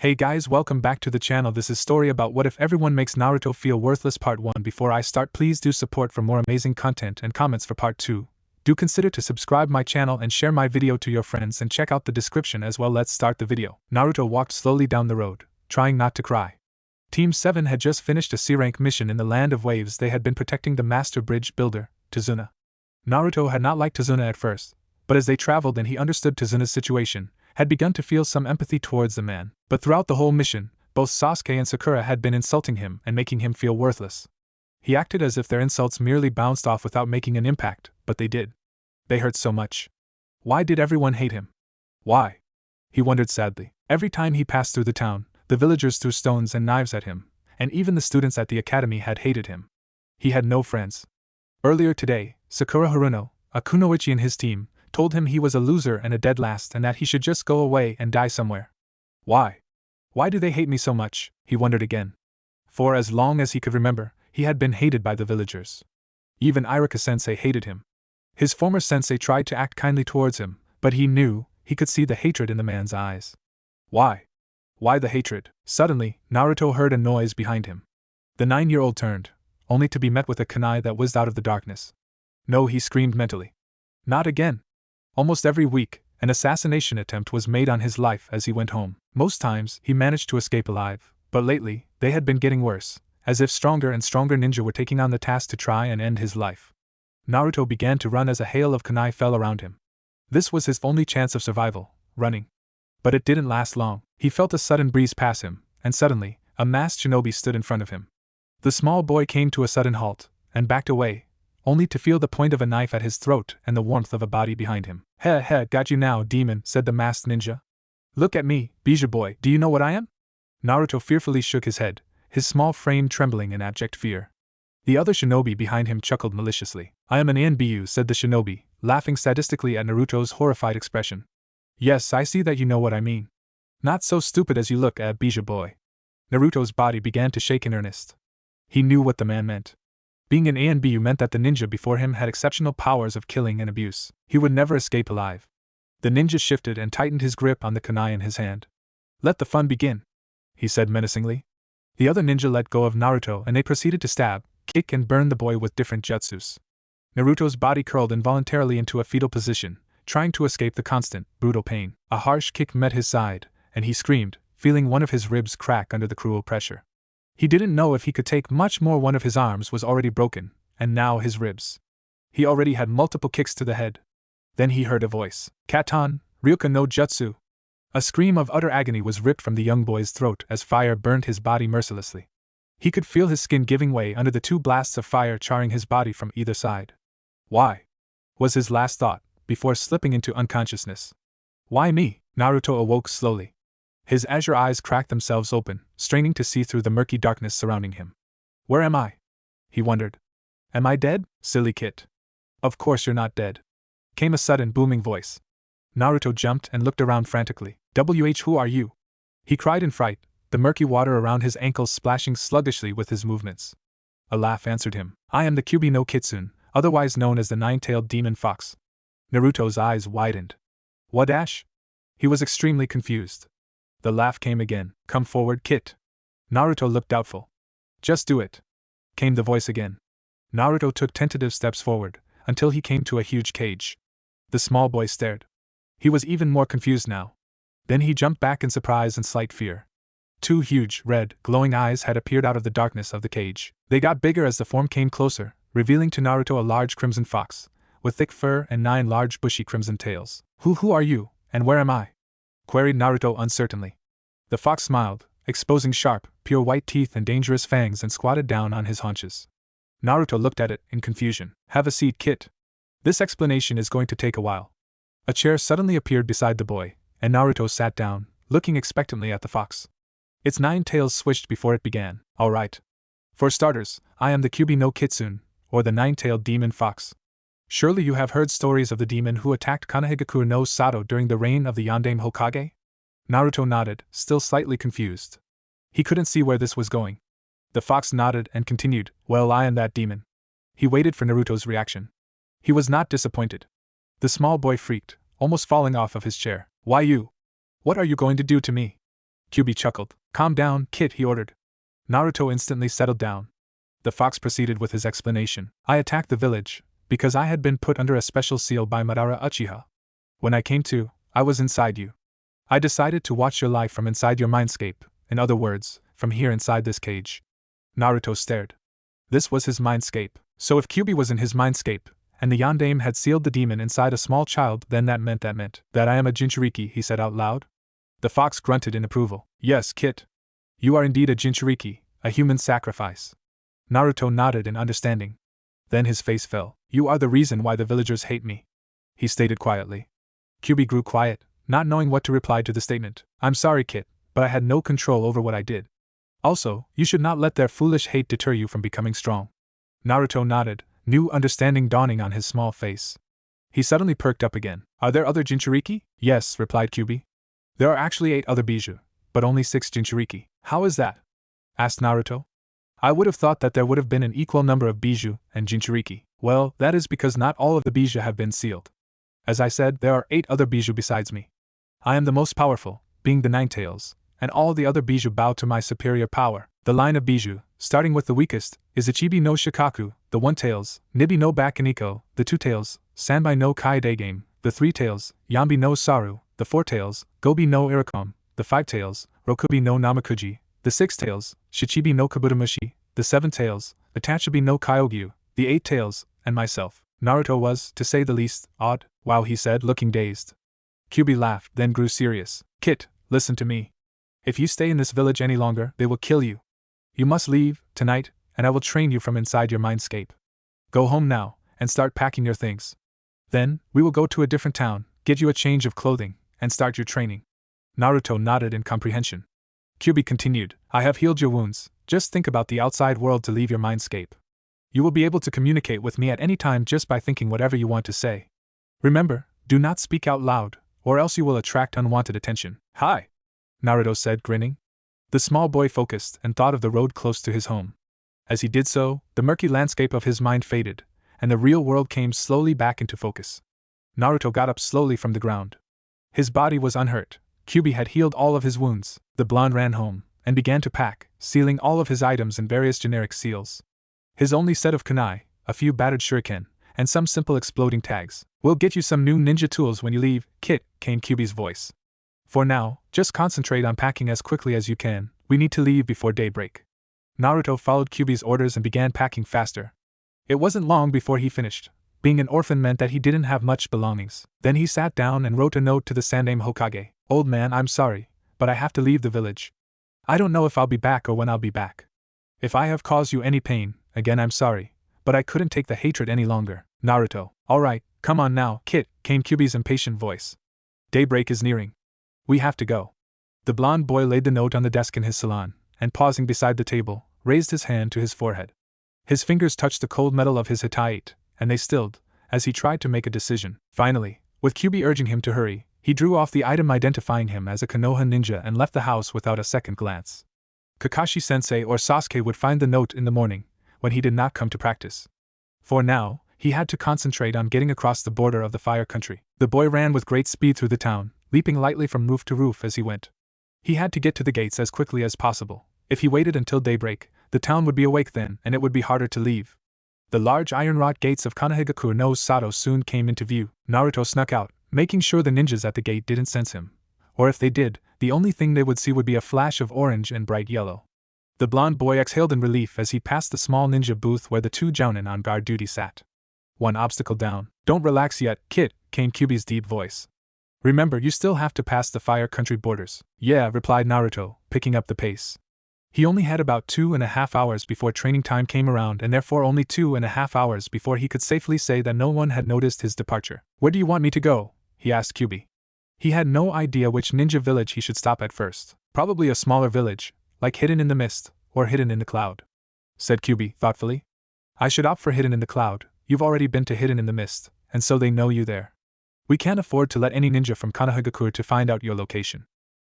Hey guys, welcome back to the channel. This is story about what if everyone makes Naruto feel worthless part 1. Before I start, please do support for more amazing content and comments for part 2. Do consider to subscribe my channel and share my video to your friends and check out the description as well. Let's start the video. Naruto walked slowly down the road, trying not to cry. Team 7 had just finished a C-rank mission in the Land of Waves. They had been protecting the master bridge builder, Tazuna. Naruto had not liked Tazuna at first, but as they traveled and he understood Tazuna's situation, had begun to feel some empathy towards the man. But throughout the whole mission, both Sasuke and Sakura had been insulting him and making him feel worthless. He acted as if their insults merely bounced off without making an impact, but they did. They hurt so much. Why did everyone hate him? Why? He wondered sadly. Every time he passed through the town, the villagers threw stones and knives at him, and even the students at the academy had hated him. He had no friends. Earlier today, Sakura Haruno, a kunoichi in his team, told him he was a loser and a dead last and that he should just go away and die somewhere. Why? Why do they hate me so much? He wondered again. For as long as he could remember, he had been hated by the villagers. Even Iruka-sensei hated him. His former sensei tried to act kindly towards him, but he could see the hatred in the man's eyes. Why? Why the hatred? Suddenly, Naruto heard a noise behind him. The 9-year-old turned, only to be met with a kunai that whizzed out of the darkness. No, he screamed mentally. Not again. Almost every week, an assassination attempt was made on his life as he went home. Most times, he managed to escape alive, but lately, they had been getting worse, as if stronger and stronger ninja were taking on the task to try and end his life. Naruto began to run as a hail of kunai fell around him. This was his only chance of survival, running. But it didn't last long. He felt a sudden breeze pass him, and suddenly, a masked shinobi stood in front of him. The small boy came to a sudden halt, and backed away, only to feel the point of a knife at his throat and the warmth of a body behind him. Heh, got you now, demon, said the masked ninja. Look at me, Bijou boy, do you know what I am? Naruto fearfully shook his head, his small frame trembling in abject fear. The other shinobi behind him chuckled maliciously. I am an Anbu, said the shinobi, laughing sadistically at Naruto's horrified expression. Yes, I see that you know what I mean. Not so stupid as you look, Bijou boy. Naruto's body began to shake in earnest. He knew what the man meant. Being an Anbu meant that the ninja before him had exceptional powers of killing and abuse. He would never escape alive. The ninja shifted and tightened his grip on the kunai in his hand. Let the fun begin, he said menacingly. The other ninja let go of Naruto and they proceeded to stab, kick and burn the boy with different jutsus. Naruto's body curled involuntarily into a fetal position, trying to escape the constant, brutal pain. A harsh kick met his side, and he screamed, feeling one of his ribs crack under the cruel pressure. He didn't know if he could take much more. One of his arms was already broken, and now his ribs. He already had multiple kicks to the head. Then he heard a voice. Katan, Ryuka no Jutsu. A scream of utter agony was ripped from the young boy's throat as fire burned his body mercilessly. He could feel his skin giving way under the 2 blasts of fire charring his body from either side. Why? Was his last thought, before slipping into unconsciousness. Why me? Naruto awoke slowly. His azure eyes cracked themselves open, straining to see through the murky darkness surrounding him. Where am I? He wondered. Am I dead, silly kid? Of course you're not dead. Came a sudden booming voice. Naruto jumped and looked around frantically. Who are you? He cried in fright, the murky water around his ankles splashing sluggishly with his movements. A laugh answered him. I am the Kyuubi no Kitsune, otherwise known as the 9-tailed demon fox. Naruto's eyes widened. What dash? He was extremely confused. The laugh came again. Come forward, Kit. Naruto looked doubtful. Just do it. Came the voice again. Naruto took tentative steps forward, until he came to a huge cage. The small boy stared. He was even more confused now. Then he jumped back in surprise and slight fear. 2 huge, red, glowing eyes had appeared out of the darkness of the cage. They got bigger as the form came closer, revealing to Naruto a large crimson fox, with thick fur and 9 large bushy crimson tails. Who are you, and where am I? Queried Naruto uncertainly. The fox smiled, exposing sharp, pure white teeth and dangerous fangs, and squatted down on his haunches. Naruto looked at it in confusion. Have a seat, Kit. This explanation is going to take a while. A chair suddenly appeared beside the boy, and Naruto sat down, looking expectantly at the fox. Its 9 tails swished before it began. All right. For starters, I am the Kyuubi no Kitsune, or the 9-tailed demon fox. Surely you have heard stories of the demon who attacked Kana no Sato during the reign of the Yondaime Hokage? Naruto nodded, still slightly confused. He couldn't see where this was going. The fox nodded and continued, well, I am that demon. He waited for Naruto's reaction. He was not disappointed. The small boy freaked, almost falling off of his chair. Why you? What are you going to do to me? Kyuubi chuckled. Calm down, Kit, he ordered. Naruto instantly settled down. The fox proceeded with his explanation. I attacked the village, because I had been put under a special seal by Madara Uchiha. When I came to, I was inside you. I decided to watch your life from inside your mindscape, in other words, from here inside this cage. Naruto stared. This was his mindscape. So if Kyuubi was in his mindscape, and the Yondaime had sealed the demon inside a small child, then that meant that I am a Jinchuriki, he said out loud. The fox grunted in approval. Yes, Kit. You are indeed a Jinchuriki, a human sacrifice. Naruto nodded in understanding. Then his face fell. You are the reason why the villagers hate me, he stated quietly. Kyuubi grew quiet, not knowing what to reply to the statement. I'm sorry, Kit, but I had no control over what I did. Also, you should not let their foolish hate deter you from becoming strong. Naruto nodded, new understanding dawning on his small face. He suddenly perked up again. Are there other Jinchuriki? Yes, replied Kyuubi. There are actually 8 other Bijuu, but only 6 Jinchuriki. How is that? Asked Naruto. I would have thought that there would have been an equal number of Bijuu and Jinchuriki. Well, that is because not all of the Bijuu have been sealed. As I said, there are 8 other Bijuu besides me. I am the most powerful, being the Nine Tails, and all the other Bijuu bow to my superior power. The line of Bijuu, starting with the weakest, is Ichibi no Shikaku, the One Tails, Nibi no Bakaniko, the Two Tails, Sanbai no Kaidegame, the Three Tails, Yambi no Saru, the Four Tails, Gobi no Irakom, the Five Tails, Rokubi no Namakuji, the Six Tails, Shichibi no Kabutamushi, the Seven Tails, Itachibi no Kyogyu, the 8 Tails, and myself. Naruto was, to say the least, awed. Wow, he said, looking dazed. Kyuubi laughed, then grew serious. Kit, listen to me. If you stay in this village any longer, they will kill you. You must leave, tonight, and I will train you from inside your mindscape. Go home now, and start packing your things. Then, we will go to a different town, get you a change of clothing, and start your training. Naruto nodded in comprehension. Kyuubi continued, I have healed your wounds, just think about the outside world to leave your mindscape. You will be able to communicate with me at any time just by thinking whatever you want to say. Remember, do not speak out loud, or else you will attract unwanted attention. Hi! Naruto said, grinning. The small boy focused and thought of the road close to his home. As he did so, the murky landscape of his mind faded, and the real world came slowly back into focus. Naruto got up slowly from the ground. His body was unhurt. Kyuubi had healed all of his wounds. The blonde ran home, and began to pack, sealing all of his items in various generic seals. His only set of kunai, a few battered shuriken, and some simple exploding tags. We'll get you some new ninja tools when you leave, Kit, came Kyuubi's voice. For now, just concentrate on packing as quickly as you can. We need to leave before daybreak. Naruto followed Kyuubi's orders and began packing faster. It wasn't long before he finished. Being an orphan meant that he didn't have much belongings. Then he sat down and wrote a note to the Sandaime Hokage. Old man, I'm sorry, but I have to leave the village. I don't know if I'll be back or when I'll be back. If I have caused you any pain, again I'm sorry, but I couldn't take the hatred any longer. Naruto. Alright, come on now, Kit, came Kyuubi's impatient voice. Daybreak is nearing. We have to go. The blonde boy laid the note on the desk in his salon, and pausing beside the table, raised his hand to his forehead. His fingers touched the cold metal of his hitait, and they stilled, as he tried to make a decision. Finally, with Kyuubi urging him to hurry, he drew off the item identifying him as a Konoha ninja and left the house without a second glance. Kakashi-sensei or Sasuke would find the note in the morning, when he did not come to practice. For now, he had to concentrate on getting across the border of the Fire Country. The boy ran with great speed through the town, leaping lightly from roof to roof as he went. He had to get to the gates as quickly as possible. If he waited until daybreak, the town would be awake then, and it would be harder to leave. The large iron-wrought gates of Kanahigakure no Sato soon came into view. Naruto snuck out, making sure the ninjas at the gate didn't sense him. Or if they did, the only thing they would see would be a flash of orange and bright yellow. The blonde boy exhaled in relief as he passed the small ninja booth where the 2 jounin on guard duty sat. One obstacle down. Don't relax yet, Kit, came Kyuubi's deep voice. Remember, you still have to pass the Fire Country borders. Yeah, replied Naruto, picking up the pace. He only had about 2.5 hours before training time came around, and therefore only 2.5 hours before he could safely say that no one had noticed his departure. Where do you want me to go? He asked Kyuubi. He had no idea which ninja village he should stop at first. Probably a smaller village, like Hidden in the Mist, or Hidden in the Cloud, said Kyuubi, thoughtfully. I should opt for Hidden in the Cloud. You've already been to Hidden in the Mist, and so they know you there. We can't afford to let any ninja from Kanahigakure to find out your location.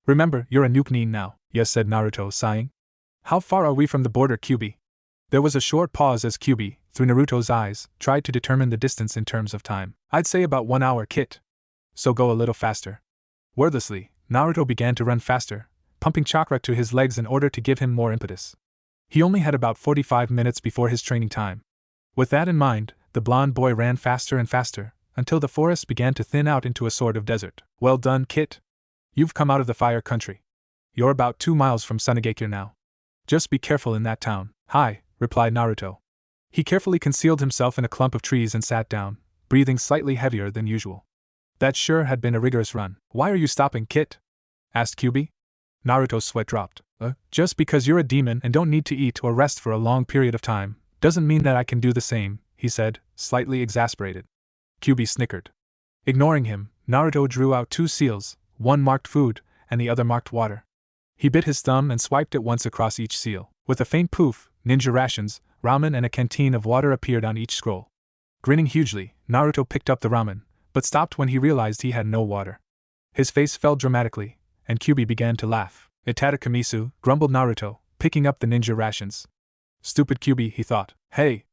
Remember, you're a nuke now. Yes, said Naruto, sighing. How far are we from the border, Kyuubi? There was a short pause as Kyuubi, through Naruto's eyes, tried to determine the distance in terms of time. I'd say about 1 hour, Kit. So go a little faster. Wordlessly, Naruto began to run faster, pumping chakra to his legs in order to give him more impetus. He only had about 45 minutes before his training time. With that in mind, the blonde boy ran faster and faster, until the forest began to thin out into a sort of desert. Well done, Kit. You've come out of the fire country. You're about 2 miles from Sunagakure now. Just be careful in that town. Hi, replied Naruto. He carefully concealed himself in a clump of trees and sat down, breathing slightly heavier than usual. That sure had been a rigorous run. Why are you stopping, Kit? Asked Kyuubi. Naruto's sweat dropped. Just because you're a demon and don't need to eat or rest for a long period of time, doesn't mean that I can do the same, he said, slightly exasperated. Kyuubi snickered. Ignoring him, Naruto drew out 2 seals, one marked food, and the other marked water. He bit his thumb and swiped it once across each seal. With a faint poof, ninja rations, ramen and a canteen of water appeared on each scroll. Grinning hugely, Naruto picked up the ramen, but stopped when he realized he had no water. His face fell dramatically, and Kyuubi began to laugh. Itada Kamisu, grumbled Naruto, picking up the ninja rations. Stupid Kyuubi, he thought. Hey!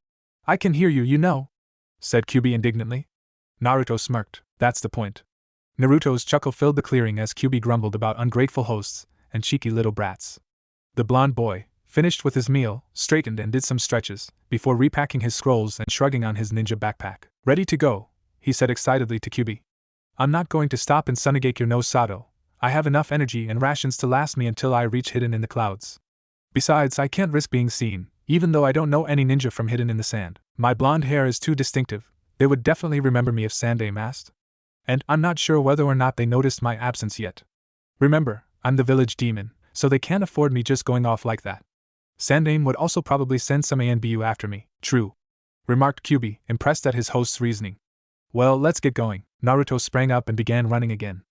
I can hear you, you know, said Kyuubi indignantly. Naruto smirked. That's the point. Naruto's chuckle filled the clearing as Kyuubi grumbled about ungrateful hosts and cheeky little brats. The blonde boy, finished with his meal, straightened and did some stretches, before repacking his scrolls and shrugging on his ninja backpack. Ready to go, he said excitedly to Kyuubi. I'm not going to stop in Sunagakure no Sato. I have enough energy and rations to last me until I reach Hidden in the Clouds. Besides, I can't risk being seen, even though I don't know any ninja from Hidden in the Sand. My blonde hair is too distinctive. They would definitely remember me if Sandame asked. And I'm not sure whether or not they noticed my absence yet. Remember, I'm the village demon, so they can't afford me just going off like that. Sandame would also probably send some ANBU after me. True, remarked Kyuubi, impressed at his host's reasoning. Well, let's get going. Naruto sprang up and began running again.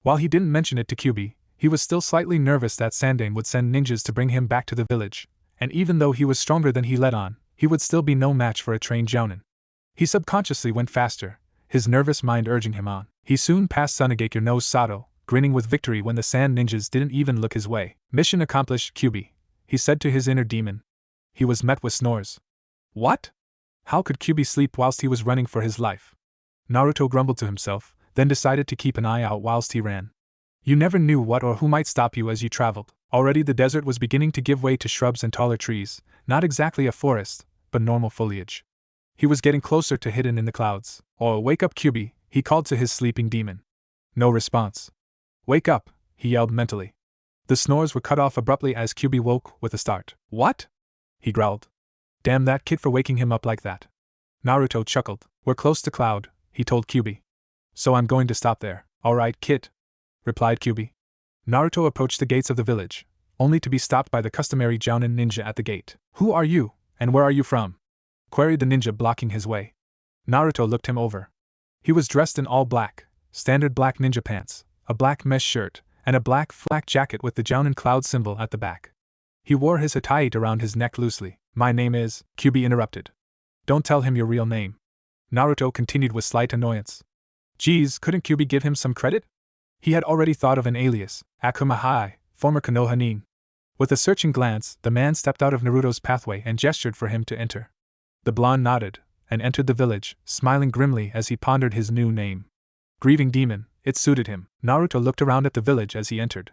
While he didn't mention it to Kyuubi, he was still slightly nervous that Sandame would send ninjas to bring him back to the village, and even though he was stronger than he let on, he would still be no match for a trained jounin. He subconsciously went faster, his nervous mind urging him on. He soon passed Sunagakure no Sato, grinning with victory when the sand ninjas didn't even look his way. Mission accomplished, Kyuubi, he said to his inner demon. He was met with snores. What? How could Kyuubi sleep whilst he was running for his life? Naruto grumbled to himself, then decided to keep an eye out whilst he ran. You never knew what or who might stop you as you traveled. Already the desert was beginning to give way to shrubs and taller trees, not exactly a forest, but normal foliage. He was getting closer to Hidden in the Clouds. Oh, wake up, Kyuubi, he called to his sleeping demon. No response. Wake up, he yelled mentally. The snores were cut off abruptly as Kyuubi woke with a start. What? He growled. Damn that kid for waking him up like that. Naruto chuckled. We're close to Cloud, he told Kyuubi. So I'm going to stop there. Alright, kid, replied Kyuubi. Naruto approached the gates of the village, only to be stopped by the customary jounin ninja at the gate. Who are you, and where are you from? Queried the ninja blocking his way. Naruto looked him over. He was dressed in all black, standard black ninja pants, a black mesh shirt, and a black flak jacket with the jounin cloud symbol at the back. He wore his hatayite around his neck loosely. My name is, Kyuubi interrupted. Don't tell him your real name. Naruto continued with slight annoyance. Geez, couldn't Kyuubi give him some credit? He had already thought of an alias, Akumahai, former Konoha nin. With a searching glance, the man stepped out of Naruto's pathway and gestured for him to enter. The blonde nodded, and entered the village, smiling grimly as he pondered his new name. Grieving Demon, it suited him. Naruto looked around at the village as he entered.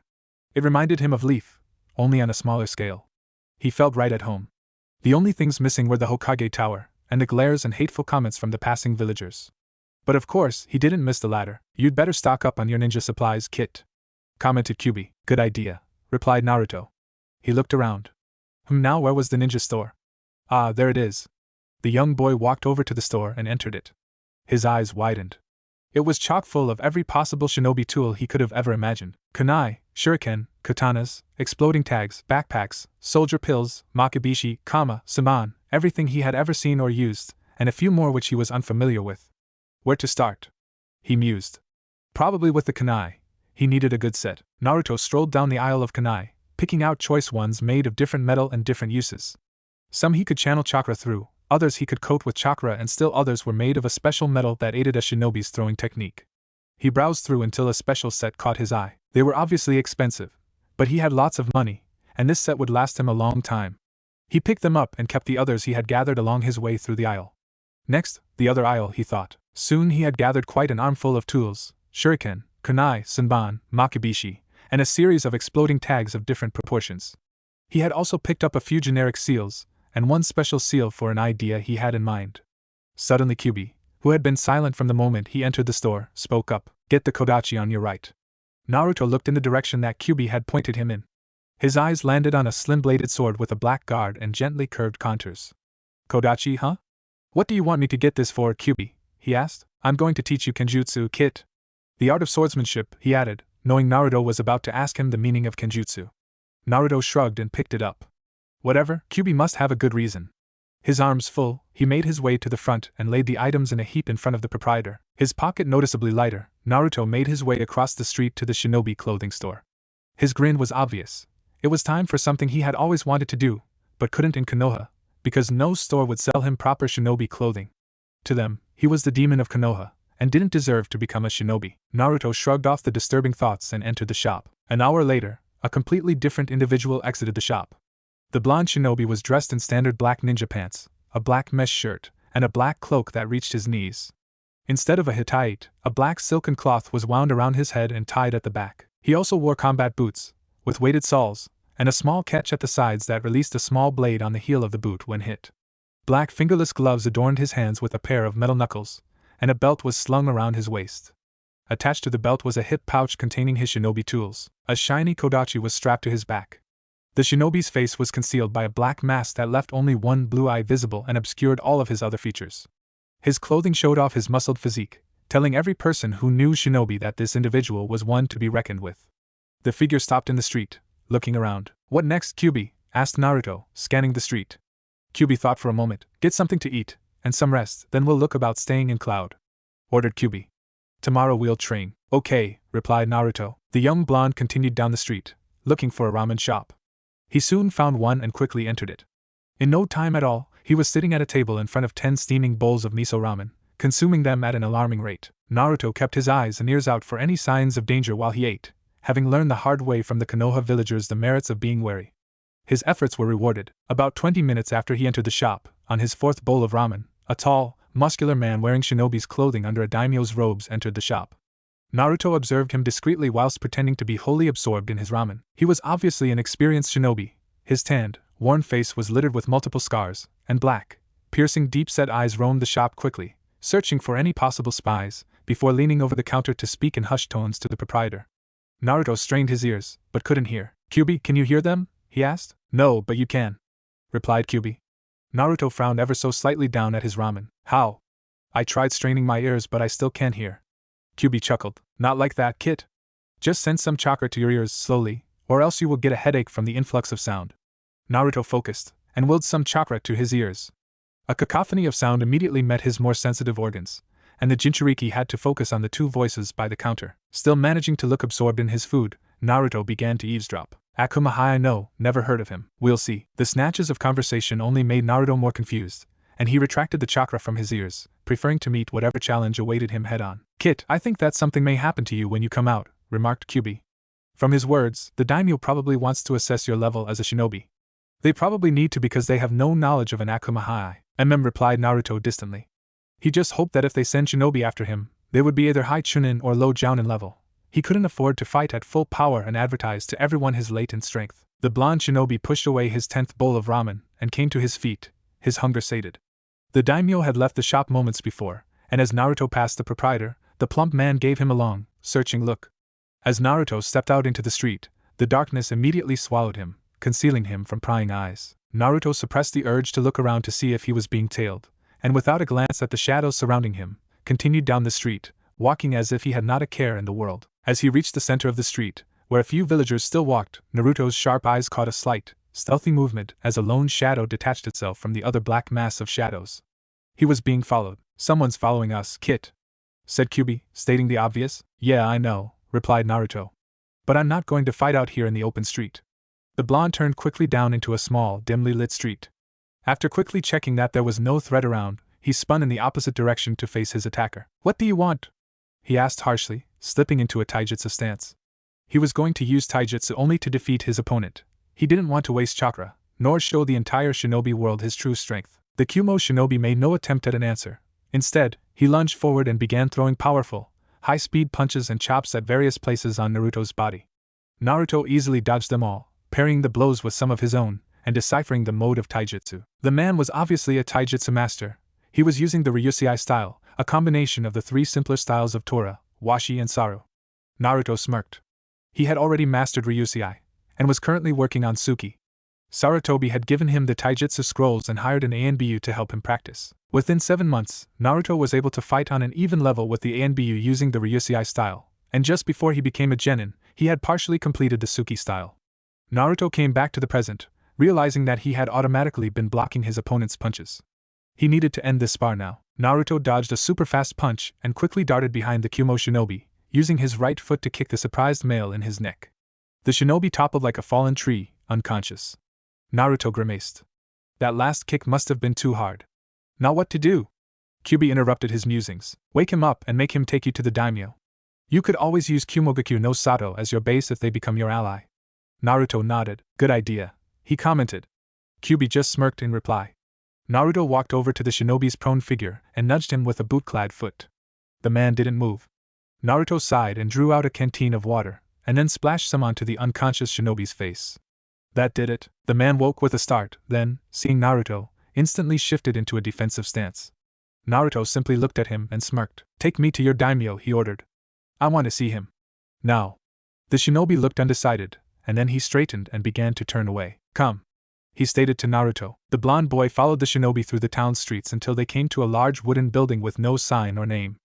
It reminded him of Leaf, only on a smaller scale. He felt right at home. The only things missing were the Hokage Tower, and the glares and hateful comments from the passing villagers. But of course, he didn't miss the latter. You'd better stock up on your ninja supplies, Kit, commented Kyuubi. Good idea, replied Naruto. He looked around. Now where was the ninja store? Ah, there it is. The young boy walked over to the store and entered it. His eyes widened. It was chock full of every possible shinobi tool he could have ever imagined. Kunai, shuriken, katanas, exploding tags, backpacks, soldier pills, makibishi, saman, everything he had ever seen or used, and a few more which he was unfamiliar with. Where to start? He mused. Probably with the kunai. He needed a good set. Naruto strolled down the aisle of kunai, picking out choice ones made of different metal and different uses. Some he could channel chakra through, others he could coat with chakra, and still others were made of a special metal that aided a shinobi's throwing technique. He browsed through until a special set caught his eye. They were obviously expensive, but he had lots of money, and this set would last him a long time. He picked them up and kept the others he had gathered along his way through the aisle. Next, the other aisle, he thought. Soon he had gathered quite an armful of tools, shuriken, kunai, senban, makibishi, and a series of exploding tags of different proportions. He had also picked up a few generic seals, and one special seal for an idea he had in mind. Suddenly Kyuubi, who had been silent from the moment he entered the store, spoke up. "Get the kodachi on your right." Naruto looked in the direction that Kyuubi had pointed him in. His eyes landed on a slim-bladed sword with a black guard and gently curved contours. "Kodachi, huh? What do you want me to get this for, Kyuubi?" he asked. "I'm going to teach you kenjutsu, Kit. The art of swordsmanship," he added, knowing Naruto was about to ask him the meaning of kenjutsu. Naruto shrugged and picked it up. Whatever, Kyuubi must have a good reason. His arms full, he made his way to the front and laid the items in a heap in front of the proprietor. His pocket noticeably lighter, Naruto made his way across the street to the shinobi clothing store. His grin was obvious. It was time for something he had always wanted to do, but couldn't in Konoha, because no store would sell him proper shinobi clothing. To them, he was the demon of Konoha, and didn't deserve to become a shinobi. Naruto shrugged off the disturbing thoughts and entered the shop. An hour later, a completely different individual exited the shop. The blonde shinobi was dressed in standard black ninja pants, a black mesh shirt, and a black cloak that reached his knees. Instead of a hitate, a black silken cloth was wound around his head and tied at the back. He also wore combat boots, with weighted soles, and a small catch at the sides that released a small blade on the heel of the boot when hit. Black fingerless gloves adorned his hands with a pair of metal knuckles, and a belt was slung around his waist. Attached to the belt was a hip pouch containing his shinobi tools. A shiny kodachi was strapped to his back. The shinobi's face was concealed by a black mask that left only one blue eye visible and obscured all of his other features. His clothing showed off his muscled physique, telling every person who knew shinobi that this individual was one to be reckoned with. The figure stopped in the street, looking around. "What next, Kyuubi?" asked Naruto, scanning the street. Kyuubi thought for a moment. "Get something to eat, and some rest, then we'll look about staying in Cloud," ordered Kyuubi. "Tomorrow we'll train." "Okay," replied Naruto. The young blonde continued down the street, looking for a ramen shop. He soon found one and quickly entered it. In no time at all, he was sitting at a table in front of 10 steaming bowls of miso ramen, consuming them at an alarming rate. Naruto kept his eyes and ears out for any signs of danger while he ate, having learned the hard way from the Konoha villagers the merits of being wary. His efforts were rewarded. About 20 minutes after he entered the shop, on his 4th bowl of ramen, a tall, muscular man wearing shinobi's clothing under a daimyo's robes entered the shop. Naruto observed him discreetly whilst pretending to be wholly absorbed in his ramen. He was obviously an experienced shinobi. His tanned, worn face was littered with multiple scars, and black, piercing deep-set eyes roamed the shop quickly, searching for any possible spies, before leaning over the counter to speak in hushed tones to the proprietor. Naruto strained his ears, but couldn't hear. "Kyuubi, can you hear them?" he asked. "No, but you can," replied Kyuubi. Naruto frowned ever so slightly down at his ramen. "How?" "I tried straining my ears but I still can't hear." Kyuubi chuckled. "Not like that, Kit. Just send some chakra to your ears slowly, or else you will get a headache from the influx of sound." Naruto focused, and willed some chakra to his ears. A cacophony of sound immediately met his more sensitive organs, and the Jinchuriki had to focus on the two voices by the counter. Still managing to look absorbed in his food, Naruto began to eavesdrop. "Akumahai no, never heard of him. We'll see." The snatches of conversation only made Naruto more confused, and he retracted the chakra from his ears, preferring to meet whatever challenge awaited him head-on. "Kit, I think that something may happen to you when you come out," remarked Kyuubi. From his words, the daimyo probably wants to assess your level as a shinobi. "They probably need to because they have no knowledge of an akumahai," replied Naruto distantly. He just hoped that if they send shinobi after him, they would be either high chunin or low jounin level. He couldn't afford to fight at full power and advertise to everyone his latent strength. The blonde shinobi pushed away his 10th bowl of ramen and came to his feet, his hunger sated. The daimyo had left the shop moments before, and as Naruto passed the proprietor, the plump man gave him a long, searching look. As Naruto stepped out into the street, the darkness immediately swallowed him, concealing him from prying eyes. Naruto suppressed the urge to look around to see if he was being tailed, and without a glance at the shadows surrounding him, continued down the street, walking as if he had not a care in the world. As he reached the center of the street, where a few villagers still walked, Naruto's sharp eyes caught a slight, stealthy movement as a lone shadow detached itself from the other black mass of shadows. He was being followed. "Someone's following us, Kit," said Kyuubi, stating the obvious. "Yeah, I know," replied Naruto. "But I'm not going to fight out here in the open street." The blonde turned quickly down into a small, dimly lit street. After quickly checking that there was no threat around, he spun in the opposite direction to face his attacker. "What do you want?" he asked harshly, slipping into a taijutsu stance. He was going to use taijutsu only to defeat his opponent. He didn't want to waste chakra, nor show the entire shinobi world his true strength. The Kyuumo shinobi made no attempt at an answer. Instead, he lunged forward and began throwing powerful, high-speed punches and chops at various places on Naruto's body. Naruto easily dodged them all, parrying the blows with some of his own, and deciphering the mode of taijutsu. The man was obviously a taijutsu master. He was using the Ryusei style, a combination of the three simpler styles of Tora, Washi and Saru. Naruto smirked. He had already mastered Ryusei, and was currently working on Tsuki. Sarutobi had given him the taijutsu scrolls and hired an ANBU to help him practice. Within 7 months, Naruto was able to fight on an even level with the ANBU using the Ryusei style, and just before he became a genin, he had partially completed the Tsuki style. Naruto came back to the present, realizing that he had automatically been blocking his opponent's punches. He needed to end this spar now. Naruto dodged a super fast punch and quickly darted behind the Kumo shinobi, using his right foot to kick the surprised male in his neck. The shinobi toppled like a fallen tree, unconscious. Naruto grimaced. That last kick must have been too hard. Now what to do? Kyuubi interrupted his musings. Wake him up and make him take you to the daimyo. You could always use Kumogakyu no Sato as your base if they become your ally. Naruto nodded. Good idea, he commented. Kyuubi just smirked in reply. Naruto walked over to the shinobi's prone figure and nudged him with a boot-clad foot. The man didn't move. Naruto sighed and drew out a canteen of water, and then splashed some onto the unconscious shinobi's face. That did it. The man woke with a start, then, seeing Naruto, instantly shifted into a defensive stance. Naruto simply looked at him and smirked. Take me to your daimyo, he ordered. I want to see him. Now. The shinobi looked undecided, and then he straightened and began to turn away. Come, he stated to Naruto. The blonde boy followed the shinobi through the town streets until they came to a large wooden building with no sign or name.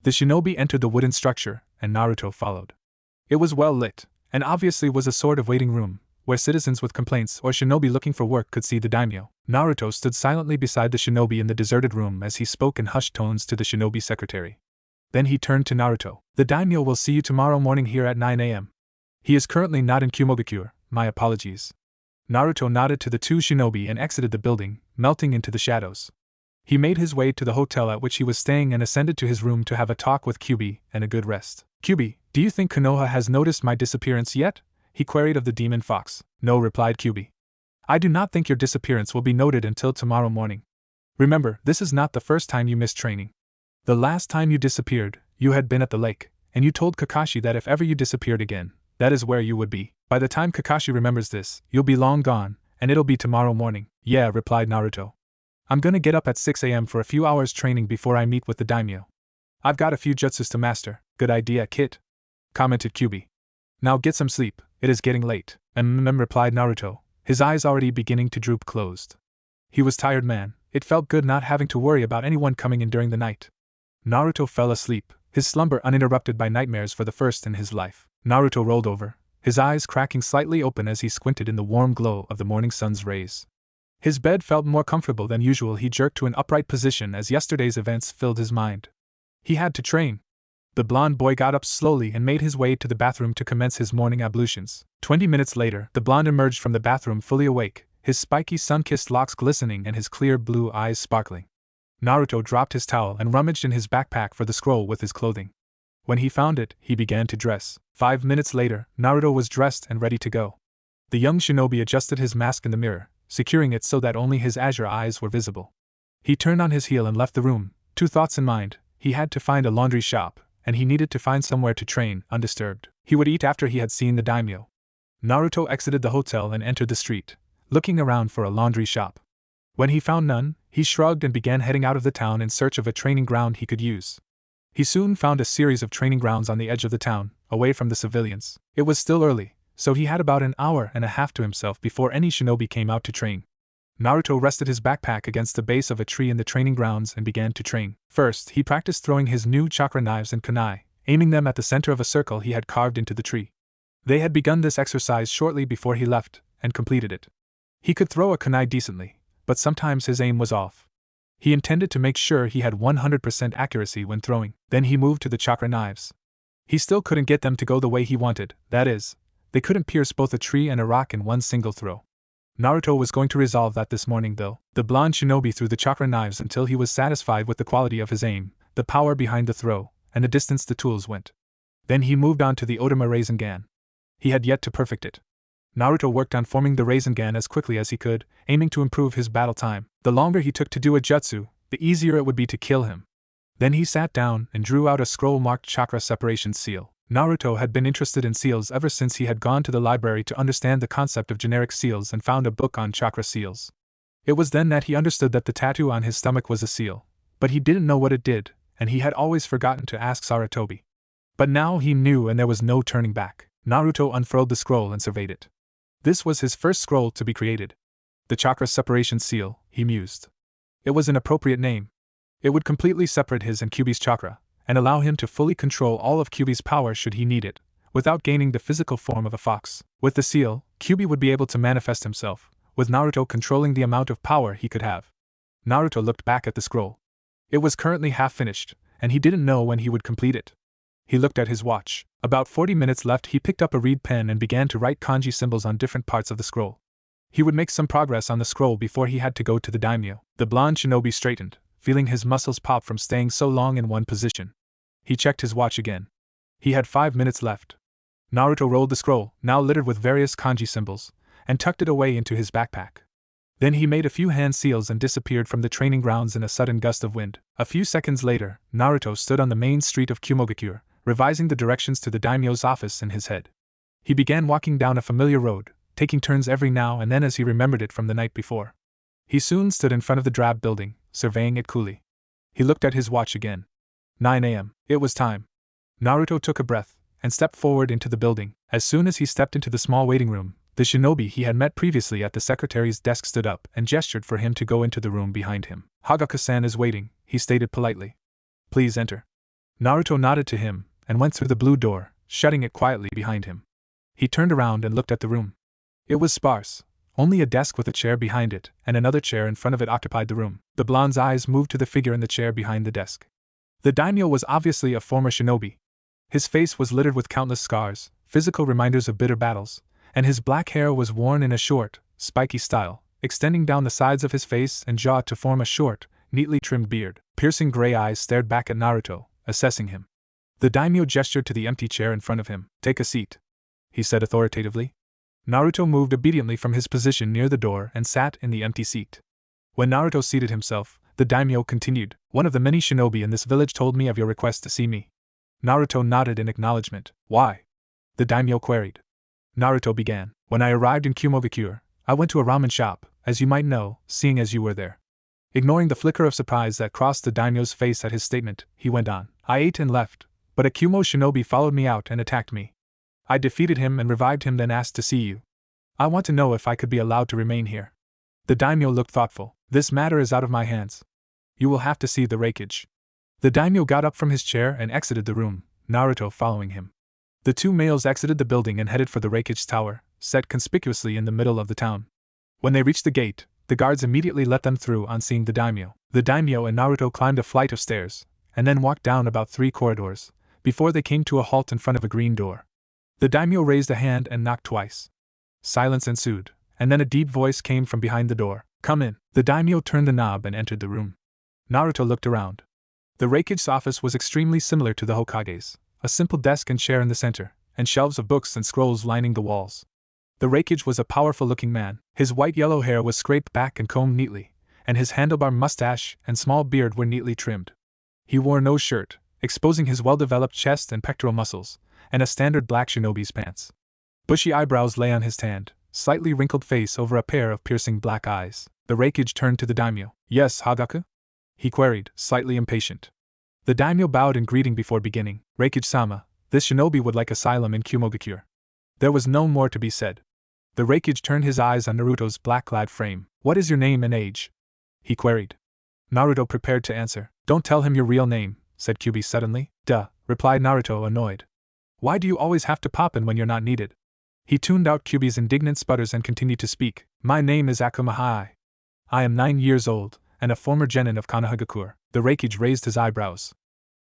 The shinobi entered the wooden structure, and Naruto followed. It was well lit, and obviously was a sort of waiting room, where citizens with complaints or shinobi looking for work could see the daimyo. Naruto stood silently beside the shinobi in the deserted room as he spoke in hushed tones to the shinobi secretary. Then he turned to Naruto. The daimyo will see you tomorrow morning here at 9 a.m. He is currently not in Kumogakure, my apologies. Naruto nodded to the two shinobi and exited the building, melting into the shadows. He made his way to the hotel at which he was staying and ascended to his room to have a talk with Kyuubi and a good rest. Kyuubi, do you think Konoha has noticed my disappearance yet? He queried of the demon fox. No, replied Kyuubi. I do not think your disappearance will be noted until tomorrow morning. Remember, this is not the first time you missed training. The last time you disappeared, you had been at the lake, and you told Kakashi that if ever you disappeared again, that is where you would be. By the time Kakashi remembers this, you'll be long gone, and it'll be tomorrow morning. Yeah, replied Naruto. I'm gonna get up at 6 a.m. for a few hours training before I meet with the daimyo. I've got a few jutsus to master. Good idea, kid, commented Kyuubi. Now get some sleep, it is getting late. Replied Naruto, his eyes already beginning to droop closed. He was tired man, it felt good not having to worry about anyone coming in during the night. Naruto fell asleep, his slumber uninterrupted by nightmares for the first in his life. Naruto rolled over, his eyes cracking slightly open as he squinted in the warm glow of the morning sun's rays. His bed felt more comfortable than usual. He jerked to an upright position as yesterday's events filled his mind. He had to train. The blonde boy got up slowly and made his way to the bathroom to commence his morning ablutions. 20 minutes later, the blonde emerged from the bathroom fully awake, his spiky sun-kissed locks glistening and his clear blue eyes sparkling. Naruto dropped his towel and rummaged in his backpack for the scroll with his clothing. When he found it, he began to dress. 5 minutes later, Naruto was dressed and ready to go. The young shinobi adjusted his mask in the mirror, securing it so that only his azure eyes were visible. He turned on his heel and left the room, two thoughts in mind. He had to find a laundry shop, and he needed to find somewhere to train, undisturbed. He would eat after he had seen the daimyo. Naruto exited the hotel and entered the street, looking around for a laundry shop. When he found none, he shrugged and began heading out of the town in search of a training ground he could use. He soon found a series of training grounds on the edge of the town, away from the civilians. It was still early, so he had about an hour and a half to himself before any shinobi came out to train. Naruto rested his backpack against the base of a tree in the training grounds and began to train. First, he practiced throwing his new chakra knives and kunai, aiming them at the center of a circle he had carved into the tree. They had begun this exercise shortly before he left, and completed it. He could throw a kunai decently, but sometimes his aim was off. He intended to make sure he had 100% accuracy when throwing. Then he moved to the chakra knives. He still couldn't get them to go the way he wanted, that is, they couldn't pierce both a tree and a rock in one single throw. Naruto was going to resolve that this morning though. The blonde shinobi threw the chakra knives until he was satisfied with the quality of his aim, the power behind the throw, and the distance the tools went. Then he moved on to the Otama Rasengan. He had yet to perfect it. Naruto worked on forming the Rasengan as quickly as he could, aiming to improve his battle time. The longer he took to do a jutsu, the easier it would be to kill him. Then he sat down and drew out a scroll marked Chakra Separation Seal. Naruto had been interested in seals ever since he had gone to the library to understand the concept of generic seals and found a book on chakra seals. It was then that he understood that the tattoo on his stomach was a seal, but he didn't know what it did, and he had always forgotten to ask Sarutobi. But now he knew and there was no turning back. Naruto unfurled the scroll and surveyed it. This was his first scroll to be created. The chakra separation seal, he mused. It was an appropriate name. It would completely separate his and Kyuubi's chakra, and allow him to fully control all of Kyuubi's power should he need it, without gaining the physical form of a fox. With the seal, Kyuubi would be able to manifest himself, with Naruto controlling the amount of power he could have. Naruto looked back at the scroll. It was currently half finished, and he didn't know when he would complete it. He looked at his watch. About 40 minutes left. He picked up a reed pen and began to write kanji symbols on different parts of the scroll. He would make some progress on the scroll before he had to go to the daimyo. The blonde shinobi straightened, feeling his muscles pop from staying so long in one position. He checked his watch again. He had 5 minutes left. Naruto rolled the scroll, now littered with various kanji symbols, and tucked it away into his backpack. Then he made a few hand seals and disappeared from the training grounds in a sudden gust of wind. A few seconds later, Naruto stood on the main street of Kyuubi, revising the directions to the daimyo's office in his head. He began walking down a familiar road, taking turns every now and then as he remembered it from the night before. He soon stood in front of the drab building, surveying it coolly. He looked at his watch again. 9 a.m. It was time. Naruto took a breath and stepped forward into the building. As soon as he stepped into the small waiting room, the shinobi he had met previously at the secretary's desk stood up and gestured for him to go into the room behind him. Hokage-san is waiting, he stated politely. Please enter. Naruto nodded to him and went through the blue door, shutting it quietly behind him. He turned around and looked at the room. It was sparse. Only a desk with a chair behind it and another chair in front of it occupied the room. The blonde's eyes moved to the figure in the chair behind the desk. The daimyo was obviously a former shinobi. His face was littered with countless scars, physical reminders of bitter battles, and his black hair was worn in a short, spiky style, extending down the sides of his face and jaw to form a short, neatly trimmed beard. Piercing gray eyes stared back at Naruto, assessing him. The daimyo gestured to the empty chair in front of him. Take a seat, he said authoritatively. Naruto moved obediently from his position near the door and sat in the empty seat. When Naruto seated himself, the daimyo continued. One of the many shinobi in this village told me of your request to see me. Naruto nodded in acknowledgement. Why? The daimyo queried. Naruto began. When I arrived in Kyuubi, I went to a ramen shop, as you might know, seeing as you were there. Ignoring the flicker of surprise that crossed the daimyo's face at his statement, he went on. I ate and left, but a Kyuubi shinobi followed me out and attacked me. I defeated him and revived him, then asked to see you. I want to know if I could be allowed to remain here. The daimyo looked thoughtful. This matter is out of my hands. You will have to see the Raikage. The daimyo got up from his chair and exited the room, Naruto following him. The two males exited the building and headed for the Raikage tower, set conspicuously in the middle of the town. When they reached the gate, the guards immediately let them through on seeing the daimyo. The daimyo and Naruto climbed a flight of stairs, and then walked down about 3 corridors, before they came to a halt in front of a green door. The daimyo raised a hand and knocked twice. Silence ensued, and then a deep voice came from behind the door. Come in. The daimyo turned the knob and entered the room. Naruto looked around. The Raikage's office was extremely similar to the Hokage's, a simple desk and chair in the center, and shelves of books and scrolls lining the walls. The Raikage was a powerful-looking man. His white-yellow hair was scraped back and combed neatly, and his handlebar mustache and small beard were neatly trimmed. He wore no shirt, exposing his well-developed chest and pectoral muscles, and a standard black shinobi's pants. Bushy eyebrows lay on his tanned, slightly wrinkled face over a pair of piercing black eyes. The Raikage turned to the daimyo. Yes, Hagaku? He queried, slightly impatient. The daimyo bowed in greeting before beginning. Raikage-sama, this shinobi would like asylum in Kyuubi. There was no more to be said. The Raikage turned his eyes on Naruto's black-clad frame. What is your name and age? He queried. Naruto prepared to answer. Don't tell him your real name, said Kyuubi suddenly. Duh, replied Naruto, annoyed. Why do you always have to pop in when you're not needed? He tuned out Kyuubi's indignant sputters and continued to speak. My name is Akumahai. I am 9 years old, and a former genin of Kana. The Raikage raised his eyebrows.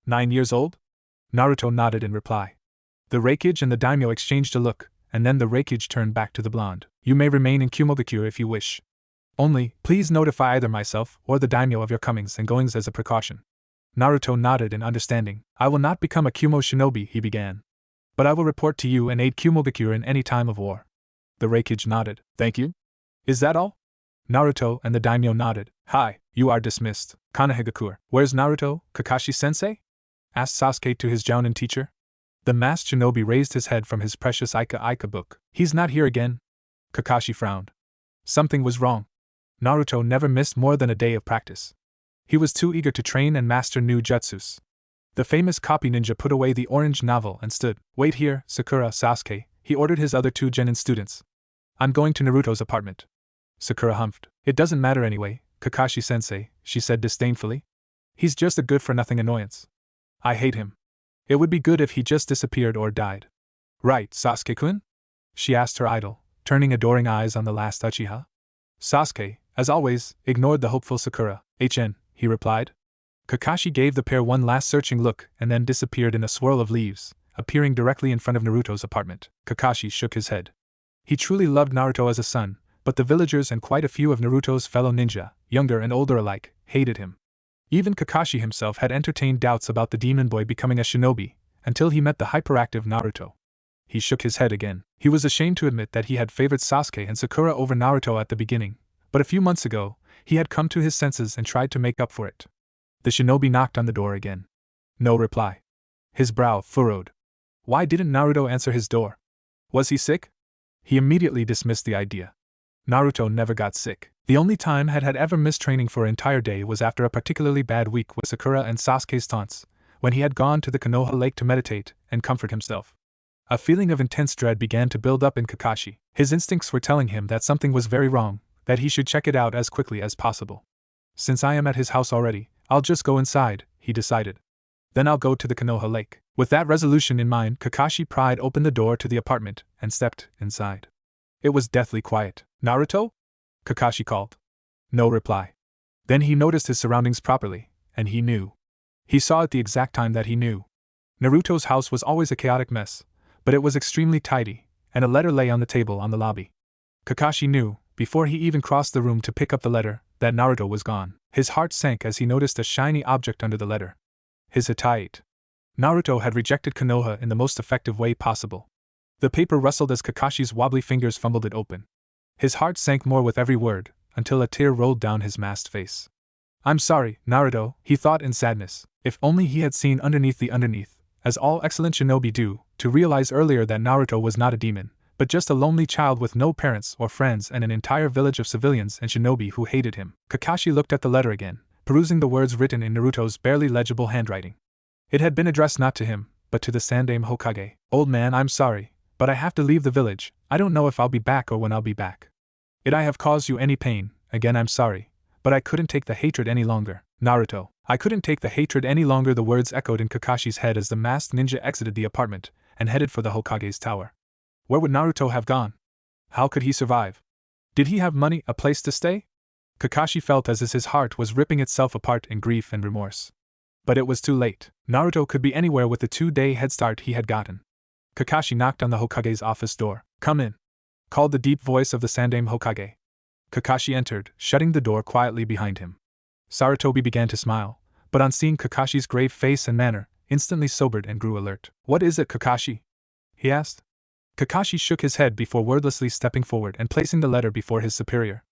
9 years old? Naruto nodded in reply. The Raikage and the daimyo exchanged a look, and then the Raikage turned back to the blonde. You may remain in Kyuubi if you wish. Only, please notify either myself or the daimyo of your comings and goings as a precaution. Naruto nodded in understanding. I will not become a Kyuubi shinobi, he began. But I will report to you and aid Kyuubi in any time of war. The Raikage nodded. Thank you? Is that all? Naruto and the daimyo nodded. Hi, you are dismissed. Kana. Where's Naruto, Kakashi-sensei? Asked Sasuke to his Jounin teacher. The masked shinobi raised his head from his precious Ika book. He's not here again? Kakashi frowned. Something was wrong. Naruto never missed more than a day of practice. He was too eager to train and master new jutsus. The famous copy ninja put away the orange novel and stood. Wait here, Sakura, Sasuke, he ordered his other 2 genin students. I'm going to Naruto's apartment. Sakura humphed. It doesn't matter anyway, Kakashi-sensei, she said disdainfully. He's just a good-for-nothing annoyance. I hate him. It would be good if he just disappeared or died. Right, Sasuke-kun? She asked her idol, turning adoring eyes on the last Uchiha. Sasuke, as always, ignored the hopeful Sakura. He replied. Kakashi gave the pair one last searching look and then disappeared in a swirl of leaves, appearing directly in front of Naruto's apartment. Kakashi shook his head. He truly loved Naruto as a son, but the villagers and quite a few of Naruto's fellow ninja, younger and older alike, hated him. Even Kakashi himself had entertained doubts about the demon boy becoming a shinobi, until he met the hyperactive Naruto. He shook his head again. He was ashamed to admit that he had favored Sasuke and Sakura over Naruto at the beginning, but a few months ago, he had come to his senses and tried to make up for it. The shinobi knocked on the door again. No reply. His brow furrowed. Why didn't Naruto answer his door? Was he sick? He immediately dismissed the idea. Naruto never got sick. The only time had ever missed training for an entire day was after a particularly bad week with Sakura and Sasuke's taunts, when he had gone to the Konoha lake to meditate and comfort himself. A feeling of intense dread began to build up in Kakashi. His instincts were telling him that something was very wrong, that he should check it out as quickly as possible. Since I am at his house already, I'll just go inside, he decided. Then I'll go to the Konoha lake. With that resolution in mind, Kakashi pried open the door to the apartment and stepped inside. It was deathly quiet. Naruto? Kakashi called. No reply. Then he noticed his surroundings properly, and he knew. He saw at the exact time that he knew. Naruto's house was always a chaotic mess, but it was extremely tidy, and a letter lay on the table on the lobby. Kakashi knew, before he even crossed the room to pick up the letter, that Naruto was gone. His heart sank as he noticed a shiny object under the letter. His Hittite. Naruto had rejected Konoha in the most effective way possible. The paper rustled as Kakashi's wobbly fingers fumbled it open. His heart sank more with every word, until a tear rolled down his masked face. I'm sorry, Naruto, he thought in sadness. If only he had seen underneath the underneath, as all excellent shinobi do, to realize earlier that Naruto was not a demon, but just a lonely child with no parents or friends and an entire village of civilians and shinobi who hated him. Kakashi looked at the letter again, perusing the words written in Naruto's barely legible handwriting. It had been addressed not to him, but to the Sandaime Hokage. Old man, I'm sorry, but I have to leave the village. I don't know if I'll be back or when I'll be back. If I have caused you any pain, again I'm sorry, but I couldn't take the hatred any longer. Naruto, I couldn't take the hatred any longer. The words echoed in Kakashi's head as the masked ninja exited the apartment and headed for the Hokage's tower. Where would Naruto have gone? How could he survive? Did he have money, a place to stay? Kakashi felt as if his heart was ripping itself apart in grief and remorse. But it was too late. Naruto could be anywhere with the 2-day head start he had gotten. Kakashi knocked on the Hokage's office door. Come in, called the deep voice of the Sandaime Hokage. Kakashi entered, shutting the door quietly behind him. Sarutobi began to smile, but on seeing Kakashi's grave face and manner, instantly sobered and grew alert. What is it, Kakashi? He asked. Kakashi shook his head before wordlessly stepping forward and placing the letter before his superior.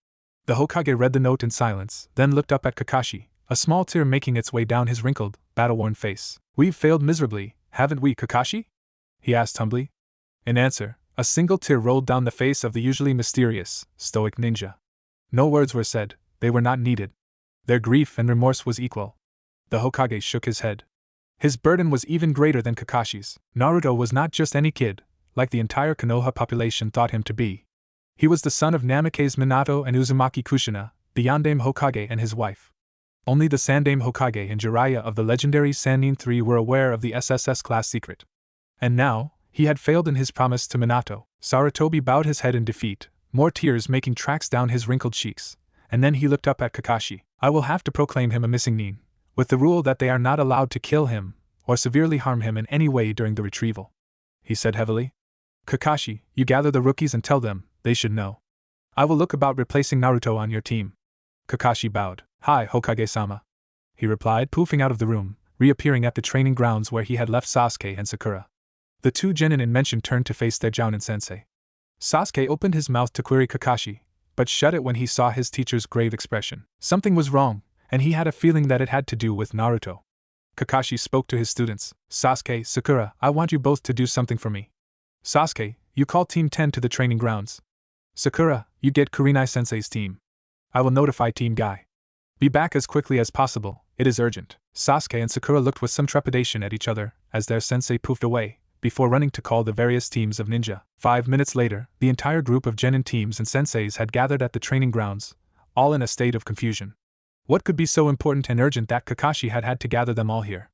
The Hokage read the note in silence, then looked up at Kakashi, a small tear making its way down his wrinkled, battle-worn face. We've failed miserably, haven't we, Kakashi? He asked humbly. In answer, a single tear rolled down the face of the usually mysterious, stoic ninja. No words were said, they were not needed. Their grief and remorse was equal. The Hokage shook his head. His burden was even greater than Kakashi's. Naruto was not just any kid, like the entire Konoha population thought him to be. He was the son of Namikaze Minato and Uzumaki Kushina, the Yondaime Hokage and his wife. Only the Sandaime Hokage and Jiraiya of the legendary Sannin III were aware of the SSS class secret. And now, he had failed in his promise to Minato. Sarutobi bowed his head in defeat, more tears making tracks down his wrinkled cheeks, and then he looked up at Kakashi. I will have to proclaim him a missing nin, with the rule that they are not allowed to kill him, or severely harm him in any way during the retrieval, he said heavily. Kakashi, you gather the rookies and tell them, they should know. I will look about replacing Naruto on your team. Kakashi bowed. Hi, Hokage-sama, he replied, poofing out of the room, reappearing at the training grounds where he had left Sasuke and Sakura. The 2 genin in mention turned to face their Jounin-sensei. Sasuke opened his mouth to query Kakashi, but shut it when he saw his teacher's grave expression. Something was wrong, and he had a feeling that it had to do with Naruto. Kakashi spoke to his students. Sasuke, Sakura, I want you both to do something for me. Sasuke, you call Team 10 to the training grounds. Sakura, you get Kurenai-sensei's team. I will notify Team Guy. Be back as quickly as possible, it is urgent. Sasuke and Sakura looked with some trepidation at each other as their sensei poofed away, before running to call the various teams of ninja. 5 minutes later, the entire group of genin teams and senseis had gathered at the training grounds, all in a state of confusion. What could be so important and urgent that Kakashi had had to gather them all here?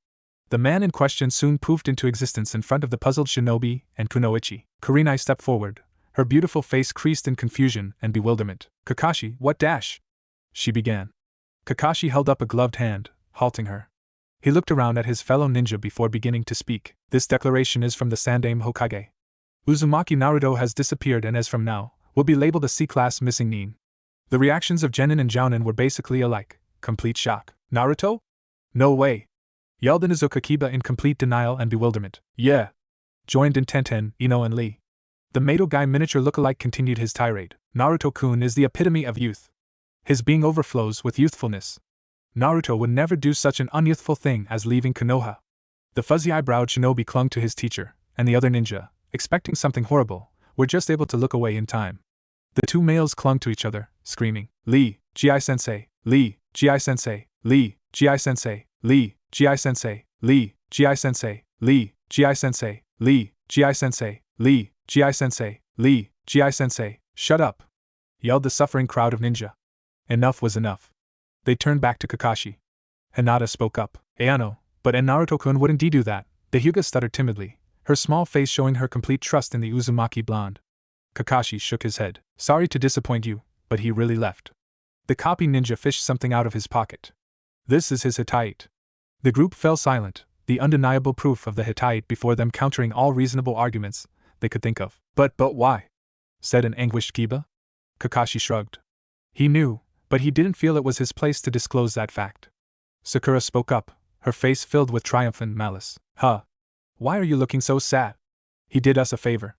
The man in question soon poofed into existence in front of the puzzled shinobi and kunoichi. Kurenai stepped forward, her beautiful face creased in confusion and bewilderment. Kakashi, what dash? She began. Kakashi held up a gloved hand, halting her. He looked around at his fellow ninja before beginning to speak. This declaration is from the Sandaime Hokage. Uzumaki Naruto has disappeared and as from now, will be labeled a C-class missing nin. The reactions of Genin and Jounin were basically alike, complete shock. Naruto? No way! Yelled Inuzuka Kiba in complete denial and bewilderment. Yeah! Joined in Tenten, Ino and Lee. The Mato Guy miniature lookalike continued his tirade. Naruto-kun is the epitome of youth. His being overflows with youthfulness. Naruto would never do such an unyouthful thing as leaving Konoha. The fuzzy-eyebrowed shinobi clung to his teacher, and the other ninja, expecting something horrible, were just able to look away in time. The two males clung to each other, screaming, Lee, Gi-sensei, Lee, Gi-sensei, Lee, Gi-sensei, Lee, Gi-sensei, Lee, Gi-sensei, Lee, Gi-sensei, Lee, Gi-sensei, Lee, Gi-sensei, Lee, Gi-sensei, shut up! Yelled the suffering crowd of ninja. Enough was enough. They turned back to Kakashi. Hinata spoke up. Ayano, but Naruto-kun wouldn't do that, the Hyuga stuttered timidly, her small face showing her complete trust in the Uzumaki blonde. Kakashi shook his head. Sorry to disappoint you, but he really left. The copy ninja fished something out of his pocket. This is his Hittite. The group fell silent, the undeniable proof of the Hittite before them countering all reasonable arguments they could think of. But why? Said an anguished Kiba. Kakashi shrugged. He knew, but he didn't feel it was his place to disclose that fact. Sakura spoke up, her face filled with triumphant malice. Huh. Why are you looking so sad? He did us a favor.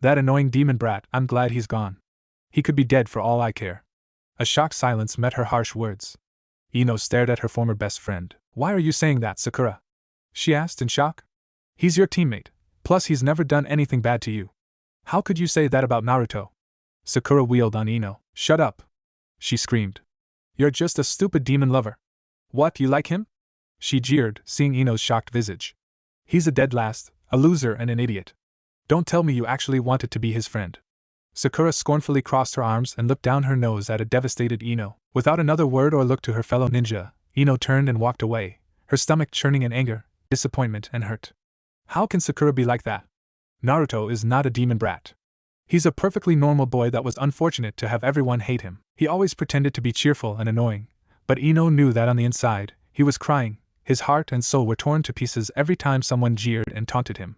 That annoying demon brat, I'm glad he's gone. He could be dead for all I care. A shocked silence met her harsh words. Ino stared at her former best friend. Why are you saying that, Sakura? She asked in shock. He's your teammate, plus he's never done anything bad to you. How could you say that about Naruto? Sakura wheeled on Ino. Shut up! She screamed. You're just a stupid demon lover. What, you like him? She jeered, seeing Ino's shocked visage. He's a dead last, a loser and an idiot. Don't tell me you actually wanted to be his friend. Sakura scornfully crossed her arms and looked down her nose at a devastated Ino. Without another word or look to her fellow ninja, Ino turned and walked away, her stomach churning in anger, disappointment and hurt. How can Sakura be like that? Naruto is not a demon brat. He's a perfectly normal boy that was unfortunate to have everyone hate him. He always pretended to be cheerful and annoying, but Ino knew that on the inside, he was crying, his heart and soul were torn to pieces every time someone jeered and taunted him.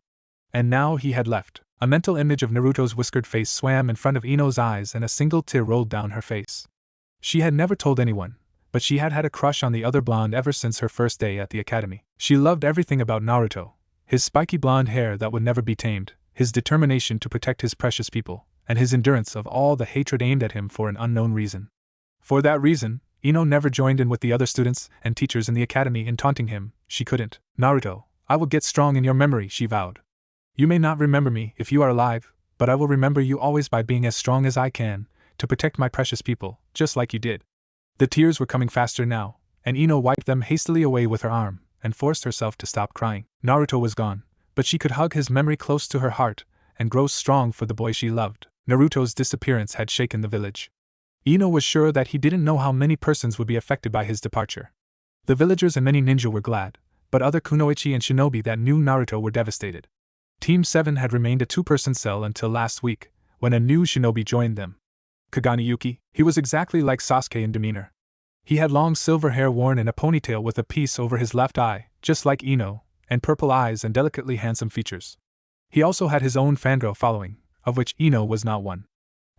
And now he had left. A mental image of Naruto's whiskered face swam in front of Ino's eyes and a single tear rolled down her face. She had never told anyone, but she had had a crush on the other blonde ever since her first day at the academy. She loved everything about Naruto, his spiky blonde hair that would never be tamed, his determination to protect his precious people, and his endurance of all the hatred aimed at him for an unknown reason. For that reason, Ino never joined in with the other students and teachers in the academy in taunting him. She couldn't. Naruto, I will get strong in your memory, she vowed. You may not remember me if you are alive, but I will remember you always by being as strong as I can, to protect my precious people, just like you did. The tears were coming faster now, and Ino wiped them hastily away with her arm, and forced herself to stop crying. Naruto was gone, but she could hug his memory close to her heart, and grow strong for the boy she loved. Naruto's disappearance had shaken the village. Ino was sure that he didn't know how many persons would be affected by his departure. The villagers and many ninja were glad, but other kunoichi and shinobi that knew Naruto were devastated. Team 7 had remained a two-person cell until last week, when a new shinobi joined them. Kagane Yuki, he was exactly like Sasuke in demeanor. He had long silver hair worn in a ponytail with a piece over his left eye, just like Ino, and purple eyes and delicately handsome features. He also had his own fangirl following, of which Ino was not one.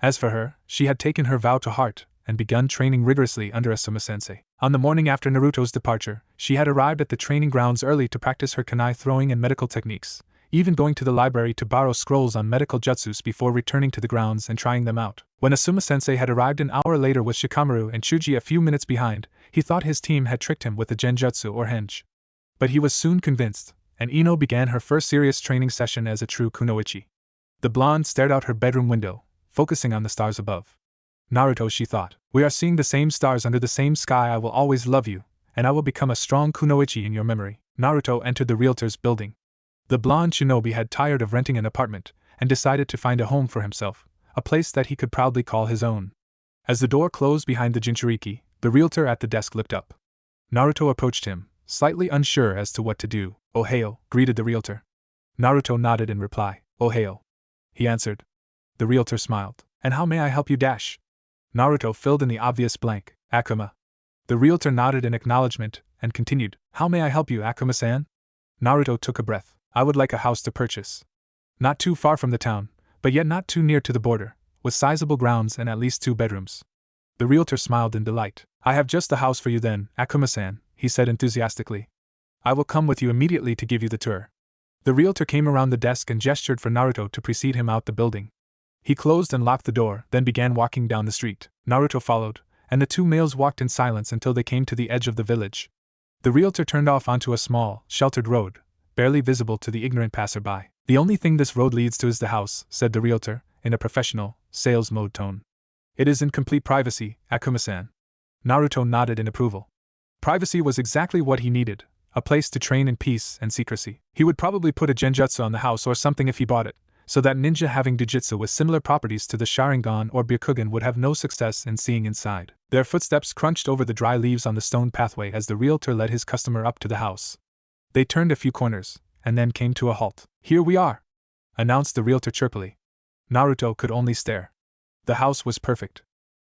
As for her, she had taken her vow to heart, and begun training rigorously under Asuma-sensei. On the morning after Naruto's departure, she had arrived at the training grounds early to practice her kunai throwing and medical techniques, even going to the library to borrow scrolls on medical jutsus before returning to the grounds and trying them out. When Asuma-sensei had arrived an hour later with Shikamaru and Chuji a few minutes behind, he thought his team had tricked him with a genjutsu or henge. But he was soon convinced, and Ino began her first serious training session as a true kunoichi. The blonde stared out her bedroom window, focusing on the stars above. Naruto, she thought, we are seeing the same stars under the same sky. I will always love you, and I will become a strong kunoichi in your memory. Naruto entered the realtor's building. The blonde shinobi had tired of renting an apartment, and decided to find a home for himself, a place that he could proudly call his own. As the door closed behind the Jinchuriki, the realtor at the desk looked up. Naruto approached him, slightly unsure as to what to do. "Ohio," greeted the realtor. Naruto nodded in reply. "Ohio," he answered. The realtor smiled. "And how may I help you?" Naruto filled in the obvious blank. "Akuma." The realtor nodded in acknowledgement, and continued. "How may I help you, Akuma-san?" Naruto took a breath. "I would like a house to purchase. Not too far from the town, but yet not too near to the border, with sizable grounds and at least 2 bedrooms. The realtor smiled in delight. "I have just the house for you then, Akuma-san," he said enthusiastically. "I will come with you immediately to give you the tour." The realtor came around the desk and gestured for Naruto to precede him out the building. He closed and locked the door, then began walking down the street. Naruto followed, and the 2 males walked in silence until they came to the edge of the village. The realtor turned off onto a small, sheltered road, barely visible to the ignorant passerby. "The only thing this road leads to is the house," said the realtor, in a professional, sales mode tone. "It is in complete privacy, Akuma-san." Naruto nodded in approval. Privacy was exactly what he needed, a place to train in peace and secrecy. He would probably put a genjutsu on the house or something if he bought it, so that ninja having jujutsu with similar properties to the Sharingan or Byakugan would have no success in seeing inside. Their footsteps crunched over the dry leaves on the stone pathway as the realtor led his customer up to the house. They turned a few corners, and then came to a halt. "Here we are," announced the realtor chirpily. Naruto could only stare. The house was perfect.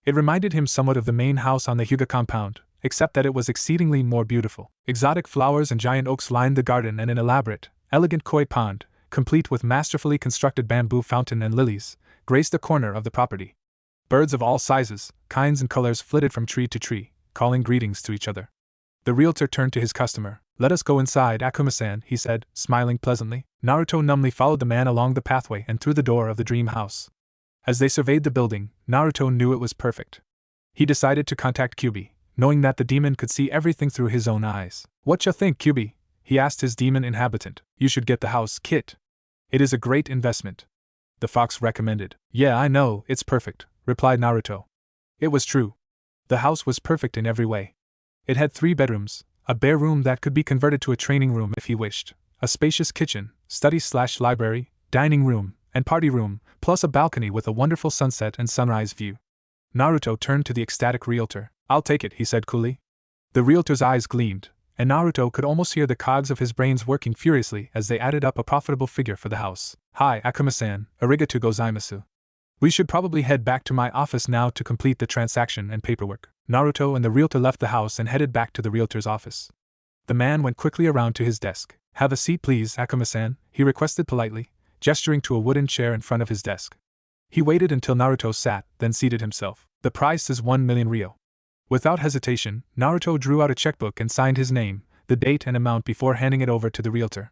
It reminded him somewhat of the main house on the Hyuga compound, except that it was exceedingly more beautiful. Exotic flowers and giant oaks lined the garden, and an elaborate, elegant koi pond, complete with masterfully constructed bamboo fountain and lilies, graced a corner of the property. Birds of all sizes, kinds and colors flitted from tree to tree, calling greetings to each other. The realtor turned to his customer. "Let us go inside, Akuma-san," he said, smiling pleasantly. Naruto numbly followed the man along the pathway and through the door of the dream house. As they surveyed the building, Naruto knew it was perfect. He decided to contact Kyuubi, knowing that the demon could see everything through his own eyes. "What you think, Kyuubi?" he asked his demon inhabitant. "You should get the house, Kit. It is a great investment," the fox recommended. "Yeah, I know, it's perfect," replied Naruto. It was true. The house was perfect in every way. It had 3 bedrooms, a bare room that could be converted to a training room if he wished, a spacious kitchen, study/library, dining room, and party room, plus a balcony with a wonderful sunset and sunrise view. Naruto turned to the ecstatic realtor. "I'll take it," he said coolly. The realtor's eyes gleamed, and Naruto could almost hear the cogs of his brains working furiously as they added up a profitable figure for the house. "Hi, Akuma-san, arigatou gozaimasu. We should probably head back to my office now to complete the transaction and paperwork." Naruto and the realtor left the house and headed back to the realtor's office. The man went quickly around to his desk. "Have a seat please, Akuma-san," he requested politely, gesturing to a wooden chair in front of his desk. He waited until Naruto sat, then seated himself. "The price is 1 million ryo." Without hesitation, Naruto drew out a checkbook and signed his name, the date and amount before handing it over to the realtor.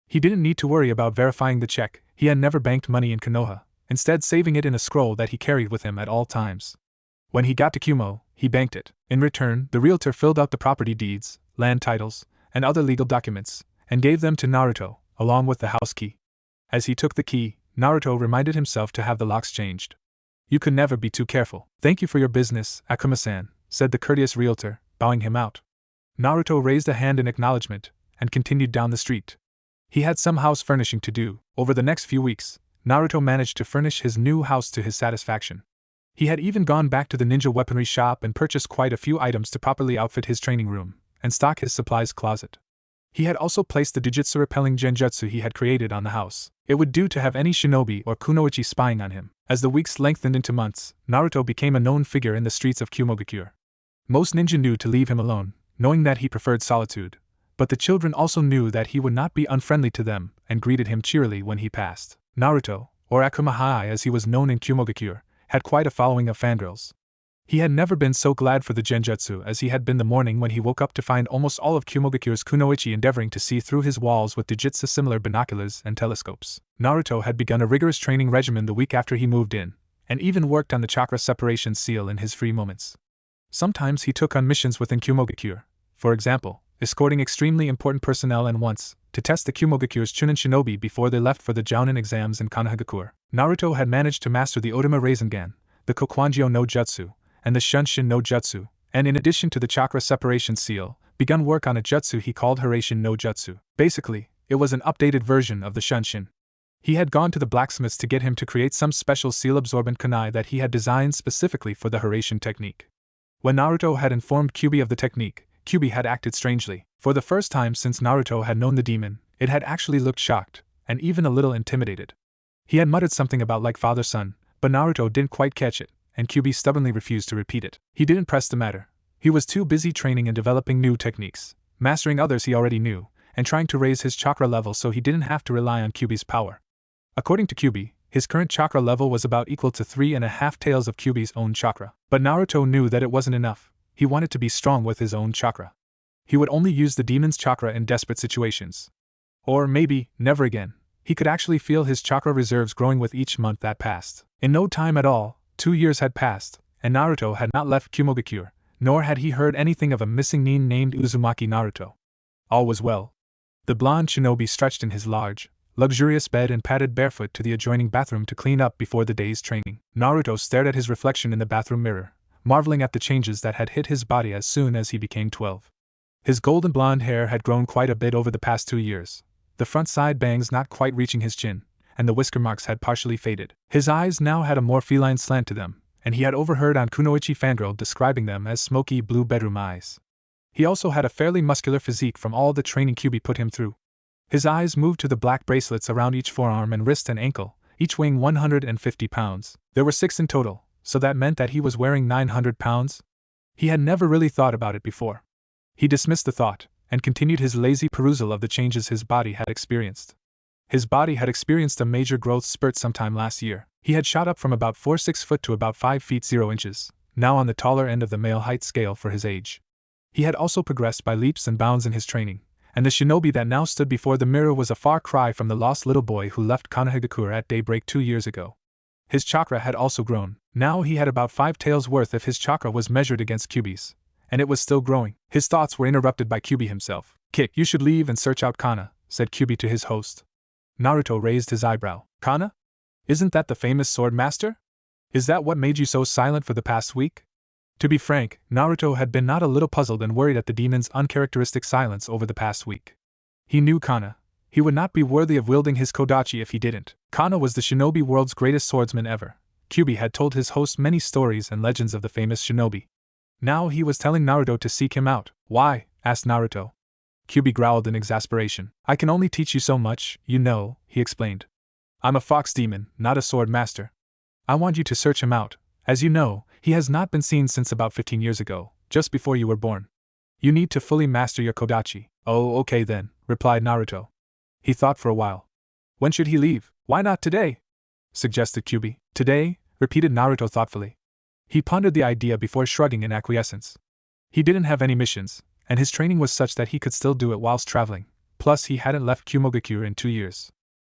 He didn't need to worry about verifying the check. He had never banked money in Konoha, instead saving it in a scroll that he carried with him at all times. When he got to Kumo, he banked it. In return, the realtor filled out the property deeds, land titles, and other legal documents, and gave them to Naruto, along with the house key. As he took the key, Naruto reminded himself to have the locks changed. "You could never be too careful." "Thank you for your business, Akuma-san," said the courteous realtor, bowing him out. Naruto raised a hand in acknowledgement, and continued down the street. He had some house furnishing to do. Over the next few weeks, Naruto managed to furnish his new house to his satisfaction. He had even gone back to the ninja weaponry shop and purchased quite a few items to properly outfit his training room, and stock his supplies closet. He had also placed the jujutsu repelling genjutsu he had created on the house. It would do to have any shinobi or kunoichi spying on him. As the weeks lengthened into months, Naruto became a known figure in the streets of Kumogakure. Most ninja knew to leave him alone, knowing that he preferred solitude, but the children also knew that he would not be unfriendly to them and greeted him cheerily when he passed. Naruto, or Akumahai as he was known in Kumogakure, had quite a following of fangirls. He had never been so glad for the genjutsu as he had been the morning when he woke up to find almost all of Kumogakure's kunoichi endeavoring to see through his walls with jujutsu-similar binoculars and telescopes. Naruto had begun a rigorous training regimen the week after he moved in, and even worked on the chakra separation seal in his free moments. Sometimes he took on missions within Kumogakure. For example, escorting extremely important personnel and once, to test the Kyuumogakure's Chunin shinobi before they left for the Jounin exams in Konohagakure. Naruto had managed to master the Otama Rasengan, the Kokwanjyo no Jutsu, and the Shunshin no Jutsu, and in addition to the chakra separation seal, begun work on a jutsu he called Hiraishin no Jutsu. Basically, it was an updated version of the Shunshin. He had gone to the blacksmiths to get him to create some special seal-absorbent kunai that he had designed specifically for the Hiraishin technique. When Naruto had informed Kyuubi of the technique, Kyuubi had acted strangely. For the first time since Naruto had known the demon, it had actually looked shocked, and even a little intimidated. He had muttered something about like father-son, but Naruto didn't quite catch it, and Kyuubi stubbornly refused to repeat it. He didn't press the matter. He was too busy training and developing new techniques, mastering others he already knew, and trying to raise his chakra level so he didn't have to rely on Kyuubi's power. According to Kyuubi, his current chakra level was about equal to 3.5 tails of Kyuubi's own chakra. But Naruto knew that it wasn't enough. He wanted to be strong with his own chakra. He would only use the demon's chakra in desperate situations. Or maybe, never again. He could actually feel his chakra reserves growing with each month that passed. In no time at all, 2 years had passed, and Naruto had not left Kyuumogaku, nor had he heard anything of a missing nin named Uzumaki Naruto. All was well. The blonde shinobi stretched in his large, luxurious bed and padded barefoot to the adjoining bathroom to clean up before the day's training. Naruto stared at his reflection in the bathroom mirror, marveling at the changes that had hit his body as soon as he became 12. His golden blonde hair had grown quite a bit over the past 2 years, the front side bangs not quite reaching his chin, and the whisker marks had partially faded. His eyes now had a more feline slant to them, and he had overheard on Kunoichi Fangirl describing them as smoky blue bedroom eyes. He also had a fairly muscular physique from all the training Kyuubi put him through. His eyes moved to the black bracelets around each forearm and wrist and ankle, each weighing 150 pounds. There were 6 in total, so that meant that he was wearing 900 pounds? He had never really thought about it before. He dismissed the thought, and continued his lazy perusal of the changes his body had experienced. His body had experienced a major growth spurt sometime last year. He had shot up from about 4'6" to about 5 feet 0 inches, now on the taller end of the male height scale for his age. He had also progressed by leaps and bounds in his training, and the shinobi that now stood before the mirror was a far cry from the lost little boy who left Konohagakure at daybreak 2 years ago. His chakra had also grown. Now he had about 5 taels worth if his chakra was measured against Kyuubi's, and it was still growing. His thoughts were interrupted by Kyuubi himself. "Kick, you should leave and search out Kana," said Kyuubi to his host. Naruto raised his eyebrow. "Kana? Isn't that the famous sword master? Is that what made you so silent for the past week?" To be frank, Naruto had been not a little puzzled and worried at the demon's uncharacteristic silence over the past week. He knew Kana. He would not be worthy of wielding his kodachi if he didn't. Kana was the shinobi world's greatest swordsman ever. Kyuubi had told his host many stories and legends of the famous shinobi. Now he was telling Naruto to seek him out. "Why?" asked Naruto. Kyuubi growled in exasperation. "I can only teach you so much, you know," he explained. "I'm a fox demon, not a sword master. I want you to search him out. As you know, he has not been seen since about 15 years ago, just before you were born. You need to fully master your kodachi." "Oh, okay then," replied Naruto. He thought for a while. "When should he leave?" "Why not today?" suggested Kyuubi. "Today?" repeated Naruto thoughtfully. He pondered the idea before shrugging in acquiescence. He didn't have any missions, and his training was such that he could still do it whilst traveling. Plus, he hadn't left Kyuumogaku in 2 years.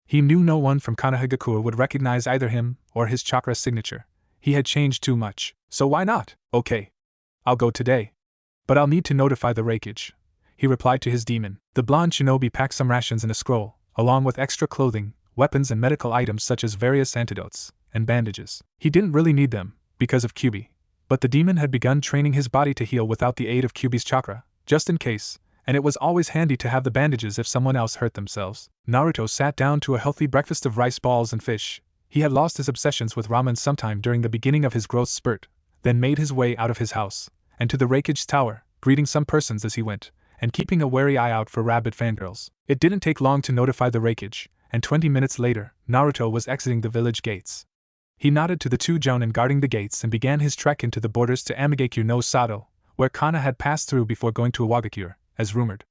He knew no one from Konohagakure would recognize either him or his chakra signature. He had changed too much. So why not? "Okay. I'll go today. But I'll need to notify the Raikage," he replied to his demon. The blonde shinobi packed some rations in a scroll, along with extra clothing, weapons and medical items such as various antidotes and bandages. He didn't really need them, because of Kyuubi, but the demon had begun training his body to heal without the aid of Kyuubi's chakra, just in case, and it was always handy to have the bandages if someone else hurt themselves. Naruto sat down to a healthy breakfast of rice balls and fish. He had lost his obsessions with ramen sometime during the beginning of his growth spurt, then made his way out of his house, and to the Raikage Tower, greeting some persons as he went, and keeping a wary eye out for rabid fangirls. It didn't take long to notify the Raikage, and 20 minutes later, Naruto was exiting the village gates. He nodded to the 2 jounin guarding the gates and began his trek into the borders to Amigakure no Sato, where Kana had passed through before going to Iwagakure, as rumored.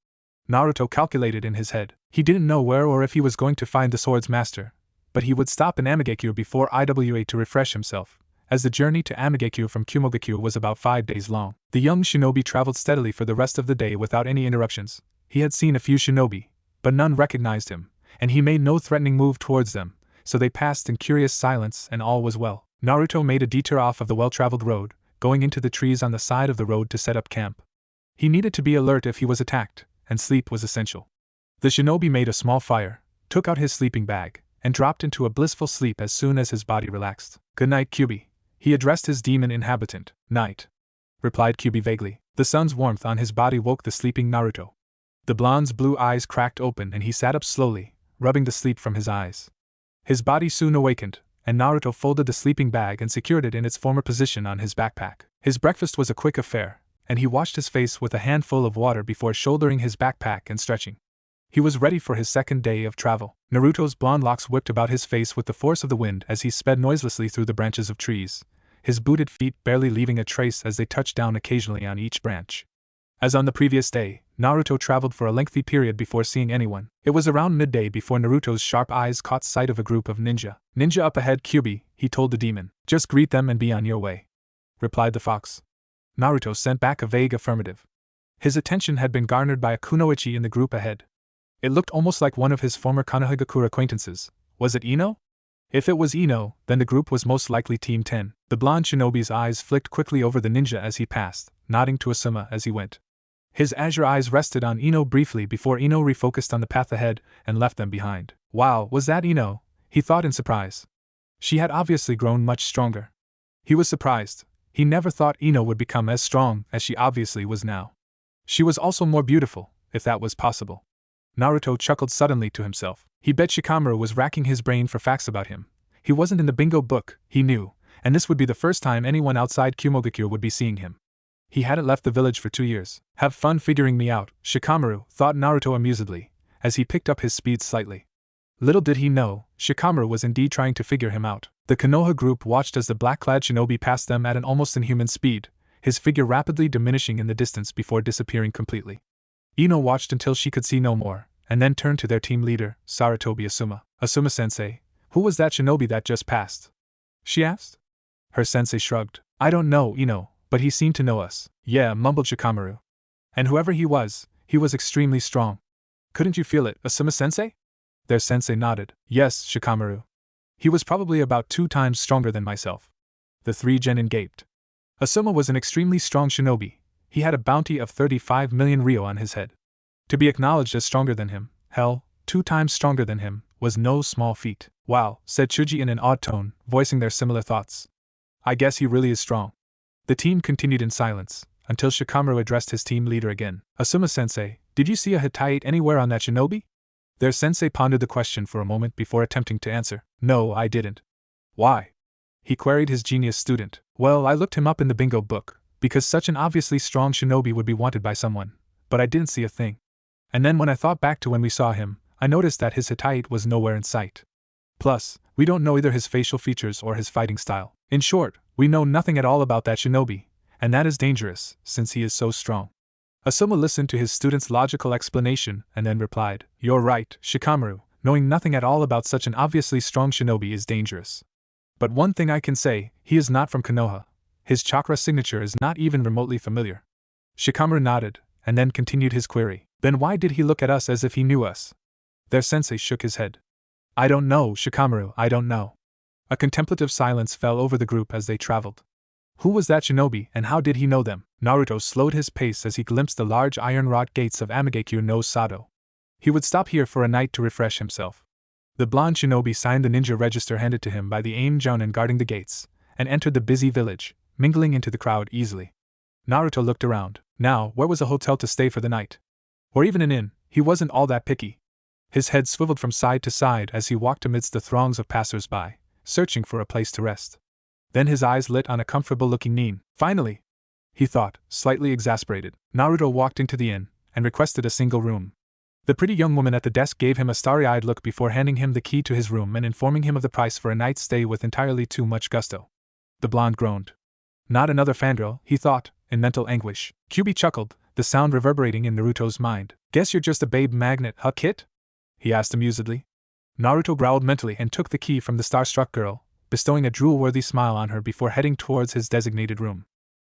Naruto calculated in his head. He didn't know where or if he was going to find the sword's master, but he would stop in Amigakure before Iwa to refresh himself, as the journey to Amigakure from Kyuumogaku was about 5 days long. The young shinobi traveled steadily for the rest of the day without any interruptions. He had seen a few shinobi, but none recognized him, and he made no threatening move towards them, so they passed in curious silence and all was well. Naruto made a detour off of the well-traveled road, going into the trees on the side of the road to set up camp. He needed to be alert if he was attacked, and sleep was essential. The shinobi made a small fire, took out his sleeping bag, and dropped into a blissful sleep as soon as his body relaxed. "Good night, Kyuubi," he addressed his demon inhabitant. "Night," replied Kyuubi vaguely. The sun's warmth on his body woke the sleeping Naruto. The blonde's blue eyes cracked open and he sat up slowly, rubbing the sleep from his eyes. His body soon awakened, and Naruto folded the sleeping bag and secured it in its former position on his backpack. His breakfast was a quick affair, and he washed his face with a handful of water before shouldering his backpack and stretching. He was ready for his second day of travel. Naruto's blonde locks whipped about his face with the force of the wind as he sped noiselessly through the branches of trees, his booted feet barely leaving a trace as they touched down occasionally on each branch. As on the previous day, Naruto traveled for a lengthy period before seeing anyone. It was around midday before Naruto's sharp eyes caught sight of a group of ninja. "Ninja up ahead, Kyuubi," he told the demon. "Just greet them and be on your way," replied the fox. Naruto sent back a vague affirmative. His attention had been garnered by a kunoichi in the group ahead. It looked almost like one of his former Konohagakure acquaintances. Was it Ino? If it was Ino, then the group was most likely Team 10. The blonde shinobi's eyes flicked quickly over the ninja as he passed, nodding to Asuma as he went. His azure eyes rested on Ino briefly before Ino refocused on the path ahead and left them behind. Wow, was that Ino? He thought in surprise. She had obviously grown much stronger. He was surprised. He never thought Ino would become as strong as she obviously was now. She was also more beautiful, if that was possible. Naruto chuckled suddenly to himself. He bet Shikamaru was racking his brain for facts about him. He wasn't in the bingo book, he knew, and this would be the first time anyone outside Kyuubi would be seeing him. He hadn't left the village for 2 years. Have fun figuring me out, Shikamaru, thought Naruto amusedly, as he picked up his speed slightly. Little did he know, Shikamaru was indeed trying to figure him out. The Konoha group watched as the black-clad shinobi passed them at an almost inhuman speed, his figure rapidly diminishing in the distance before disappearing completely. Ino watched until she could see no more, and then turned to their team leader, Sarutobi Asuma. "Asuma-sensei, who was that shinobi that just passed?" she asked. Her sensei shrugged. "I don't know, Ino, but he seemed to know us." "Yeah," mumbled Shikamaru. "And whoever he was extremely strong." "Couldn't you feel it, Asuma-sensei?" Their sensei nodded. "Yes, Shikamaru. He was probably about 2 times stronger than myself." The 3 genin gaped. Asuma was an extremely strong shinobi. He had a bounty of 35 million ryo on his head. To be acknowledged as stronger than him, hell, 2 times stronger than him, was no small feat. "Wow," said Chuji in an odd tone, voicing their similar thoughts. "I guess he really is strong." The team continued in silence, until Shikamaru addressed his team leader again. "Asuma-sensei, did you see a Hittite anywhere on that shinobi?" Their sensei pondered the question for a moment before attempting to answer. "No, I didn't." "Why?" he queried his genius student. "Well, I looked him up in the bingo book, because such an obviously strong shinobi would be wanted by someone, but I didn't see a thing. And then when I thought back to when we saw him, I noticed that his Hittite was nowhere in sight. Plus, we don't know either his facial features or his fighting style. In short, we know nothing at all about that shinobi, and that is dangerous, since he is so strong." Asuma listened to his student's logical explanation and then replied, "You're right, Shikamaru, knowing nothing at all about such an obviously strong shinobi is dangerous. But one thing I can say, he is not from Konoha. His chakra signature is not even remotely familiar." Shikamaru nodded, and then continued his query. "Then why did he look at us as if he knew us?" Their sensei shook his head. "I don't know, Shikamaru, I don't know." A contemplative silence fell over the group as they traveled. Who was that shinobi, and how did he know them? Naruto slowed his pace as he glimpsed the large iron-wrought gates of Amigekyo no Sado. He would stop here for a night to refresh himself. The blonde shinobi signed the ninja register handed to him by the aim jounin guarding the gates, and entered the busy village, mingling into the crowd easily. Naruto looked around. Now, where was a hotel to stay for the night? Or even an inn, he wasn't all that picky. His head swiveled from side to side as he walked amidst the throngs of passers-by, searching for a place to rest. Then his eyes lit on a comfortable-looking nin. "Finally!" he thought, slightly exasperated. Naruto walked into the inn, and requested a single room. The pretty young woman at the desk gave him a starry-eyed look before handing him the key to his room and informing him of the price for a night's stay with entirely too much gusto. The blonde groaned. Not another fangirl, he thought, in mental anguish. Kyuubi chuckled, the sound reverberating in Naruto's mind. "Guess you're just a babe magnet, huh, kid?" he asked amusedly. Naruto growled mentally and took the key from the starstruck girl, bestowing a drool-worthy smile on her before heading towards his designated room.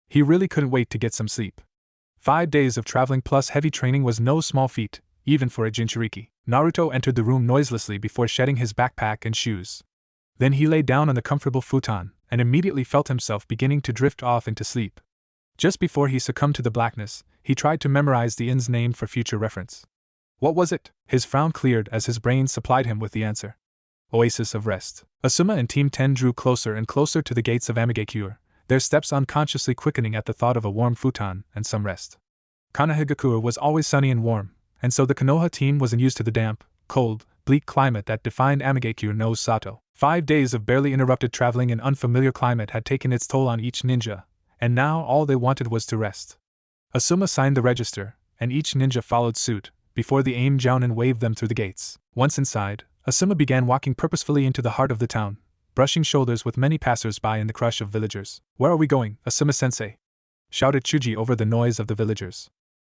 He really couldn't wait to get some sleep. 5 days of traveling plus heavy training was no small feat, even for a Jinchuriki. Naruto entered the room noiselessly before shedding his backpack and shoes. Then he lay down on the comfortable futon, and immediately felt himself beginning to drift off into sleep. Just before he succumbed to the blackness, He tried to memorize the inn's name for future reference. What was it? His frown cleared as his brain supplied him with the answer. Oasis of Rest. Asuma and Team 10 drew closer and closer to the gates of Amigakure, their steps unconsciously quickening at the thought of a warm futon and some rest. Kanahigakure was always sunny and warm, and so the Konoha team was unused to the damp, cold, bleak climate that defined Amigakure no Sato. 5 days of barely interrupted traveling in unfamiliar climate had taken its toll on each ninja, and now all they wanted was to rest. Asuma signed the register, and each ninja followed suit, before the aim jounin waved them through the gates. Once inside, Asuma began walking purposefully into the heart of the town, brushing shoulders with many passers-by in the crush of villagers. Where are we going, Asuma-sensei? Shouted Chuji over the noise of the villagers.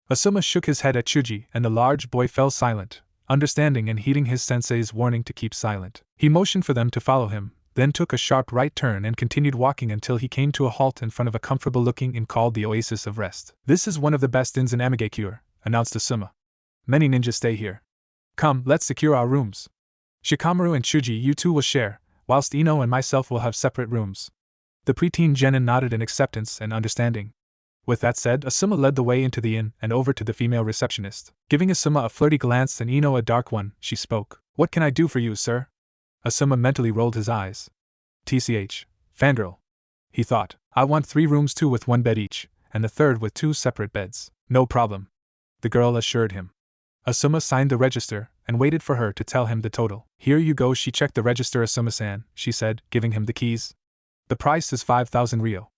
Asuma shook his head at Chuji, and the large boy fell silent, understanding and heeding his sensei's warning to keep silent. He motioned for them to follow him, then took a sharp right turn and continued walking until he came to a halt in front of a comfortable-looking inn called the Oasis of Rest. This is one of the best inns in Amigakure, announced Asuma. Many ninjas stay here. Come, let's secure our rooms. Shikamaru and Chuji, you two will share, whilst Ino and myself will have separate rooms. The preteen genin nodded in acceptance and understanding. With that said, Asuma led the way into the inn and over to the female receptionist. Giving Asuma a flirty glance and Ino a dark one, she spoke. What can I do for you, sir? Asuma mentally rolled his eyes. TCH, fangirl. He thought, I want 3 rooms, 2 with 1 bed each, and the third with 2 separate beds. No problem. The girl assured him. Asuma signed the register and waited for her to tell him the total. Here you go. She checked the register. Asuma-san, she said, giving him the keys. The price is 5,000 ryo.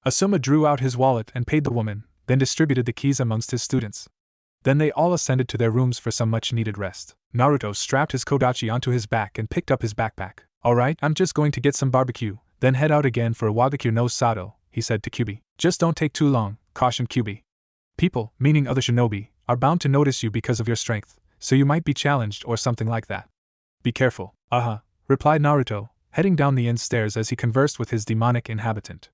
Asuma drew out his wallet and paid the woman, then distributed the keys amongst his students. Then they all ascended to their rooms for some much-needed rest. Naruto strapped his kodachi onto his back and picked up his backpack. Alright, I'm just going to get some barbecue, then head out again for Wagakure no Sato, he said to Kyuubi. Just don't take too long, cautioned Kyuubi. People, meaning other shinobi, are bound to notice you because of your strength, so you might be challenged or something like that. Be careful. Replied Naruto, heading down the inn stairs as he conversed with his demonic inhabitant.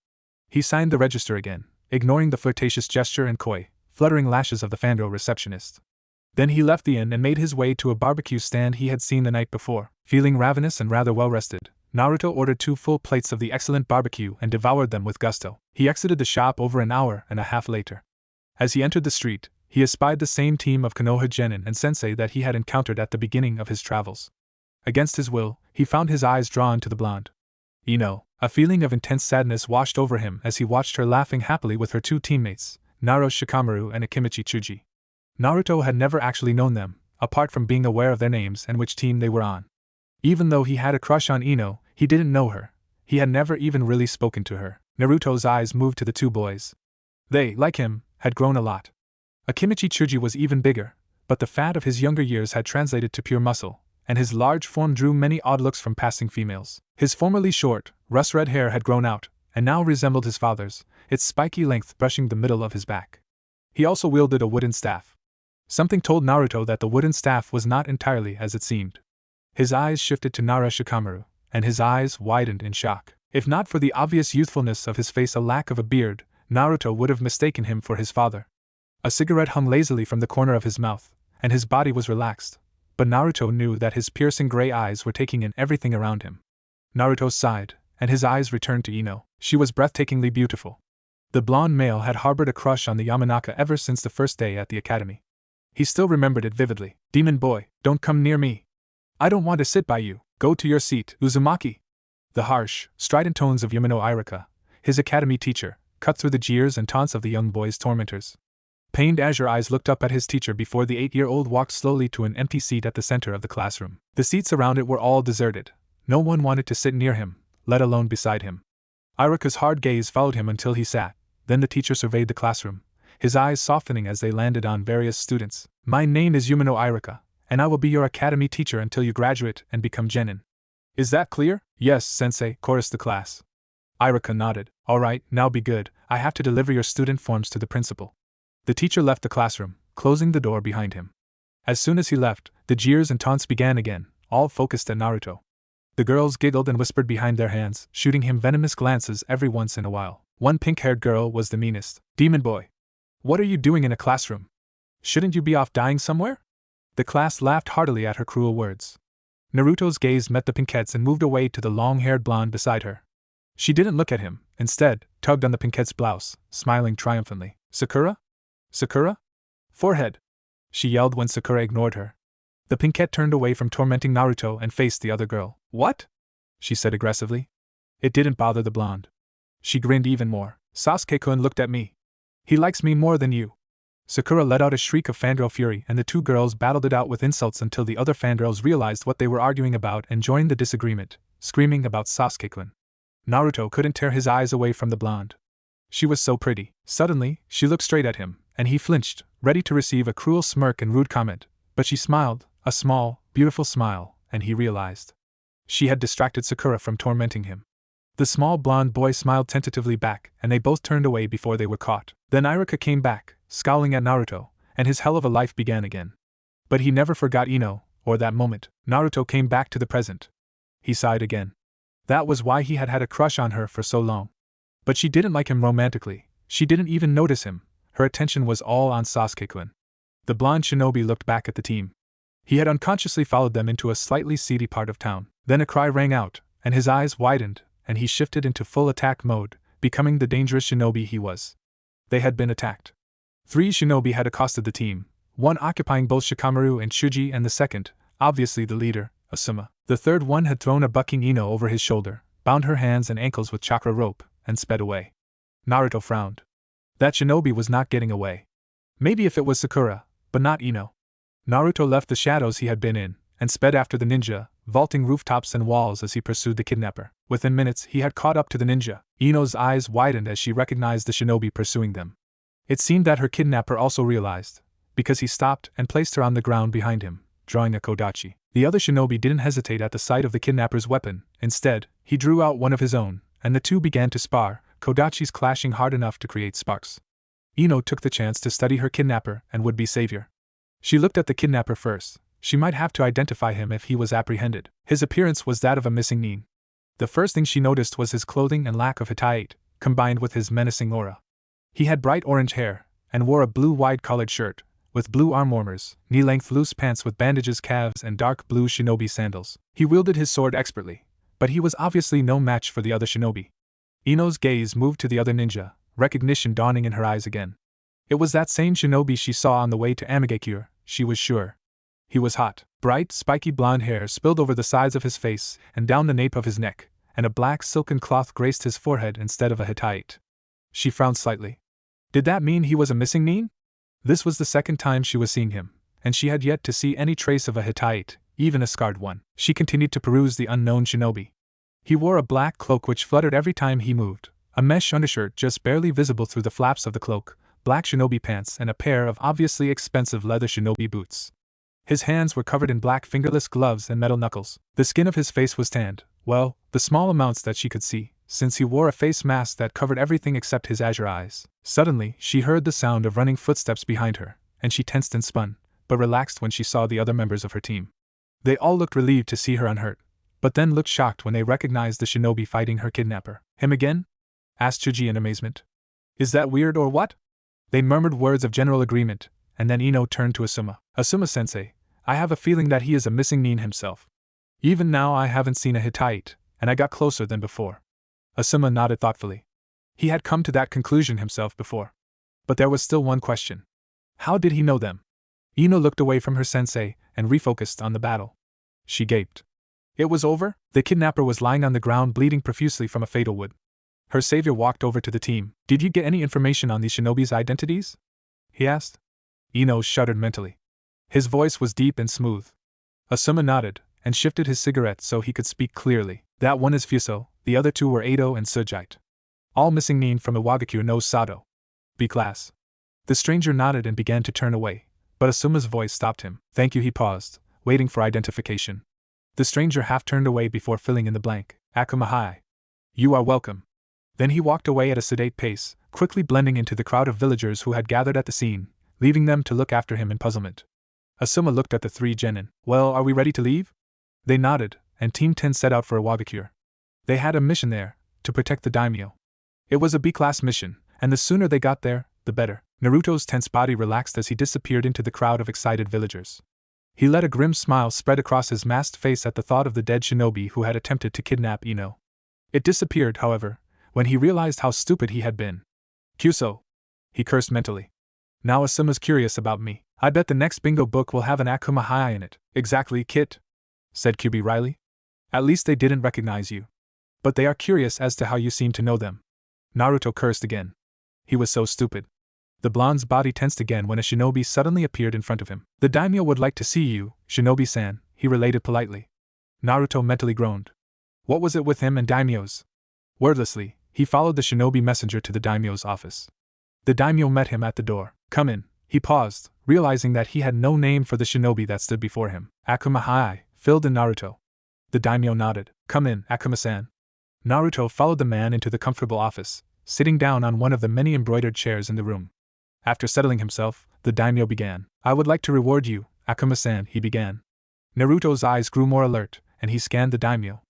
He signed the register again, ignoring the flirtatious gesture and coy, fluttering lashes of the fangirl receptionist. Then he left the inn and made his way to a barbecue stand he had seen the night before. Feeling ravenous and rather well-rested, Naruto ordered 2 full plates of the excellent barbecue and devoured them with gusto. He exited the shop over an hour and a half later. As he entered the street, he espied the same team of Konoha genin and sensei that he had encountered at the beginning of his travels. Against his will, he found his eyes drawn to the blonde. Ino. A feeling of intense sadness washed over him as he watched her laughing happily with her 2 teammates, Naruto Shikamaru and Akimichi Chuji. Naruto had never actually known them, apart from being aware of their names and which team they were on. Even though he had a crush on Ino, he didn't know her. He had never even really spoken to her. Naruto's eyes moved to the 2 boys. They, like him, had grown a lot. Akimichi Chuji was even bigger, but the fat of his younger years had translated to pure muscle, and his large form drew many odd looks from passing females. His formerly short, rust-red hair had grown out, and now resembled his father's, its spiky length brushing the middle of his back. He also wielded a wooden staff. Something told Naruto that the wooden staff was not entirely as it seemed. His eyes shifted to Nara Shikamaru, and his eyes widened in shock. If not for the obvious youthfulness of his face and lack of a beard, Naruto would have mistaken him for his father. A cigarette hung lazily from the corner of his mouth, and his body was relaxed, but Naruto knew that his piercing gray eyes were taking in everything around him. Naruto sighed, and his eyes returned to Ino. She was breathtakingly beautiful. The blonde male had harbored a crush on the Yamanaka ever since the first day at the academy. He still remembered it vividly. Demon boy, don't come near me. I don't want to sit by you. Go to your seat, Uzumaki. The harsh, strident tones of Yamano Irika, his academy teacher, cut through the jeers and taunts of the young boy's tormentors. Pained azure eyes looked up at his teacher before the 8-year-old walked slowly to an empty seat at the center of the classroom. The seats around it were all deserted. No one wanted to sit near him, let alone beside him. Irika's hard gaze followed him until he sat. Then the teacher surveyed the classroom, his eyes softening as they landed on various students. My name is Yumino Irika, and I will be your academy teacher until you graduate and become genin. Is that clear? Yes, sensei, chorused the class. Irika nodded. Alright, now be good, I have to deliver your student forms to the principal. The teacher left the classroom, closing the door behind him. As soon as he left, the jeers and taunts began again, all focused at Naruto. The girls giggled and whispered behind their hands, shooting him venomous glances every once in a while. One pink-haired girl was the meanest. Demon boy. What are you doing in a classroom? Shouldn't you be off dying somewhere? The class laughed heartily at her cruel words. Naruto's gaze met the pinkette's and moved away to the long-haired blonde beside her. She didn't look at him, instead, tugged on the pinkette's blouse, smiling triumphantly. Sakura? Sakura? Forehead! She yelled when Sakura ignored her. The pinkette turned away from tormenting Naruto and faced the other girl. What? She said aggressively. It didn't bother the blonde. She grinned even more. Sasuke-kun looked at me. He likes me more than you. Sakura let out a shriek of fangirl fury, and the two girls battled it out with insults until the other fangirls realized what they were arguing about and joined the disagreement, screaming about Sasuke-kun. Naruto couldn't tear his eyes away from the blonde. She was so pretty. Suddenly, she looked straight at him, and he flinched, ready to receive a cruel smirk and rude comment, but she smiled, a small, beautiful smile, and he realized. She had distracted Sakura from tormenting him. The small blonde boy smiled tentatively back, and they both turned away before they were caught. Then Iruka came back, scowling at Naruto, and his hell of a life began again. But he never forgot Ino, or that moment. Naruto came back to the present. He sighed again. That was why he had had a crush on her for so long. But she didn't like him romantically, she didn't even notice him, her attention was all on Sasuke-kun. The blonde shinobi looked back at the team. He had unconsciously followed them into a slightly seedy part of town. Then a cry rang out, and his eyes widened, and he shifted into full attack mode, becoming the dangerous shinobi he was. They had been attacked. 3 shinobi had accosted the team, one occupying both Shikamaru and Shuji, and the second, obviously the leader, Asuma. The third one had thrown a bucking Ino over his shoulder, bound her hands and ankles with chakra rope, and sped away. Naruto frowned. That shinobi was not getting away. Maybe if it was Sakura, but not Ino. Naruto left the shadows he had been in, and sped after the ninja, vaulting rooftops and walls as he pursued the kidnapper. Within minutes he had caught up to the ninja. Ino's eyes widened as she recognized the shinobi pursuing them. It seemed that her kidnapper also realized, because he stopped and placed her on the ground behind him, drawing a kodachi. The other shinobi didn't hesitate at the sight of the kidnapper's weapon. Instead, he drew out one of his own, and the two began to spar, kodachis clashing hard enough to create sparks. Ino took the chance to study her kidnapper and would-be savior. She looked at the kidnapper first. She might have to identify him if he was apprehended. His appearance was that of a missing nin. The first thing she noticed was his clothing and lack of hitite, combined with his menacing aura. He had bright orange hair, and wore a blue wide-collared shirt, with blue arm warmers, knee-length loose pants with bandages calves, and dark blue shinobi sandals. He wielded his sword expertly, but he was obviously no match for the other shinobi. Ino's gaze moved to the other ninja, recognition dawning in her eyes again. It was that same shinobi she saw on the way to Amigakure, she was sure. He was hot. Bright, spiky blonde hair spilled over the sides of his face and down the nape of his neck, and a black silken cloth graced his forehead instead of a hitite. She frowned slightly. Did that mean he was a missing nin? This was the second time she was seeing him, and she had yet to see any trace of a hitite, even a scarred one. She continued to peruse the unknown shinobi. He wore a black cloak which fluttered every time he moved, a mesh undershirt just barely visible through the flaps of the cloak, black shinobi pants, and a pair of obviously expensive leather shinobi boots. His hands were covered in black fingerless gloves and metal knuckles. The skin of his face was tanned, well, the small amounts that she could see, since he wore a face mask that covered everything except his azure eyes. Suddenly, she heard the sound of running footsteps behind her, and she tensed and spun, but relaxed when she saw the other members of her team. They all looked relieved to see her unhurt, but then looked shocked when they recognized the shinobi fighting her kidnapper. Him again? Asked Chuji in amazement. Is that weird or what? They murmured words of general agreement, and then Ino turned to Asuma. Asuma-sensei, I have a feeling that he is a missing nin himself. Even now I haven't seen a hitite, and I got closer than before. Asuma nodded thoughtfully. He had come to that conclusion himself before. But there was still one question. How did he know them? Ino looked away from her sensei and refocused on the battle. She gaped. It was over? The kidnapper was lying on the ground bleeding profusely from a fatal wound. Her savior walked over to the team. Did you get any information on these shinobi's identities? He asked. Ino shuddered mentally. His voice was deep and smooth. Asuma nodded, and shifted his cigarette so he could speak clearly. That one is Fuso, the other two were Edo and Sujite. All missing nin from Iwagakure no Sado. B-class. The stranger nodded and began to turn away, but Asuma's voice stopped him. Thank you, he paused, waiting for identification. The stranger half turned away before filling in the blank. Akumahai. You are welcome. Then he walked away at a sedate pace, quickly blending into the crowd of villagers who had gathered at the scene, leaving them to look after him in puzzlement. Asuma looked at the 3 genin. Well, are we ready to leave? They nodded, and Team 10 set out for Iwagakure. They had a mission there, to protect the daimyo. It was a B-class mission, and the sooner they got there, the better. Naruto's tense body relaxed as he disappeared into the crowd of excited villagers. He let a grim smile spread across his masked face at the thought of the dead shinobi who had attempted to kidnap Ino. It disappeared, however, when he realized how stupid he had been. Kyuso! He cursed mentally. Now Asuma's curious about me. I bet the next bingo book will have an Akuma High in it. Exactly, Kit, said Kyuubi wryly. At least they didn't recognize you. But they are curious as to how you seem to know them. Naruto cursed again. He was so stupid. The blonde's body tensed again when a shinobi suddenly appeared in front of him. The daimyo would like to see you, Shinobi-san, he related politely. Naruto mentally groaned. What was it with him and daimyos? Wordlessly, he followed the shinobi messenger to the daimyo's office. The daimyo met him at the door. Come in. He paused, realizing that he had no name for the shinobi that stood before him. Akuma Hai, filled in Naruto. The daimyo nodded. Come in, Akuma-san. Naruto followed the man into the comfortable office, sitting down on one of the many embroidered chairs in the room. After settling himself, the daimyo began. I would like to reward you, Akuma-san, he began. Naruto's eyes grew more alert, and he scanned the daimyo.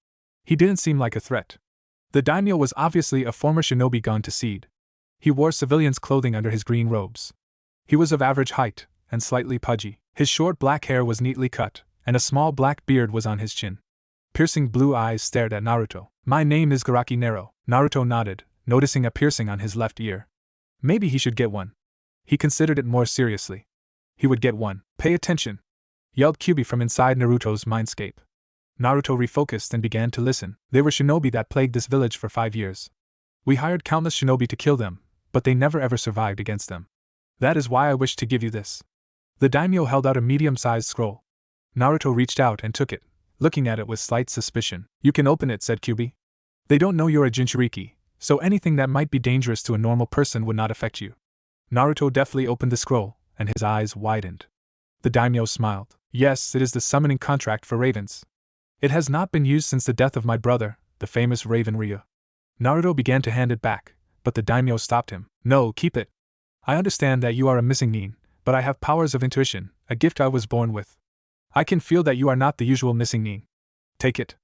He didn't seem like a threat. The daimyo was obviously a former shinobi gone to seed. He wore civilian's clothing under his green robes. He was of average height, and slightly pudgy. His short black hair was neatly cut, and a small black beard was on his chin. Piercing blue eyes stared at Naruto. My name is Garaki Nero. Naruto nodded, noticing a piercing on his left ear. Maybe he should get one. He considered it more seriously. He would get one. Pay attention! Yelled Kyuubi from inside Naruto's mindscape. Naruto refocused and began to listen. They were shinobi that plagued this village for 5 years. We hired countless shinobi to kill them, but they never ever survived against them. That is why I wish to give you this. The daimyo held out a medium-sized scroll. Naruto reached out and took it, looking at it with slight suspicion. You can open it, said Kyuubi. They don't know you're a Jinchuriki, so anything that might be dangerous to a normal person would not affect you. Naruto deftly opened the scroll, and his eyes widened. The daimyo smiled. Yes, it is the summoning contract for ravens. It has not been used since the death of my brother, the famous Raven Ryu. Naruto began to hand it back, but the daimyo stopped him. No, keep it. I understand that you are a missing nin, but I have powers of intuition, a gift I was born with. I can feel that you are not the usual missing nin. Take it.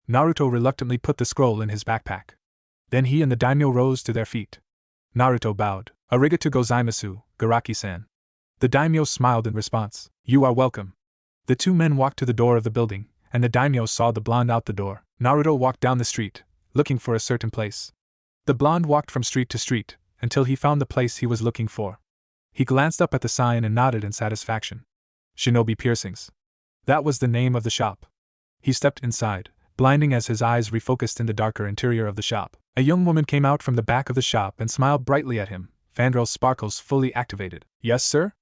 Naruto reluctantly put the scroll in his backpack. Then he and the daimyo rose to their feet. Naruto bowed. Arigato gozaimasu, Garaki-san. The daimyo smiled in response. You are welcome. The two men walked to the door of the building, and the daimyo saw the blonde out the door. Naruto walked down the street, looking for a certain place. The blonde walked from street to street, until he found the place he was looking for. He glanced up at the sign and nodded in satisfaction. Shinobi Piercings. That was the name of the shop. He stepped inside, blinding as his eyes refocused in the darker interior of the shop. A young woman came out from the back of the shop and smiled brightly at him, fangirl sparkles fully activated. Yes, sir?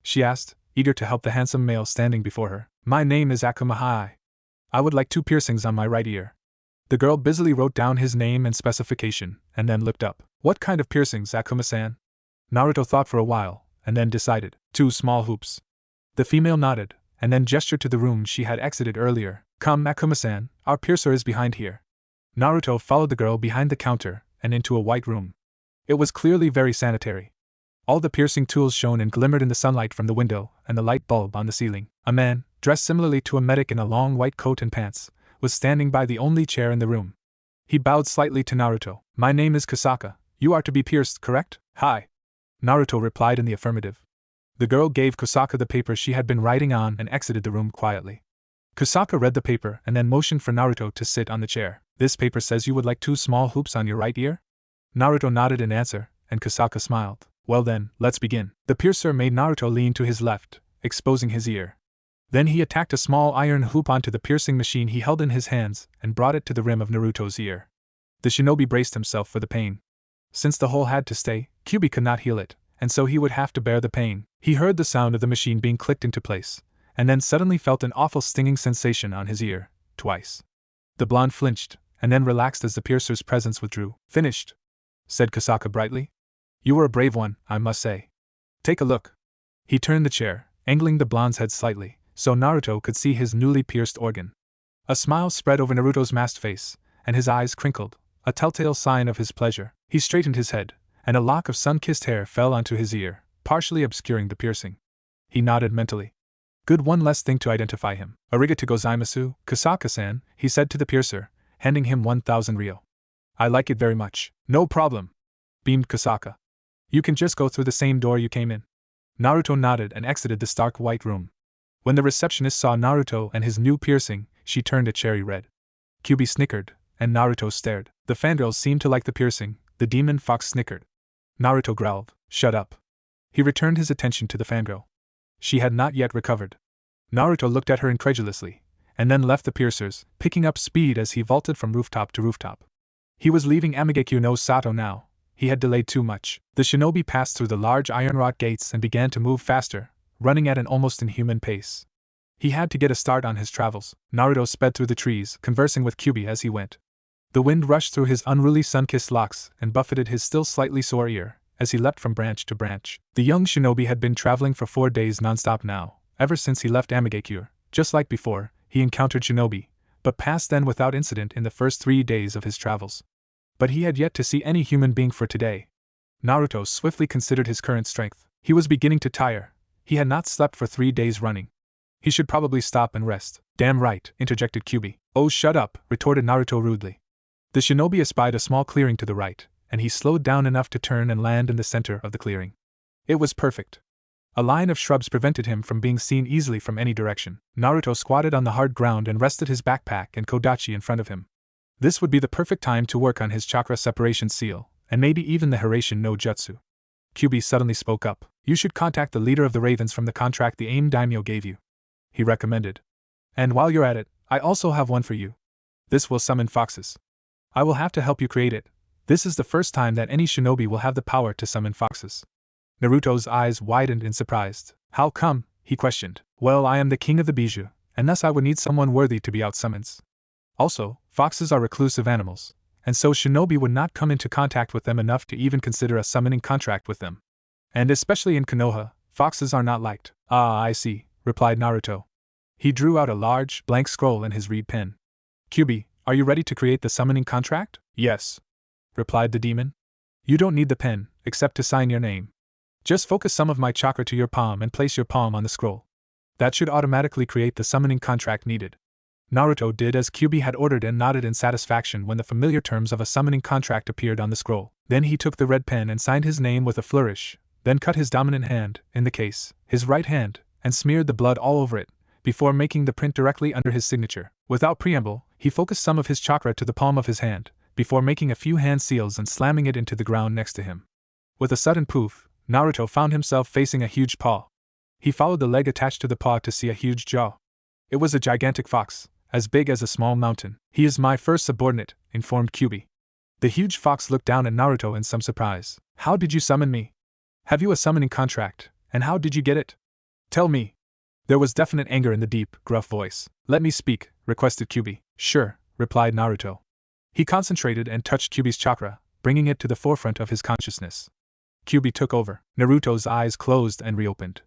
She asked, eager to help the handsome male standing before her. My name is Akuma Hai. I would like 2 piercings on my right ear. The girl busily wrote down his name and specification, and then looked up. What kind of piercings, Akuma-san? Naruto thought for a while, and then decided. 2 small hoops. The female nodded, and then gestured to the room she had exited earlier. Come, Akuma-san, our piercer is behind here. Naruto followed the girl behind the counter, and into a white room. It was clearly very sanitary. All the piercing tools shone and glimmered in the sunlight from the window and the light bulb on the ceiling. A man, dressed similarly to a medic in a long white coat and pants, was standing by the only chair in the room. He bowed slightly to Naruto. My name is Kusaka. You are to be pierced, correct? Hi. Naruto replied in the affirmative. The girl gave Kusaka the paper she had been writing on and exited the room quietly. Kusaka read the paper and then motioned for Naruto to sit on the chair. This paper says you would like 2 small hoops on your right ear? Naruto nodded in answer, and Kusaka smiled. Well then, let's begin. The piercer made Naruto lean to his left, exposing his ear. Then he attacked a small iron hoop onto the piercing machine he held in his hands and brought it to the rim of Naruto's ear. The shinobi braced himself for the pain. Since the hole had to stay, Kyuubi could not heal it, and so he would have to bear the pain. He heard the sound of the machine being clicked into place, and then suddenly felt an awful stinging sensation on his ear, twice. The blonde flinched, and then relaxed as the piercer's presence withdrew. Finished, said Kusaka brightly. You were a brave one, I must say. Take a look. He turned the chair, angling the blonde's head slightly, so Naruto could see his newly pierced organ. A smile spread over Naruto's masked face, and his eyes crinkled, a telltale sign of his pleasure. He straightened his head, and a lock of sun-kissed hair fell onto his ear, partially obscuring the piercing. He nodded mentally. Good, one less thing to identify him. Arigato gozaimasu, Kusaka-san, he said to the piercer, handing him 1,000 ryo. I like it very much. No problem, beamed Kusaka. You can just go through the same door you came in. Naruto nodded and exited the stark white room. When the receptionist saw Naruto and his new piercing, she turned a cherry red. Kyuubi snickered, and Naruto stared. The fangirls seemed to like the piercing, the demon fox snickered. Naruto growled, Shut up. He returned his attention to the fangirl. She had not yet recovered. Naruto looked at her incredulously, and then left the piercers, picking up speed as he vaulted from rooftop to rooftop. He was leaving Amigekyo no Sato now. He had delayed too much. The shinobi passed through the large iron-wrought gates and began to move faster, running at an almost inhuman pace. He had to get a start on his travels. Naruto sped through the trees, conversing with Kyuubi as he went. The wind rushed through his unruly sun-kissed locks and buffeted his still slightly sore ear as he leapt from branch to branch. The young shinobi had been traveling for 4 days non-stop now, ever since he left Amigekyo. Just like before, he encountered shinobi, but passed then without incident in the first 3 days of his travels. But he had yet to see any human being for today. Naruto swiftly considered his current strength. He was beginning to tire. He had not slept for 3 days running. He should probably stop and rest. Damn right, interjected Kyuubi. Oh, shut up, retorted Naruto rudely. The shinobi espied a small clearing to the right, and he slowed down enough to turn and land in the center of the clearing. It was perfect. A line of shrubs prevented him from being seen easily from any direction. Naruto squatted on the hard ground and rested his backpack and kodachi in front of him. This would be the perfect time to work on his chakra separation seal, and maybe even the Hiraishin no Jutsu. Kyuubi suddenly spoke up. You should contact the leader of the ravens from the contract the AIM daimyo gave you, he recommended. And while you're at it, I also have one for you. This will summon foxes. I will have to help you create it. This is the first time that any shinobi will have the power to summon foxes. Naruto's eyes widened in surprise. How come? He questioned. Well, I am the king of the bijou, and thus I would need someone worthy to be out-summoned. Also, foxes are reclusive animals, and so shinobi would not come into contact with them enough to even consider a summoning contract with them. And especially in Konoha, foxes are not liked. Ah, I see, replied Naruto. He drew out a large, blank scroll in his reed pen. Kyuubi, are you ready to create the summoning contract? Yes, replied the demon. You don't need the pen, except to sign your name. Just focus some of my chakra to your palm and place your palm on the scroll. That should automatically create the summoning contract needed. Naruto did as Kyuubi had ordered and nodded in satisfaction when the familiar terms of a summoning contract appeared on the scroll. Then he took the red pen and signed his name with a flourish, then cut his dominant hand, in the case, his right hand, and smeared the blood all over it, before making the print directly under his signature. Without preamble, he focused some of his chakra to the palm of his hand, before making a few hand seals and slamming it into the ground next to him. With a sudden poof, Naruto found himself facing a huge paw. He followed the leg attached to the paw to see a huge jaw. It was a gigantic fox, as big as a small mountain. He is my first subordinate, informed Kyuubi. The huge fox looked down at Naruto in some surprise. How did you summon me? Have you a summoning contract, and how did you get it? Tell me. There was definite anger in the deep, gruff voice. Let me speak, requested Kyuubi. Sure, replied Naruto. He concentrated and touched Kyuubi's chakra, bringing it to the forefront of his consciousness. Kyuubi took over. Naruto's eyes closed and reopened.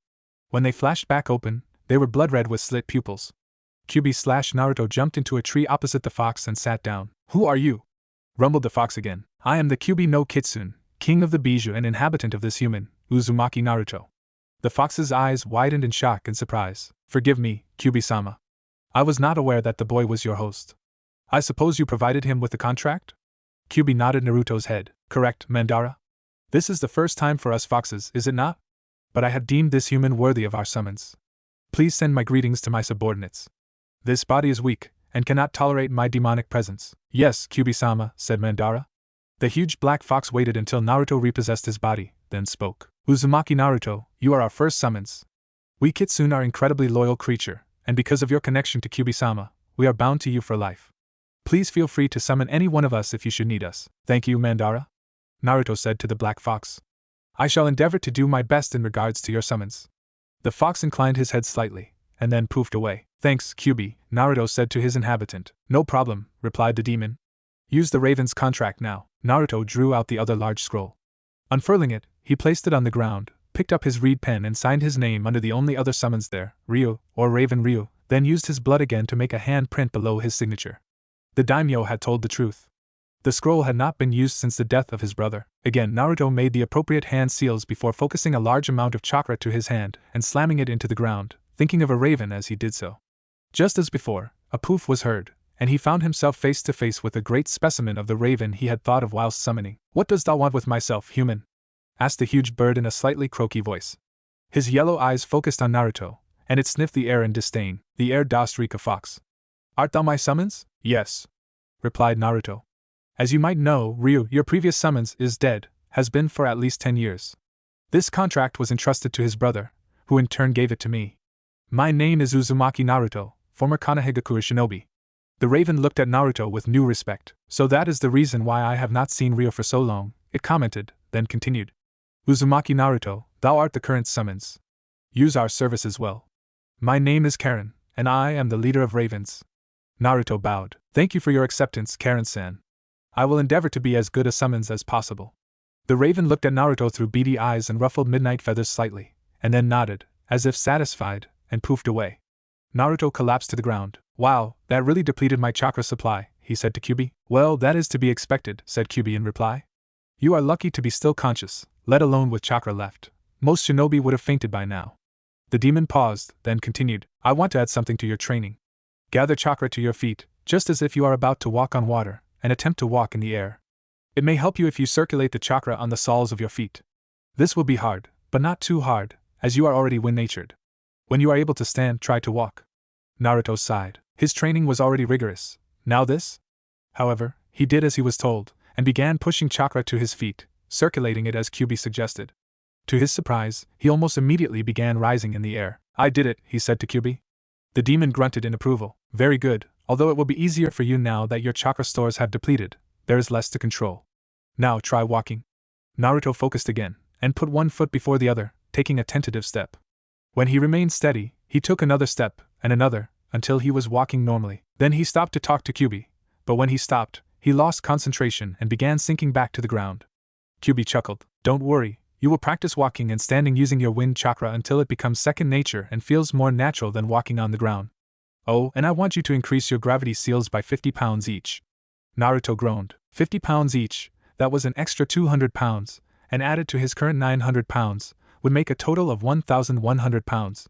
When they flashed back open, they were blood-red with slit pupils. Kyuubi/Naruto jumped into a tree opposite the fox and sat down. Who are you? Rumbled the fox again. I am the Kyuubi no Kitsune, king of the bijou and inhabitant of this human, Uzumaki Naruto. The fox's eyes widened in shock and surprise. Forgive me, Kyuubi-sama. I was not aware that the boy was your host. I suppose you provided him with the contract? Kyuubi nodded Naruto's head. Correct, Mandara? This is the first time for us foxes, is it not? But I have deemed this human worthy of our summons. Please send my greetings to my subordinates. This body is weak, and cannot tolerate my demonic presence. Yes, Kyuubi-sama, said Mandara. The huge black fox waited until Naruto repossessed his body, then spoke. Uzumaki Naruto, you are our first summons. We Kitsune are incredibly loyal creature, and because of your connection to Kyuubi-sama, we are bound to you for life. Please feel free to summon any one of us if you should need us. Thank you, Mandara, Naruto said to the black fox. I shall endeavor to do my best in regards to your summons. The fox inclined his head slightly, and then poofed away. Thanks, Kyuubi, Naruto said to his inhabitant. No problem, replied the demon. Use the raven's contract now. Naruto drew out the other large scroll. Unfurling it, he placed it on the ground, picked up his reed pen and signed his name under the only other summons there, Ryu, or Raven Ryu, then used his blood again to make a hand print below his signature. The daimyo had told the truth. The scroll had not been used since the death of his brother. Again, Naruto made the appropriate hand seals before focusing a large amount of chakra to his hand and slamming it into the ground, thinking of a raven as he did so. Just as before, a poof was heard, and he found himself face to face with a great specimen of the raven he had thought of whilst summoning. What dost thou want with myself, human? Asked the huge bird in a slightly croaky voice. His yellow eyes focused on Naruto, and it sniffed the air in disdain. The air dost reek of fox. Art thou my summons? Yes, replied Naruto. As you might know, Ryu, your previous summons, is dead, has been for at least 10 years. This contract was entrusted to his brother, who in turn gave it to me. My name is Uzumaki Naruto, former Kana Higakura shinobi. The raven looked at Naruto with new respect. So that is the reason why I have not seen Ryo for so long, it commented, then continued. Uzumaki Naruto, thou art the current summons. Use our services well. My name is Karen, and I am the leader of ravens. Naruto bowed. Thank you for your acceptance, Karen-san. I will endeavor to be as good a summons as possible. The raven looked at Naruto through beady eyes and ruffled midnight feathers slightly, and then nodded, as if satisfied, and poofed away. Naruto collapsed to the ground. Wow, that really depleted my chakra supply, he said to Kyuubi. Well, that is to be expected, said Kyuubi in reply. You are lucky to be still conscious, let alone with chakra left. Most shinobi would have fainted by now. The demon paused, then continued. I want to add something to your training. Gather chakra to your feet, just as if you are about to walk on water, and attempt to walk in the air. It may help you if you circulate the chakra on the soles of your feet. This will be hard, but not too hard, as you are already wind-natured. When you are able to stand, try to walk. Naruto sighed. His training was already rigorous. Now this? However, he did as he was told, and began pushing chakra to his feet, circulating it as Kyuubi suggested. To his surprise, he almost immediately began rising in the air. I did it, he said to Kyuubi. The demon grunted in approval. Very good, although it will be easier for you now that your chakra stores have depleted, there is less to control. Now try walking. Naruto focused again, and put one foot before the other, taking a tentative step. When he remained steady, he took another step, and another, until he was walking normally. Then he stopped to talk to Kyuubi, but when he stopped, he lost concentration and began sinking back to the ground. Kyuubi chuckled. Don't worry, you will practice walking and standing using your wind chakra until it becomes second nature and feels more natural than walking on the ground. Oh, and I want you to increase your gravity seals by 50 pounds each. Naruto groaned. 50 pounds each, that was an extra 200 pounds, and added to his current 900 pounds, would make a total of 1,100 pounds.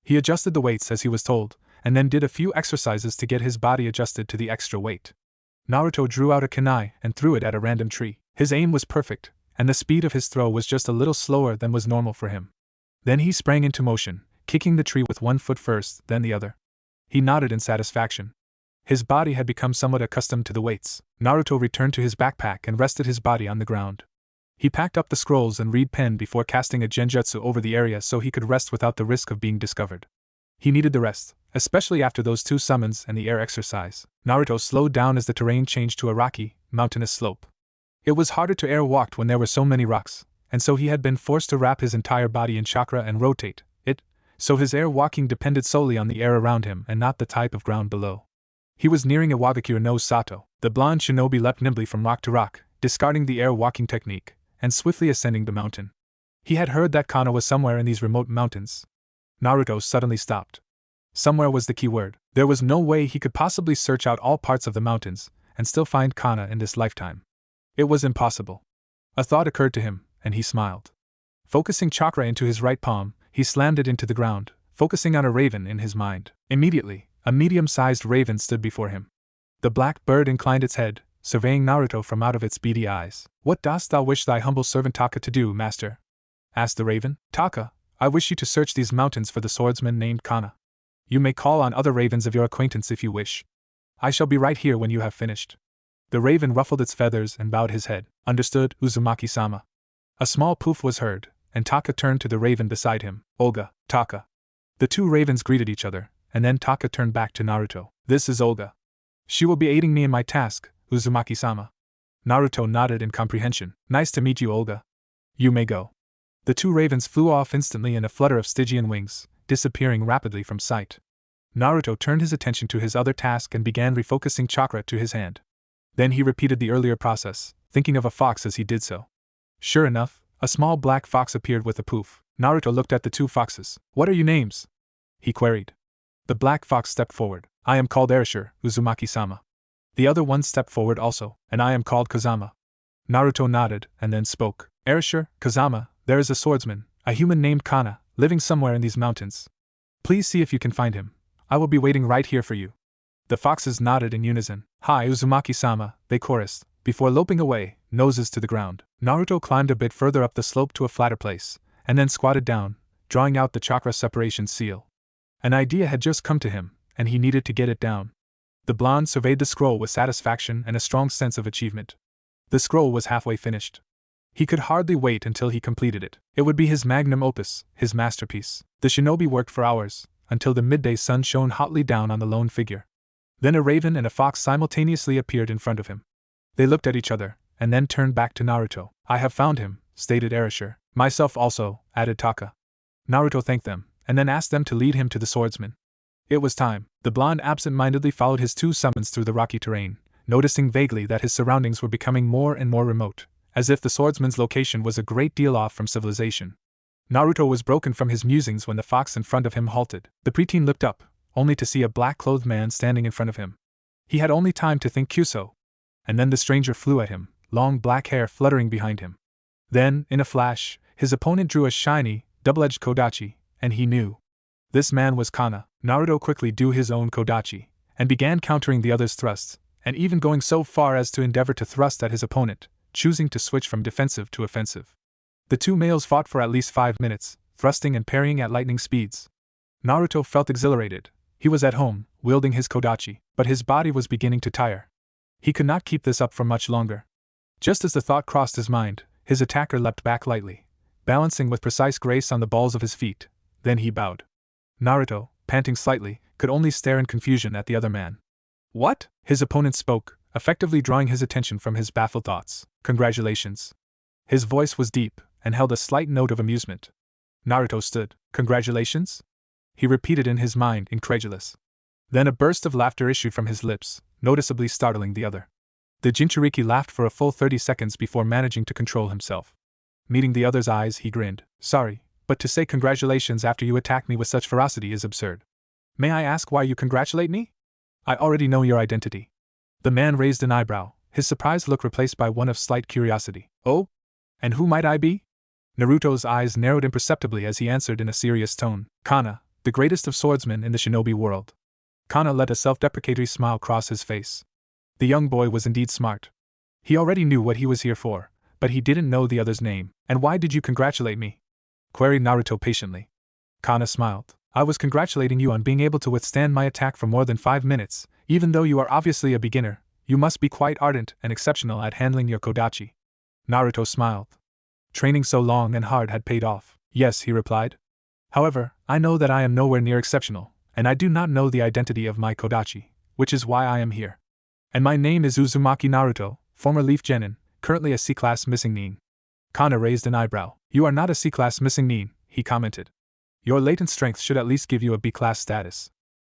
He adjusted the weights as he was told, and then did a few exercises to get his body adjusted to the extra weight. Naruto drew out a kunai and threw it at a random tree. His aim was perfect, and the speed of his throw was just a little slower than was normal for him. Then he sprang into motion, kicking the tree with one foot first, then the other. He nodded in satisfaction. His body had become somewhat accustomed to the weights. Naruto returned to his backpack and rested his body on the ground. He packed up the scrolls and reed pen before casting a genjutsu over the area so he could rest without the risk of being discovered. He needed the rest, especially after those 2 summons and the air exercise. Naruto slowed down as the terrain changed to a rocky, mountainous slope. It was harder to air walk when there were so many rocks, and so he had been forced to wrap his entire body in chakra and rotate it, so his air walking depended solely on the air around him and not the type of ground below. He was nearing Iwagakure no Sato. The blonde shinobi leapt nimbly from rock to rock, discarding the air walking technique, and swiftly ascending the mountain. He had heard that Kana was somewhere in these remote mountains. Naruto suddenly stopped. Somewhere was the key word. There was no way he could possibly search out all parts of the mountains and still find Kana in this lifetime. It was impossible. A thought occurred to him, and he smiled. Focusing chakra into his right palm, he slammed it into the ground, focusing on a raven in his mind. Immediately, a medium-sized raven stood before him. The black bird inclined its head, surveying Naruto from out of its beady eyes. What dost thou wish thy humble servant Taka to do, master? Asked the raven. Taka, I wish you to search these mountains for the swordsman named Kana. You may call on other ravens of your acquaintance if you wish. I shall be right here when you have finished. The raven ruffled its feathers and bowed his head. Understood, Uzumaki-sama. A small poof was heard, and Taka turned to the raven beside him. Olga, Taka. The 2 ravens greeted each other, and then Taka turned back to Naruto. This is Olga. She will be aiding me in my task, Uzumaki-sama. Naruto nodded in comprehension. Nice to meet you, Olga. You may go. The 2 ravens flew off instantly in a flutter of Stygian wings, disappearing rapidly from sight. Naruto turned his attention to his other task and began refocusing chakra to his hand. Then he repeated the earlier process, thinking of a fox as he did so. Sure enough, a small black fox appeared with a poof. Naruto looked at the 2 foxes. What are your names? He queried. The black fox stepped forward. I am called Erashur, Uzumaki-sama. The other one stepped forward also, and I am called Kazama. Naruto nodded, and then spoke. Erashur, Kazama, there is a swordsman, a human named Kana, living somewhere in these mountains. Please see if you can find him. I will be waiting right here for you. The foxes nodded in unison. Hi, Uzumaki-sama, they chorused, before loping away, noses to the ground. Naruto climbed a bit further up the slope to a flatter place, and then squatted down, drawing out the chakra separation seal. An idea had just come to him, and he needed to get it down. The blonde surveyed the scroll with satisfaction and a strong sense of achievement. The scroll was halfway finished. He could hardly wait until he completed it. It would be his magnum opus, his masterpiece. The shinobi worked for hours, until the midday sun shone hotly down on the lone figure. Then a raven and a fox simultaneously appeared in front of him. They looked at each other, and then turned back to Naruto. "I have found him," stated Erasure. "Myself also," added Taka. Naruto thanked them, and then asked them to lead him to the swordsman. It was time. The blonde absent-mindedly followed his two summons through the rocky terrain, noticing vaguely that his surroundings were becoming more and more remote, as if the swordsman's location was a great deal off from civilization. Naruto was broken from his musings when the fox in front of him halted. The preteen looked up, only to see a black-clothed man standing in front of him. He had only time to think Kyuso. And then the stranger flew at him, long black hair fluttering behind him. Then, in a flash, his opponent drew a shiny, double-edged kodachi, and he knew. This man was Kana. Naruto quickly drew his own kodachi, and began countering the other's thrusts, and even going so far as to endeavor to thrust at his opponent, choosing to switch from defensive to offensive. The two males fought for at least 5 minutes, thrusting and parrying at lightning speeds. Naruto felt exhilarated. He was at home, wielding his kodachi, but his body was beginning to tire. He could not keep this up for much longer. Just as the thought crossed his mind, his attacker leapt back lightly, balancing with precise grace on the balls of his feet. Then he bowed. Naruto, panting slightly, could only stare in confusion at the other man. "What?" His opponent spoke, effectively drawing his attention from his baffled thoughts. "Congratulations." His voice was deep, and held a slight note of amusement. Naruto stood. "Congratulations?" He repeated in his mind, incredulous. Then a burst of laughter issued from his lips, noticeably startling the other. The Jinchuriki laughed for a full 30 seconds before managing to control himself. Meeting the other's eyes, he grinned. "Sorry, but to say congratulations after you attack me with such ferocity is absurd. May I ask why you congratulate me? I already know your identity." The man raised an eyebrow, his surprised look replaced by one of slight curiosity. "Oh? And who might I be?" Naruto's eyes narrowed imperceptibly as he answered in a serious tone. "Kana, the greatest of swordsmen in the shinobi world." Kana let a self-deprecatory smile cross his face. The young boy was indeed smart. He already knew what he was here for, but he didn't know the other's name. "And why did you congratulate me?" queried Naruto patiently. Kana smiled. "I was congratulating you on being able to withstand my attack for more than 5 minutes. Even though you are obviously a beginner, you must be quite ardent and exceptional at handling your kodachi." Naruto smiled. Training so long and hard had paid off. "Yes," he replied. "However, I know that I am nowhere near exceptional, and I do not know the identity of my kodachi, which is why I am here. And my name is Uzumaki Naruto, former Leaf Genin, currently a C-class missing nin." Kana raised an eyebrow. "You are not a C-class missing nin," he commented. "Your latent strength should at least give you a B-class status.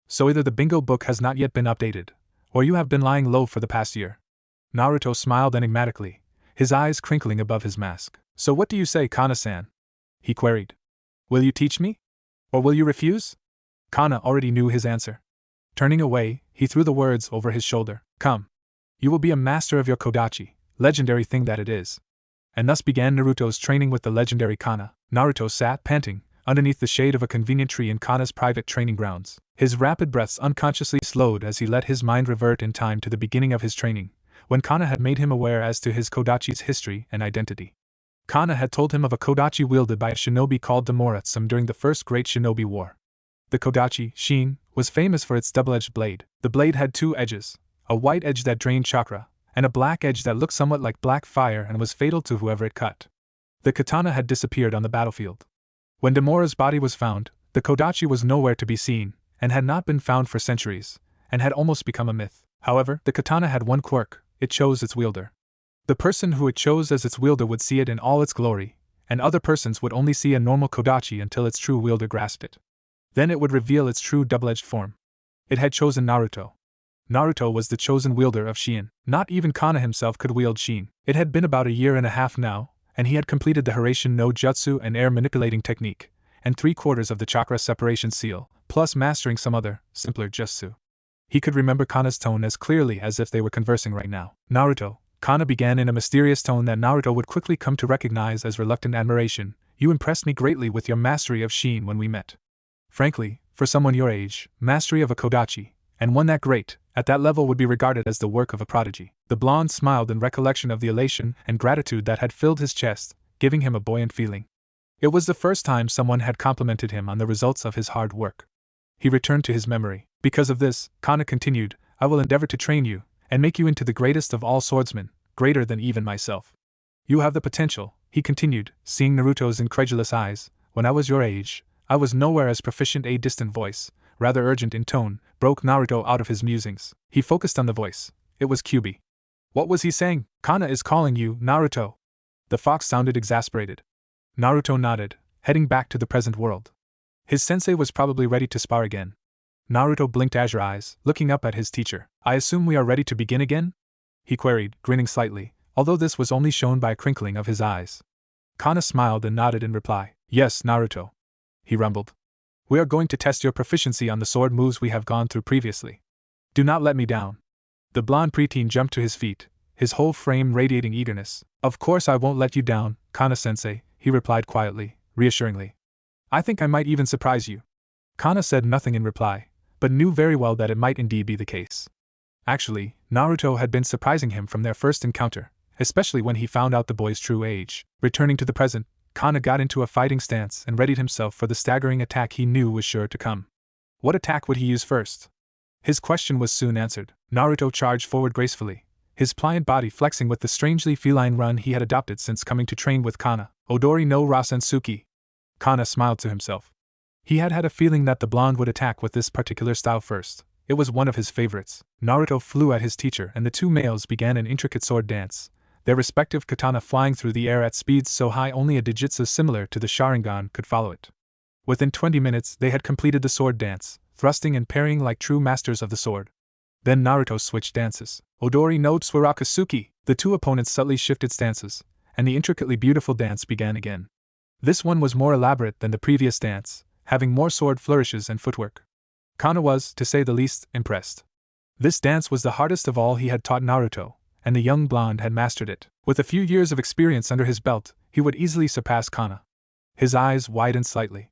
So either the bingo book has not yet been updated, or you have been lying low for the past year." Naruto smiled enigmatically, his eyes crinkling above his mask. "So what do you say, Kana-san?" he queried. "Will you teach me? Or will you refuse?" Kana already knew his answer. Turning away, he threw the words over his shoulder. "Come. You will be a master of your kodachi, legendary thing that it is." And thus began Naruto's training with the legendary Kana. Naruto sat panting, underneath the shade of a convenient tree in Kana's private training grounds. His rapid breaths unconsciously slowed as he let his mind revert in time to the beginning of his training, when Kana had made him aware as to his kodachi's history and identity. Kana had told him of a kodachi wielded by a shinobi called Damoratsum during the First Great Shinobi War. The kodachi, Shin, was famous for its double-edged blade. The blade had 2 edges, a white edge that drained chakra, and a black edge that looked somewhat like black fire and was fatal to whoever it cut. The katana had disappeared on the battlefield. When Damora's body was found, the kodachi was nowhere to be seen, and had not been found for centuries, and had almost become a myth. However, the katana had one quirk: it chose its wielder. The person who it chose as its wielder would see it in all its glory, and other persons would only see a normal kodachi until its true wielder grasped it. Then it would reveal its true double-edged form. It had chosen Naruto. Naruto was the chosen wielder of Shin. Not even Kana himself could wield Shin. It had been about a year and a half now, and he had completed the Hiraishin no Jutsu and air manipulating technique, and 3/4 of the chakra separation seal, plus mastering some other, simpler jutsu. He could remember Kana's tone as clearly as if they were conversing right now. "Naruto," Kana began in a mysterious tone that Naruto would quickly come to recognize as reluctant admiration, "you impressed me greatly with your mastery of Shin when we met. Frankly, for someone your age, mastery of a kodachi, and one that great, at that level would be regarded as the work of a prodigy." The blonde smiled in recollection of the elation and gratitude that had filled his chest, giving him a buoyant feeling. It was the first time someone had complimented him on the results of his hard work. He returned to his memory. "Because of this," Kana continued, "I will endeavor to train you, and make you into the greatest of all swordsmen, greater than even myself." You have the potential, he continued, seeing Naruto's incredulous eyes. When I was your age, I was nowhere as proficient. A distant voice, rather urgent in tone, broke Naruto out of his musings. He focused on the voice. It was Kyuubi. What was he saying? Kana is calling you, Naruto. The fox sounded exasperated. Naruto nodded, heading back to the present world. His sensei was probably ready to spar again. Naruto blinked azure eyes, looking up at his teacher. I assume we are ready to begin again? He queried, grinning slightly, although this was only shown by a crinkling of his eyes. Kana smiled and nodded in reply. Yes, Naruto. He rumbled. We are going to test your proficiency on the sword moves we have gone through previously. Do not let me down. The blonde preteen jumped to his feet, his whole frame radiating eagerness. Of course I won't let you down, Kana-sensei, he replied quietly, reassuringly. I think I might even surprise you. Kana said nothing in reply, but knew very well that it might indeed be the case. Actually, Naruto had been surprising him from their first encounter, especially when he found out the boy's true age. Returning to the present, Kana got into a fighting stance and readied himself for the staggering attack he knew was sure to come. What attack would he use first? His question was soon answered. Naruto charged forward gracefully, his pliant body flexing with the strangely feline run he had adopted since coming to train with Kana. Odori no Rasensuki. Kana smiled to himself. He had had a feeling that the blonde would attack with this particular style first. It was one of his favorites. Naruto flew at his teacher and the two males began an intricate sword dance, their respective katana flying through the air at speeds so high only a dijutsu similar to the Sharingan could follow it. Within 20 minutes they had completed the sword dance, thrusting and parrying like true masters of the sword. Then Naruto switched dances. Odori no Tsurakasuki. The two opponents subtly shifted stances, and the intricately beautiful dance began again. This one was more elaborate than the previous dance, having more sword flourishes and footwork. Kana was, to say the least, impressed. This dance was the hardest of all he had taught Naruto, and the young blonde had mastered it. With a few years of experience under his belt, he would easily surpass Kana. His eyes widened slightly.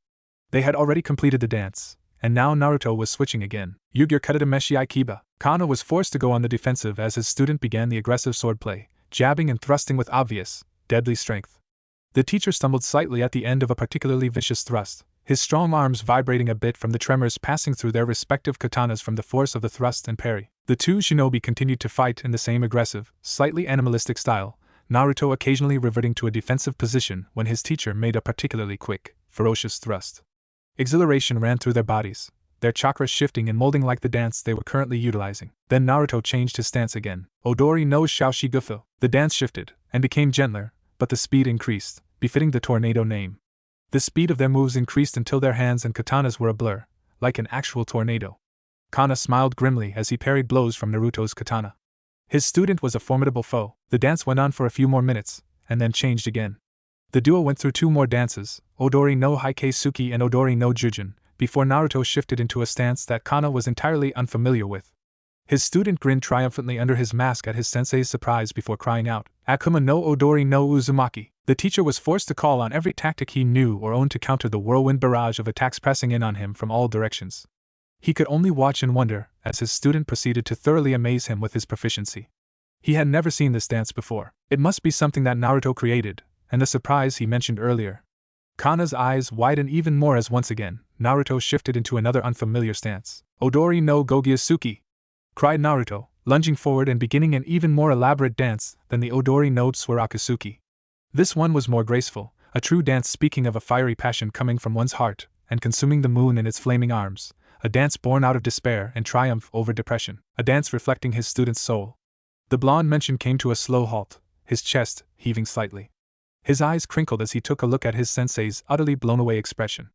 They had already completed the dance, and now Naruto was switching again. Yugir Katameshi Aikiba. Kana was forced to go on the defensive as his student began the aggressive swordplay, jabbing and thrusting with obvious, deadly strength. The teacher stumbled slightly at the end of a particularly vicious thrust, his strong arms vibrating a bit from the tremors passing through their respective katanas from the force of the thrust and parry. The two shinobi continued to fight in the same aggressive, slightly animalistic style, Naruto occasionally reverting to a defensive position when his teacher made a particularly quick, ferocious thrust. Exhilaration ran through their bodies, their chakras shifting and molding like the dance they were currently utilizing. Then Naruto changed his stance again. Odori no Shaoshigufu. The dance shifted, and became gentler, but the speed increased, befitting the tornado name. The speed of their moves increased until their hands and katanas were a blur, like an actual tornado. Kana smiled grimly as he parried blows from Naruto's katana. His student was a formidable foe. The dance went on for a few more minutes, and then changed again. The duo went through two more dances, Odori no Haikesuki and Odori no Jujin, before Naruto shifted into a stance that Kana was entirely unfamiliar with. His student grinned triumphantly under his mask at his sensei's surprise before crying out, Akuma no Odori no Uzumaki. The teacher was forced to call on every tactic he knew or owned to counter the whirlwind barrage of attacks pressing in on him from all directions. He could only watch and wonder as his student proceeded to thoroughly amaze him with his proficiency. He had never seen this dance before. It must be something that Naruto created, and the surprise he mentioned earlier. Kana's eyes widened even more as once again, Naruto shifted into another unfamiliar stance. Odori no Gogyasuki! Cried Naruto, lunging forward and beginning an even more elaborate dance than the Odori no Tsurakasuki. This one was more graceful, a true dance speaking of a fiery passion coming from one's heart and consuming the moon in its flaming arms, a dance born out of despair and triumph over depression, a dance reflecting his student's soul. The blonde mentioned came to a slow halt, his chest heaving slightly. His eyes crinkled as he took a look at his sensei's utterly blown-away expression.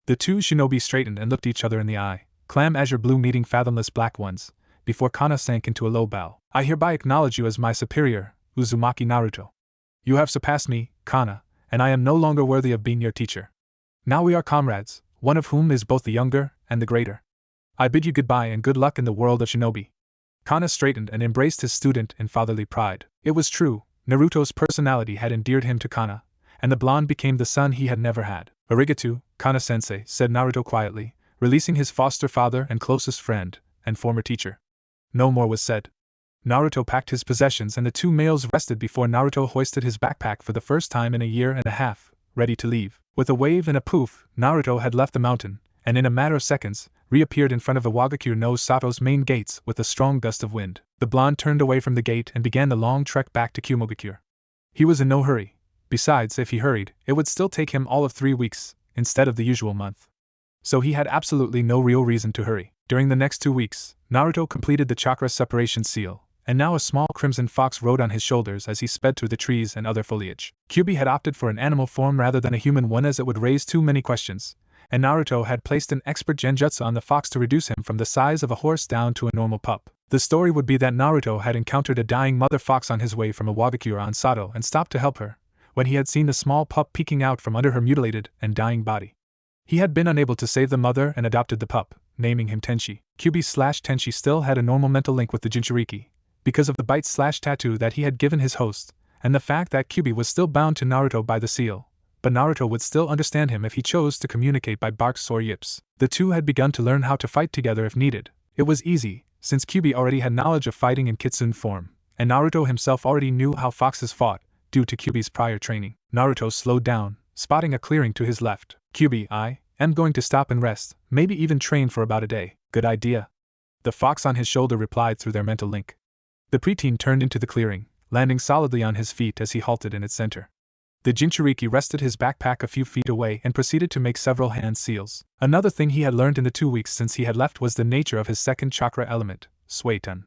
The two shinobi straightened and looked each other in the eye, clam azure blue meeting fathomless black ones, before Kana sank into a low bow. I hereby acknowledge you as my superior, Uzumaki Naruto. You have surpassed me, Kana, and I am no longer worthy of being your teacher. Now we are comrades, one of whom is both the younger and the greater. I bid you goodbye and good luck in the world of shinobi. Kana straightened and embraced his student in fatherly pride. It was true, Naruto's personality had endeared him to Kana, and the blonde became the son he had never had. Arigato, Kana-sensei, said Naruto quietly, releasing his foster father and closest friend, and former teacher. No more was said. Naruto packed his possessions and the two males rested before Naruto hoisted his backpack for the first time in a year and a half, ready to leave. With a wave and a poof, Naruto had left the mountain, and in a matter of seconds, reappeared in front of Iwagakure no Sato's main gates with a strong gust of wind. The blonde turned away from the gate and began the long trek back to Kumogakure. He was in no hurry. Besides, if he hurried, it would still take him all of 3 weeks, instead of the usual month. So he had absolutely no real reason to hurry. During the next 2 weeks, Naruto completed the chakra separation seal, and now a small crimson fox rode on his shoulders as he sped through the trees and other foliage. Kyuubi had opted for an animal form rather than a human one as it would raise too many questions, and Naruto had placed an expert genjutsu on the fox to reduce him from the size of a horse down to a normal pup. The story would be that Naruto had encountered a dying mother fox on his way from a Wagakure on Sato and stopped to help her, when he had seen the small pup peeking out from under her mutilated and dying body. He had been unable to save the mother and adopted the pup, naming him Tenshi. Kyuubi/Tenshi still had a normal mental link with the Jinchuriki, because of the bite/tattoo that he had given his host, and the fact that Kyuubi was still bound to Naruto by the seal, but Naruto would still understand him if he chose to communicate by barks or yips. The two had begun to learn how to fight together if needed. It was easy, since Kyuubi already had knowledge of fighting in Kitsune form, and Naruto himself already knew how foxes fought, due to Kyuubi's prior training. Naruto slowed down, spotting a clearing to his left. Kyuubi, I am going to stop and rest, maybe even train for about a day. Good idea. The fox on his shoulder replied through their mental link. The preteen turned into the clearing, landing solidly on his feet as he halted in its center. The Jinchuriki rested his backpack a few feet away and proceeded to make several hand seals. Another thing he had learned in the 2 weeks since he had left was the nature of his second chakra element, Suiton.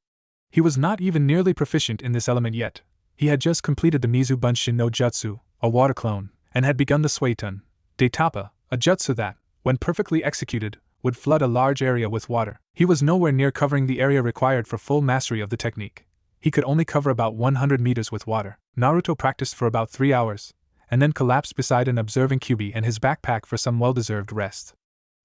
He was not even nearly proficient in this element yet. He had just completed the Mizu Bunshin no Jutsu, a water clone, and had begun the Suiton, Daitapa, a jutsu that, when perfectly executed, would flood a large area with water. He was nowhere near covering the area required for full mastery of the technique. He could only cover about 100 meters with water. Naruto practiced for about 3 hours, and then collapsed beside an observing Kyuubi and his backpack for some well-deserved rest.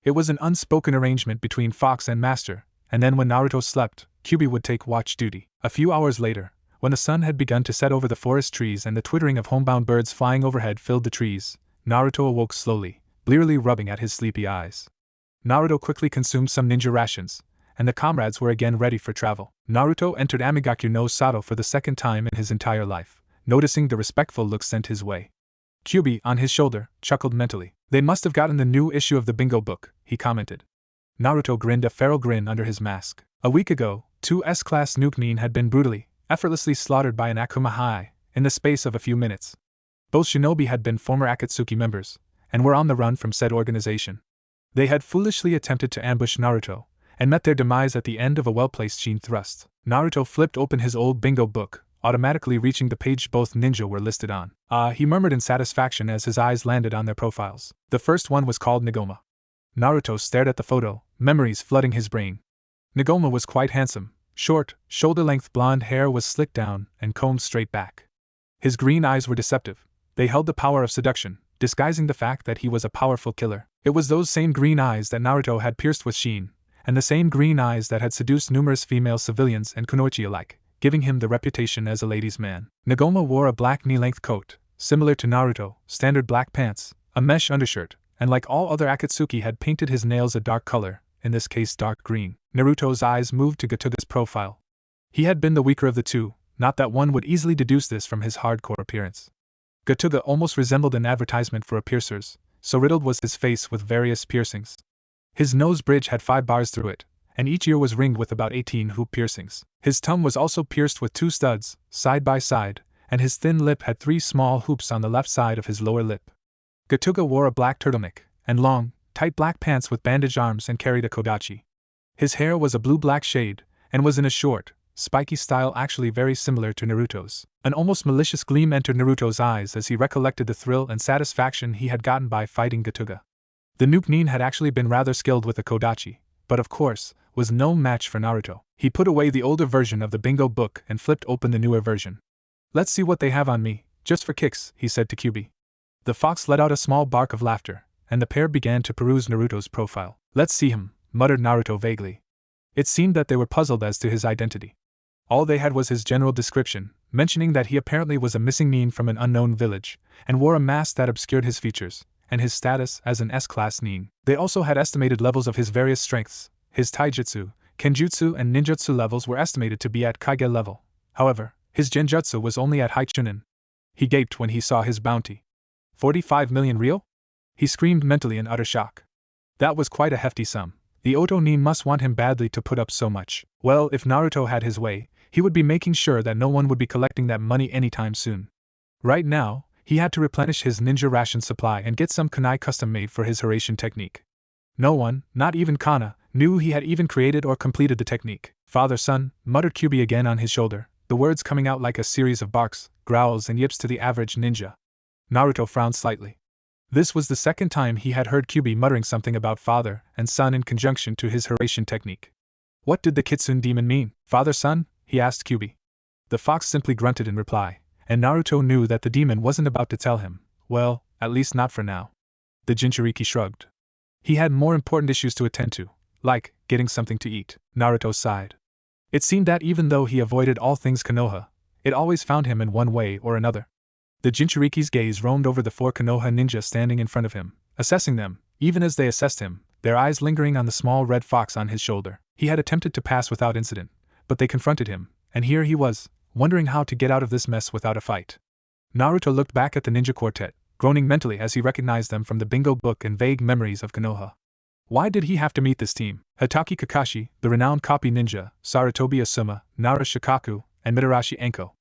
It was an unspoken arrangement between Fox and Master, and then when Naruto slept, Kyuubi would take watch duty. A few hours later, when the sun had begun to set over the forest trees and the twittering of homebound birds flying overhead filled the trees, Naruto awoke slowly, blearily rubbing at his sleepy eyes. Naruto quickly consumed some ninja rations, and the comrades were again ready for travel. Naruto entered Amigakure no Sato for the second time in his entire life, noticing the respectful look sent his way. Kyuubi, on his shoulder, chuckled mentally. They must have gotten the new issue of the bingo book, he commented. Naruto grinned a feral grin under his mask. A week ago, 2 S-class Nuke-nin had been brutally, effortlessly slaughtered by an Akuma High, in the space of a few minutes. Both shinobi had been former Akatsuki members, and were on the run from said organization. They had foolishly attempted to ambush Naruto, and met their demise at the end of a well-placed Shin thrust. Naruto flipped open his old bingo book, automatically reaching the page both ninja were listed on. He murmured in satisfaction as his eyes landed on their profiles. The first one was called Nagoma. Naruto stared at the photo, memories flooding his brain. Nagoma was quite handsome. Short, shoulder-length blonde hair was slicked down and combed straight back. His green eyes were deceptive. They held the power of seduction, disguising the fact that he was a powerful killer. It was those same green eyes that Naruto had pierced with Shin, and the same green eyes that had seduced numerous female civilians and kunoichi alike, giving him the reputation as a ladies' man. Nagoma wore a black knee-length coat, similar to Naruto, standard black pants, a mesh undershirt, and like all other Akatsuki had painted his nails a dark color, in this case dark green. Naruto's eyes moved to Gatoga's profile. He had been the weaker of the two, not that one would easily deduce this from his hardcore appearance. Gatoga almost resembled an advertisement for a piercer's, so riddled was his face with various piercings. His nose bridge had 5 bars through it, and each ear was ringed with about 18 hoop piercings. His tongue was also pierced with 2 studs, side by side, and his thin lip had 3 small hoops on the left side of his lower lip. Gatoga wore a black turtleneck, and long, tight black pants with bandaged arms and carried a kodachi. His hair was a blue-black shade, and was in a short, spiky style actually very similar to Naruto's. An almost malicious gleam entered Naruto's eyes as he recollected the thrill and satisfaction he had gotten by fighting Gatoga. The Nuke-nin had actually been rather skilled with the kodachi, but of course, was no match for Naruto. He put away the older version of the bingo book and flipped open the newer version. "Let's see what they have on me, just for kicks," he said to Kyuubi. The fox let out a small bark of laughter, and the pair began to peruse Naruto's profile. "Let's see him," muttered Naruto vaguely. It seemed that they were puzzled as to his identity. All they had was his general description, mentioning that he apparently was a missing nin from an unknown village, and wore a mask that obscured his features, and his status as an S-class nin. They also had estimated levels of his various strengths. His taijutsu, kenjutsu and ninjutsu levels were estimated to be at Kage level. However, his genjutsu was only at high chunin. He gaped when he saw his bounty. 45 million real? He screamed mentally in utter shock. That was quite a hefty sum. The Oto nin must want him badly to put up so much. Well, if Naruto had his way, he would be making sure that no one would be collecting that money anytime soon. Right now, he had to replenish his ninja ration supply and get some kunai custom made for his Hiraishin technique. No one, not even Kana, knew he had even created or completed the technique. Father-son, muttered Kyuubi again on his shoulder, the words coming out like a series of barks, growls and yips to the average ninja. Naruto frowned slightly. This was the second time he had heard Kyuubi muttering something about father and son in conjunction to his Hiraishin technique. What did the Kitsune demon mean? Father-son? He asked Kyuubi. The fox simply grunted in reply, and Naruto knew that the demon wasn't about to tell him. Well, at least not for now. The Jinchuriki shrugged. He had more important issues to attend to, like getting something to eat. Naruto sighed. It seemed that even though he avoided all things Konoha, it always found him in one way or another. The Jinchuriki's gaze roamed over the 4 Konoha ninja standing in front of him, assessing them, even as they assessed him, their eyes lingering on the small red fox on his shoulder. He had attempted to pass without incident, but they confronted him, and here he was, wondering how to get out of this mess without a fight. Naruto looked back at the ninja quartet, groaning mentally as he recognized them from the bingo book and vague memories of Konoha. Why did he have to meet this team? Hatake Kakashi, the renowned copy ninja, Sarutobi Asuma, Nara Shikaku, and Mitarashi Enko.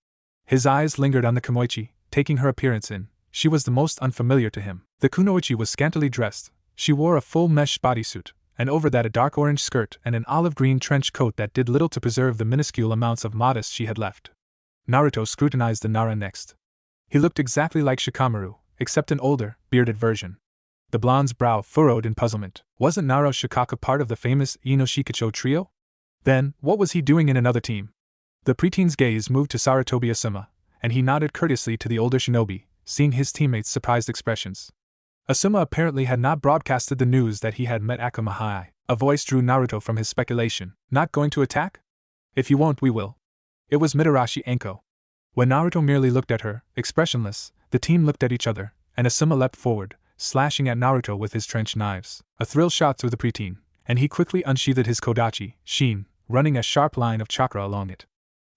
His eyes lingered on the Kunoichi, taking her appearance in. She was the most unfamiliar to him. The Kunoichi was scantily dressed. She wore a full mesh bodysuit, and over that a dark orange skirt and an olive green trench coat that did little to preserve the minuscule amounts of modest she had left. Naruto scrutinized the Nara next. He looked exactly like Shikamaru, except an older, bearded version. The blonde's brow furrowed in puzzlement. Wasn't Nara Shikaka part of the famous Inoshikacho trio? Then, what was he doing in another team? The preteen's gaze moved to Sarutobi Asuma, and he nodded courteously to the older shinobi, seeing his teammates' surprised expressions. Asuma apparently had not broadcasted the news that he had met Akuma Hai. A voice drew Naruto from his speculation. Not going to attack? If you won't, we will. It was Mitarashi Enko. When Naruto merely looked at her, expressionless, the team looked at each other, and Asuma leapt forward, slashing at Naruto with his trench knives. A thrill shot through the preteen, and he quickly unsheathed his kodachi, Shin, running a sharp line of chakra along it.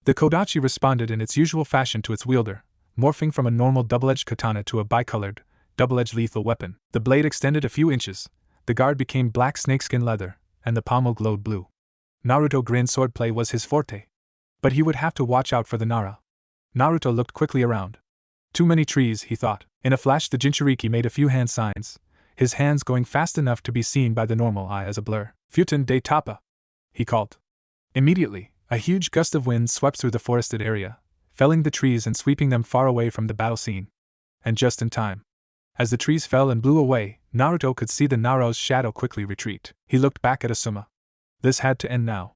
The kodachi responded in its usual fashion to its wielder, morphing from a normal double-edged katana to a bicolored, double-edged lethal weapon. The blade extended a few inches, the guard became black snakeskin leather, and the pommel glowed blue. Naruto grinned. Swordplay was his forte. But he would have to watch out for the Nara. Naruto looked quickly around. Too many trees, he thought. In a flash the Jinchuriki made a few hand signs, his hands going fast enough to be seen by the normal eye as a blur. Futen de Tapa, he called. Immediately, a huge gust of wind swept through the forested area, felling the trees and sweeping them far away from the battle scene. And just in time. As the trees fell and blew away, Naruto could see the Nara's shadow quickly retreat. He looked back at Asuma. This had to end now.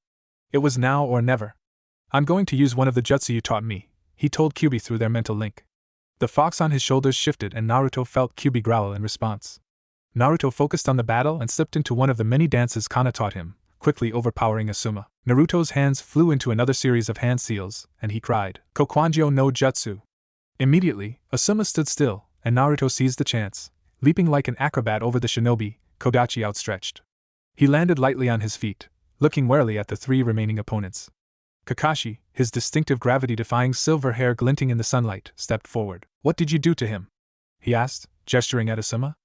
It was now or never. I'm going to use one of the jutsu you taught me, he told Kyuubi through their mental link. The fox on his shoulders shifted and Naruto felt Kyuubi growl in response. Naruto focused on the battle and slipped into one of the many dances Kana taught him, quickly overpowering Asuma. Naruto's hands flew into another series of hand seals, and he cried, Kokwanjo no Jutsu. Immediately, Asuma stood still, and Naruto seized the chance, leaping like an acrobat over the shinobi, kodachi outstretched. He landed lightly on his feet, looking warily at the 3 remaining opponents. Kakashi, his distinctive gravity-defying silver hair glinting in the sunlight, stepped forward. What did you do to him? He asked, gesturing at Asuma.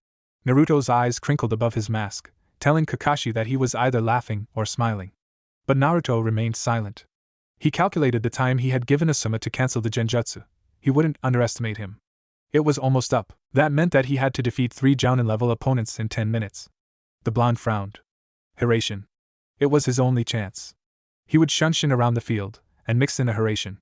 Naruto's eyes crinkled above his mask, telling Kakashi that he was either laughing or smiling. But Naruto remained silent. He calculated the time he had given Asuma to cancel the genjutsu. He wouldn't underestimate him. It was almost up. That meant that he had to defeat 3 Jounin-level opponents in 10 minutes. The blonde frowned. Hiraishin. It was his only chance. He would shunshin around the field, and mix in a Hiraishin.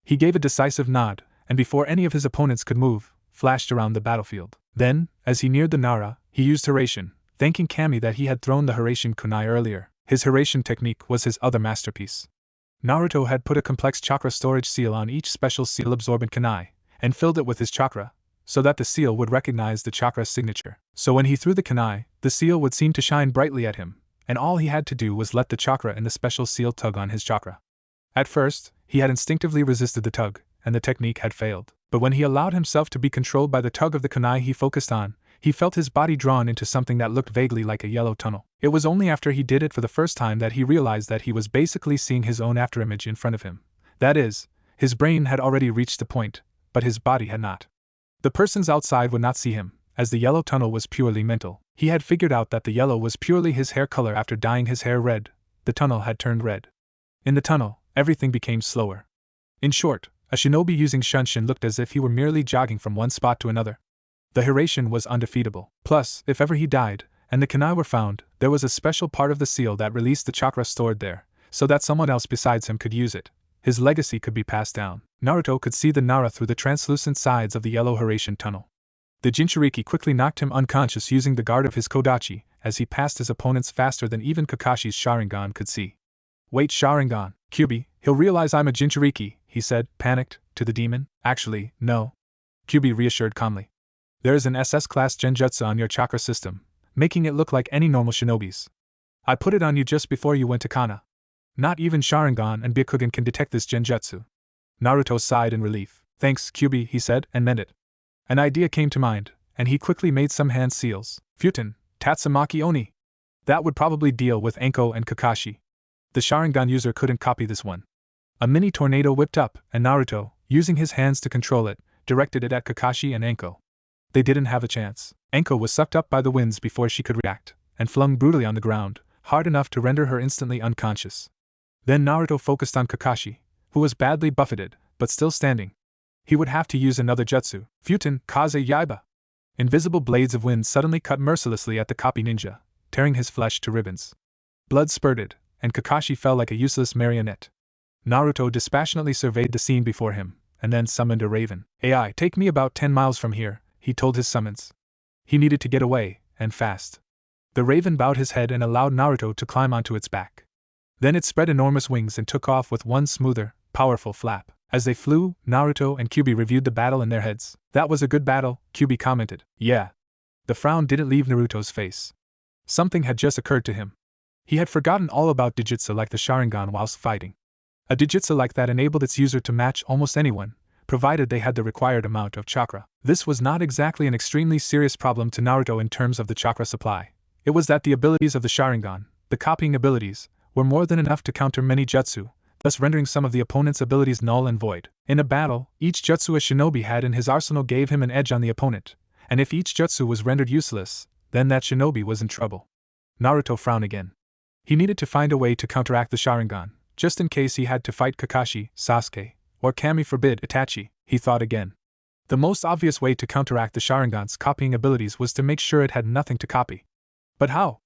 He gave a decisive nod, and before any of his opponents could move, flashed around the battlefield. Then, as he neared the Nara, he used Hiraishin, thanking Kami that he had thrown the Hiraishin kunai earlier. His Hiraishin technique was his other masterpiece. Naruto had put a complex chakra storage seal on each special seal-absorbent kunai, and filled it with his chakra, so that the seal would recognize the chakra signature. So when he threw the kunai, the seal would seem to shine brightly at him, and all he had to do was let the chakra in the special seal tug on his chakra. At first, he had instinctively resisted the tug, and the technique had failed. But when he allowed himself to be controlled by the tug of the kunai he focused on, he felt his body drawn into something that looked vaguely like a yellow tunnel. It was only after he did it for the first time that he realized that he was basically seeing his own afterimage in front of him. That is, his brain had already reached the point, but his body had not. The persons outside would not see him, as the yellow tunnel was purely mental. He had figured out that the yellow was purely his hair color after dyeing his hair red. The tunnel had turned red. In the tunnel, everything became slower. In short, A shinobi using Shunshin looked as if he were merely jogging from one spot to another. The Hiratian was undefeatable. Plus, if ever he died, and the Kana were found, there was a special part of the seal that released the chakra stored there, so that someone else besides him could use it. His legacy could be passed down. Naruto could see the Nara through the translucent sides of the yellow Hiratian tunnel. The Jinchuriki quickly knocked him unconscious using the guard of his Kodachi, as he passed his opponents faster than even Kakashi's Sharingan could see. Wait, Sharingan, Kyuubi, he'll realize I'm a Jinchuriki, he said, panicked, to the demon. Actually, no. Kyuubi reassured calmly. There is an SS-class genjutsu on your chakra system, making it look like any normal shinobi's. I put it on you just before you went to Kana. Not even Sharingan and Byakugan can detect this genjutsu. Naruto sighed in relief. Thanks, Kyuubi, he said, and meant it. An idea came to mind, and he quickly made some hand seals. Futen, Tatsumaki Oni. That would probably deal with Enko and Kakashi. The Sharingan user couldn't copy this one. A mini tornado whipped up, and Naruto, using his hands to control it, directed it at Kakashi and Enko. They didn't have a chance. Enko was sucked up by the winds before she could react, and flung brutally on the ground, hard enough to render her instantly unconscious. Then Naruto focused on Kakashi, who was badly buffeted, but still standing. He would have to use another jutsu, Futen Kaze Yaiba. Invisible blades of wind suddenly cut mercilessly at the copy ninja, tearing his flesh to ribbons. Blood spurted, and Kakashi fell like a useless marionette. Naruto dispassionately surveyed the scene before him, and then summoned a raven. AI, take me about 10 miles from here, he told his summons. He needed to get away, and fast. The raven bowed his head and allowed Naruto to climb onto its back. Then it spread enormous wings and took off with one smoother, powerful flap. As they flew, Naruto and Kyuubi reviewed the battle in their heads. That was a good battle, Kyuubi commented. Yeah. The frown didn't leave Naruto's face. Something had just occurred to him. He had forgotten all about Dijutsu like the Sharingan whilst fighting. A Dijutsu like that enabled its user to match almost anyone, provided they had the required amount of chakra. This was not exactly an extremely serious problem to Naruto in terms of the chakra supply. It was that the abilities of the Sharingan, the copying abilities, were more than enough to counter many jutsu, thus rendering some of the opponent's abilities null and void. In a battle, each jutsu a shinobi had in his arsenal gave him an edge on the opponent, and if each jutsu was rendered useless, then that shinobi was in trouble. Naruto frowned again. He needed to find a way to counteract the Sharingan, just in case he had to fight Kakashi, Sasuke, or Kami forbid Itachi, he thought again. The most obvious way to counteract the Sharingan's copying abilities was to make sure it had nothing to copy. But how?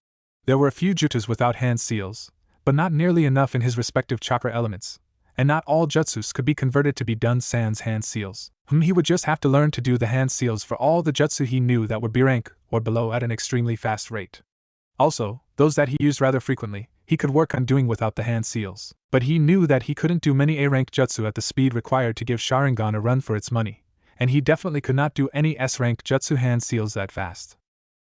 There were a few jutsus without hand seals, but not nearly enough in his respective chakra elements, and not all jutsus could be converted to be done sans hand seals. He would just have to learn to do the hand seals for all the jutsu he knew that were B rank or below at an extremely fast rate. Also, those that he used rather frequently, he could work on doing without the hand seals. But he knew that he couldn't do many A-rank jutsu at the speed required to give Sharingan a run for its money, and he definitely could not do any S-rank jutsu hand seals that fast.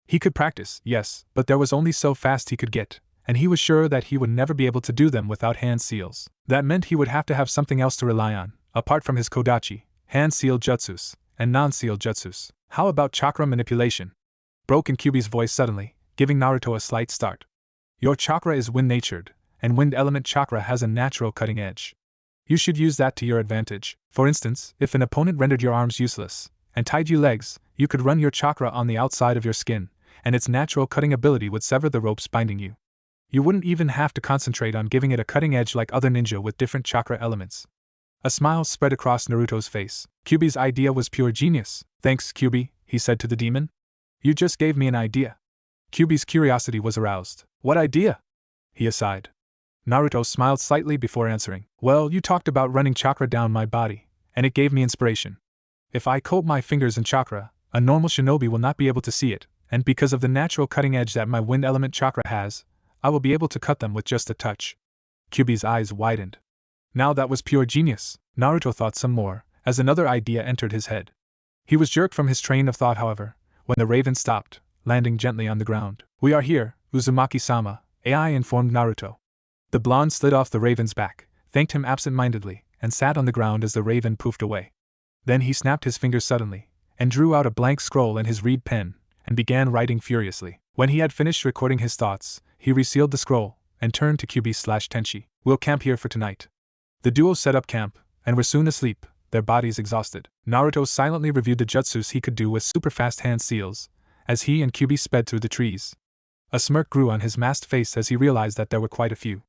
He could practice, yes, but there was only so fast he could get, and he was sure that he would never be able to do them without hand seals. That meant he would have to have something else to rely on, apart from his Kodachi, hand-sealed jutsus, and non-sealed jutsus. How about chakra manipulation? Broke in Kyuubi's voice suddenly, giving Naruto a slight start. Your chakra is wind-natured, and wind element chakra has a natural cutting edge. You should use that to your advantage. For instance, if an opponent rendered your arms useless, and tied you legs, you could run your chakra on the outside of your skin, and its natural cutting ability would sever the ropes binding you. You wouldn't even have to concentrate on giving it a cutting edge like other ninja with different chakra elements. A smile spread across Naruto's face. Kyuubi's idea was pure genius. Thanks, Kyuubi, he said to the demon. You just gave me an idea. Kyuubi's curiosity was aroused. What idea? He aside. Naruto smiled slightly before answering. Well, you talked about running chakra down my body, and it gave me inspiration. If I coat my fingers in chakra, a normal shinobi will not be able to see it, and because of the natural cutting edge that my wind element chakra has, I will be able to cut them with just a touch. Kyuubi's eyes widened. Now that was pure genius. Naruto thought some more, as another idea entered his head. He was jerked from his train of thought, however, when the raven stopped, landing gently on the ground. We are here, Uzumaki-sama, AI informed Naruto. The blonde slid off the raven's back, thanked him absent-mindedly, and sat on the ground as the raven poofed away. Then he snapped his fingers suddenly, and drew out a blank scroll and his reed pen, and began writing furiously. When he had finished recording his thoughts, he resealed the scroll, and turned to Kyuubi/Tenchi. We'll camp here for tonight. The duo set up camp, and were soon asleep, their bodies exhausted. Naruto silently reviewed the jutsus he could do with super-fast hand seals, as he and Kyuubi sped through the trees. A smirk grew on his masked face as he realized that there were quite a few.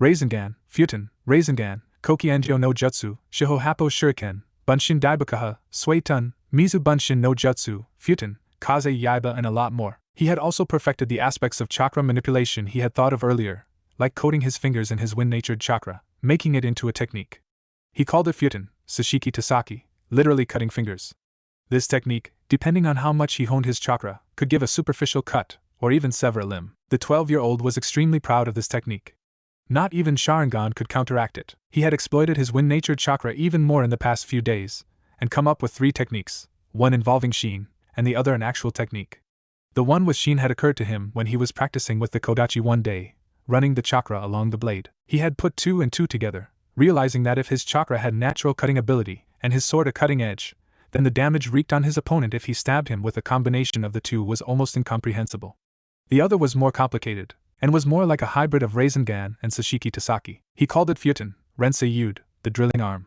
Rasengan, Futen, Rasengan, Kokienjo no Jutsu, Shiho Happo Shuriken, Bunshin Daibukaha, Suitun, Mizu Bunshin no Jutsu, Futon, Kaze Yaiba, and a lot more. He had also perfected the aspects of chakra manipulation he had thought of earlier, like coating his fingers in his wind-natured chakra, making it into a technique. He called it Futon, Sashiki Tasaki, literally cutting fingers. This technique, depending on how much he honed his chakra, could give a superficial cut, or even sever a limb. The 12-year-old was extremely proud of this technique. Not even Sharingan could counteract it. He had exploited his wind-natured chakra even more in the past few days, and come up with 3 techniques, one involving Shin, and the other an actual technique. The one with Shin had occurred to him when he was practicing with the Kodachi one day, running the chakra along the blade. He had put 2 and 2 together, realizing that if his chakra had natural cutting ability, and his sword a cutting edge, then the damage wreaked on his opponent if he stabbed him with a combination of the 2 was almost incomprehensible. The other was more complicated, and was more like a hybrid of Rasengan and Sashiki Tasaki. He called it Futon, Rensei Yud, the drilling arm.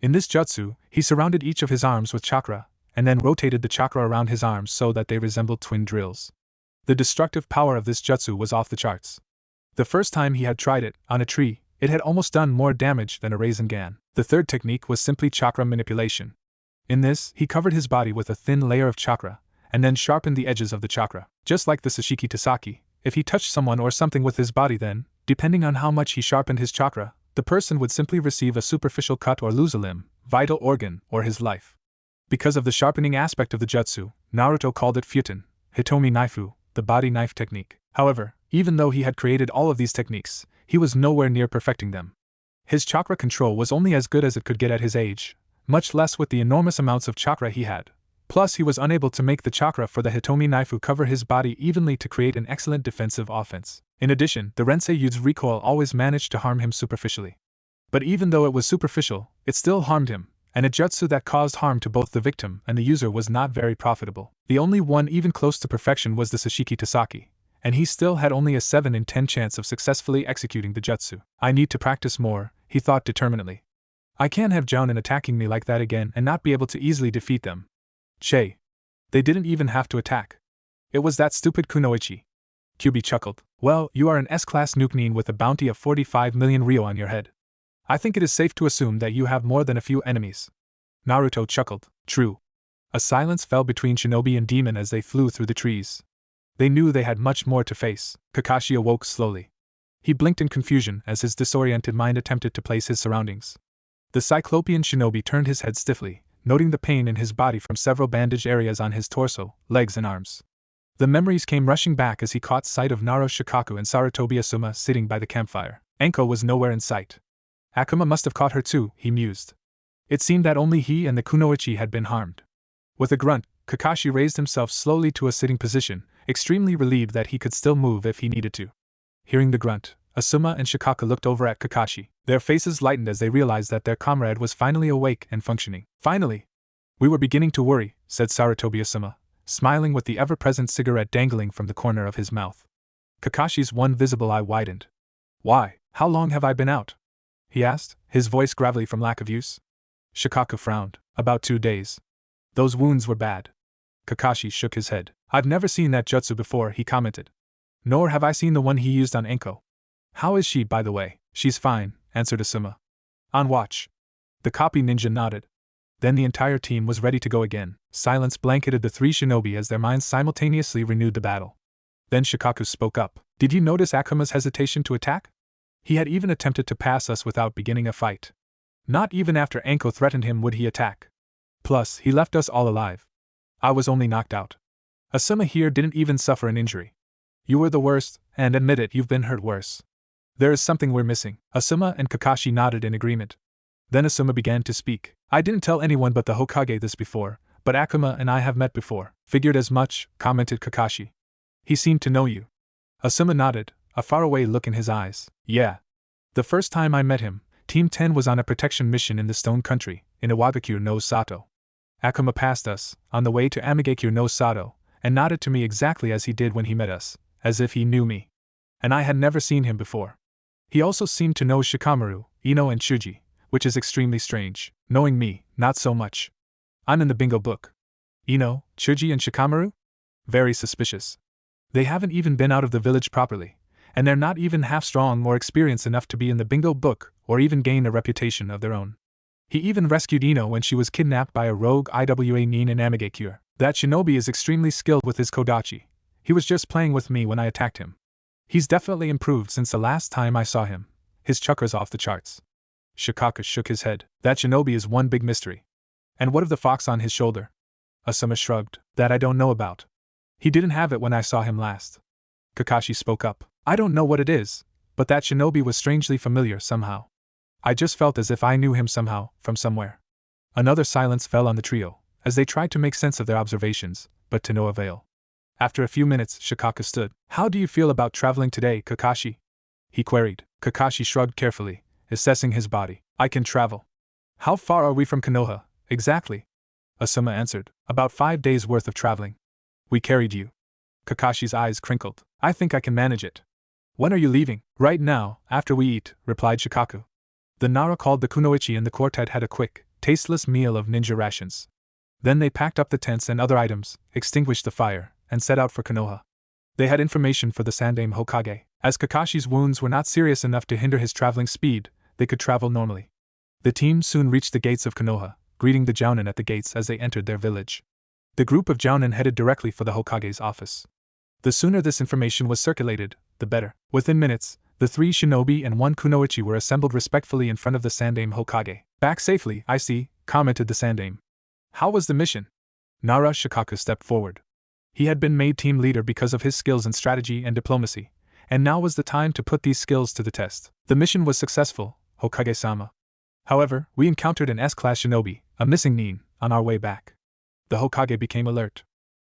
In this jutsu, he surrounded each of his arms with chakra, and then rotated the chakra around his arms so that they resembled twin drills. The destructive power of this jutsu was off the charts. The first time he had tried it, on a tree, it had almost done more damage than a Rasengan. The third technique was simply chakra manipulation. In this, he covered his body with a thin layer of chakra, and then sharpened the edges of the chakra. Just like the Sashiki Tasaki, if he touched someone or something with his body, then, depending on how much he sharpened his chakra, the person would simply receive a superficial cut or lose a limb, vital organ, or his life. Because of the sharpening aspect of the jutsu, Naruto called it Futon, Hitomi Naifu, the body knife technique. However, even though he had created all of these techniques, he was nowhere near perfecting them. His chakra control was only as good as it could get at his age, much less with the enormous amounts of chakra he had. Plus, he was unable to make the chakra for the Hitomi Naifu cover his body evenly to create an excellent defensive offense. In addition, the Rensei Yu's recoil always managed to harm him superficially. But even though it was superficial, it still harmed him, and a jutsu that caused harm to both the victim and the user was not very profitable. The only one even close to perfection was the Sashiki Tasaki, and he still had only a 7 in 10 chance of successfully executing the jutsu. I need to practice more, he thought determinedly. I can't have Jounin attacking me like that again and not be able to easily defeat them. Che. They didn't even have to attack. It was that stupid Kunoichi. Kyuubi chuckled. Well, you are an S-class nuke with a bounty of 45 million ryo on your head. I think it is safe to assume that you have more than a few enemies. Naruto chuckled. True. A silence fell between shinobi and demon as they flew through the trees. They knew they had much more to face. Kakashi awoke slowly. He blinked in confusion as his disoriented mind attempted to place his surroundings. The Cyclopean shinobi turned his head stiffly, noting the pain in his body from several bandaged areas on his torso, legs and arms. The memories came rushing back as he caught sight of Naro Shikaku and Sarutobi Asuma sitting by the campfire. Anko was nowhere in sight. Akuma must have caught her too, he mused. It seemed that only he and the Kunoichi had been harmed. With a grunt, Kakashi raised himself slowly to a sitting position, extremely relieved that he could still move if he needed to. Hearing the grunt, Asuma and Shikaku looked over at Kakashi. Their faces lightened as they realized that their comrade was finally awake and functioning. Finally! We were beginning to worry, said Sarutobi Asuma, smiling with the ever-present cigarette dangling from the corner of his mouth. Kakashi's one visible eye widened. Why, how long have I been out? He asked, his voice gravelly from lack of use. Shikaku frowned. About 2 days. Those wounds were bad. Kakashi shook his head. I've never seen that jutsu before, he commented. Nor have I seen the one he used on Anko. How is she, by the way? She's fine, answered Asuma. On watch. The copy ninja nodded. Then the entire team was ready to go again. Silence blanketed the 3 shinobi as their minds simultaneously renewed the battle. Then Shikaku spoke up. Did you notice Akuma's hesitation to attack? He had even attempted to pass us without beginning a fight. Not even after Anko threatened him would he attack. Plus, he left us all alive. I was only knocked out. Asuma here didn't even suffer an injury. You were the worst, and admit it, you've been hurt worse. There is something we're missing. Asuma and Kakashi nodded in agreement. Then Asuma began to speak. I didn't tell anyone but the Hokage this before, but Akuma and I have met before. Figured as much, commented Kakashi. He seemed to know you. Asuma nodded, a faraway look in his eyes. Yeah. The first time I met him, Team 10 was on a protection mission in the Stone Country, in Iwagakure no Sato. Akuma passed us, on the way to Amigakure no Sato, and nodded to me exactly as he did when he met us, as if he knew me. And I had never seen him before. He also seemed to know Shikamaru, Ino and Chuji, which is extremely strange. Knowing me, not so much. I'm in the bingo book. Ino, Chuji and Shikamaru? Very suspicious. They haven't even been out of the village properly, and they're not even half strong or experienced enough to be in the bingo book, or even gain a reputation of their own. He even rescued Ino when she was kidnapped by a rogue Iwa Nin in Amigakure. That shinobi is extremely skilled with his kodachi. He was just playing with me when I attacked him. He's definitely improved since the last time I saw him. His chakra's off the charts. Shikaka shook his head. That shinobi is one big mystery. And what of the fox on his shoulder? Asuma shrugged. That I don't know about. He didn't have it when I saw him last. Kakashi spoke up. I don't know what it is, but that shinobi was strangely familiar somehow. I just felt as if I knew him somehow, from somewhere. Another silence fell on the trio, as they tried to make sense of their observations, but to no avail. After a few minutes, Shikaka stood. How do you feel about traveling today, Kakashi? He queried. Kakashi shrugged carefully, assessing his body. I can travel. How far are we from Konoha, exactly? Asuma answered. About 5 days' worth of traveling. We carried you. Kakashi's eyes crinkled. I think I can manage it. When are you leaving? Right now, after we eat, replied Shikaku. The Nara called the kunoichi and the quartet had a quick, tasteless meal of ninja rations. Then they packed up the tents and other items, extinguished the fire, and set out for Konoha. They had information for the Sandaime Hokage. As Kakashi's wounds were not serious enough to hinder his traveling speed, they could travel normally. The team soon reached the gates of Konoha, greeting the Jounin at the gates as they entered their village. The group of Jounin headed directly for the Hokage's office. The sooner this information was circulated, the better. Within minutes, the 3 shinobi and 1 kunoichi were assembled respectfully in front of the Sandaime Hokage. Back safely, I see, commented the Sandaime. How was the mission? Nara Shikaku stepped forward. He had been made team leader because of his skills in strategy and diplomacy, and now was the time to put these skills to the test. The mission was successful, Hokage-sama. However, we encountered an S-class shinobi, a missing nin, on our way back. The Hokage became alert.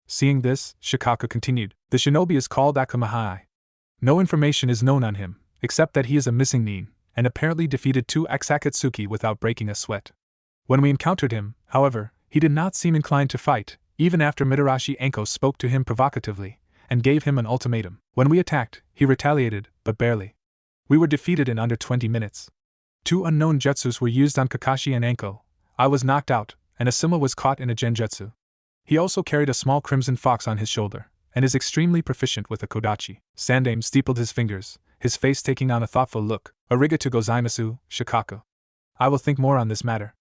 Seeing this, Shikaku continued. The shinobi is called Akamahai. No information is known on him, except that he is a missing nin, and apparently defeated 2 Akatsuki without breaking a sweat. When we encountered him, however, he did not seem inclined to fight, even after Mitarashi Enko spoke to him provocatively, and gave him an ultimatum. When we attacked, he retaliated, but barely. We were defeated in under 20 minutes. 2 unknown jutsus were used on Kakashi and Enko. I was knocked out, and Asuma was caught in a genjutsu. He also carried a small crimson fox on his shoulder, and is extremely proficient with a kodachi. Sandaime steepled his fingers, his face taking on a thoughtful look. Arigato gozaimasu, Shikaku. I will think more on this matter.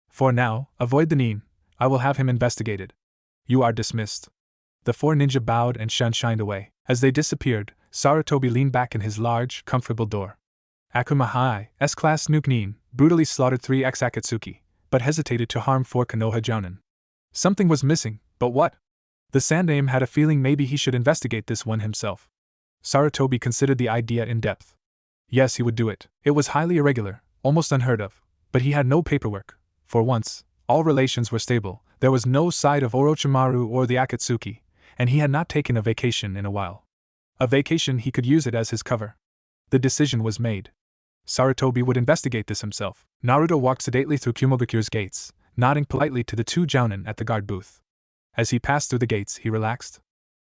For now, avoid the nin. I will have him investigated. You are dismissed. The 4 ninja bowed and shined away. As they disappeared, Sarutobi leaned back in his large, comfortable door. Akumahai, S-class nuke nin, brutally slaughtered 3 ex-Akatsuki, but hesitated to harm 4 Konoha Jounin. Something was missing, but what? The Sandaime had a feeling maybe he should investigate this one himself. Sarutobi considered the idea in depth. Yes, he would do it. It was highly irregular, almost unheard of, but he had no paperwork. For once, all relations were stable, there was no sight of Orochimaru or the Akatsuki, and he had not taken a vacation in a while. A vacation he could use it as his cover. The decision was made. Sarutobi would investigate this himself. Naruto walked sedately through Kumogakure's gates, nodding politely to the 2 Jounin at the guard booth. As he passed through the gates, he relaxed.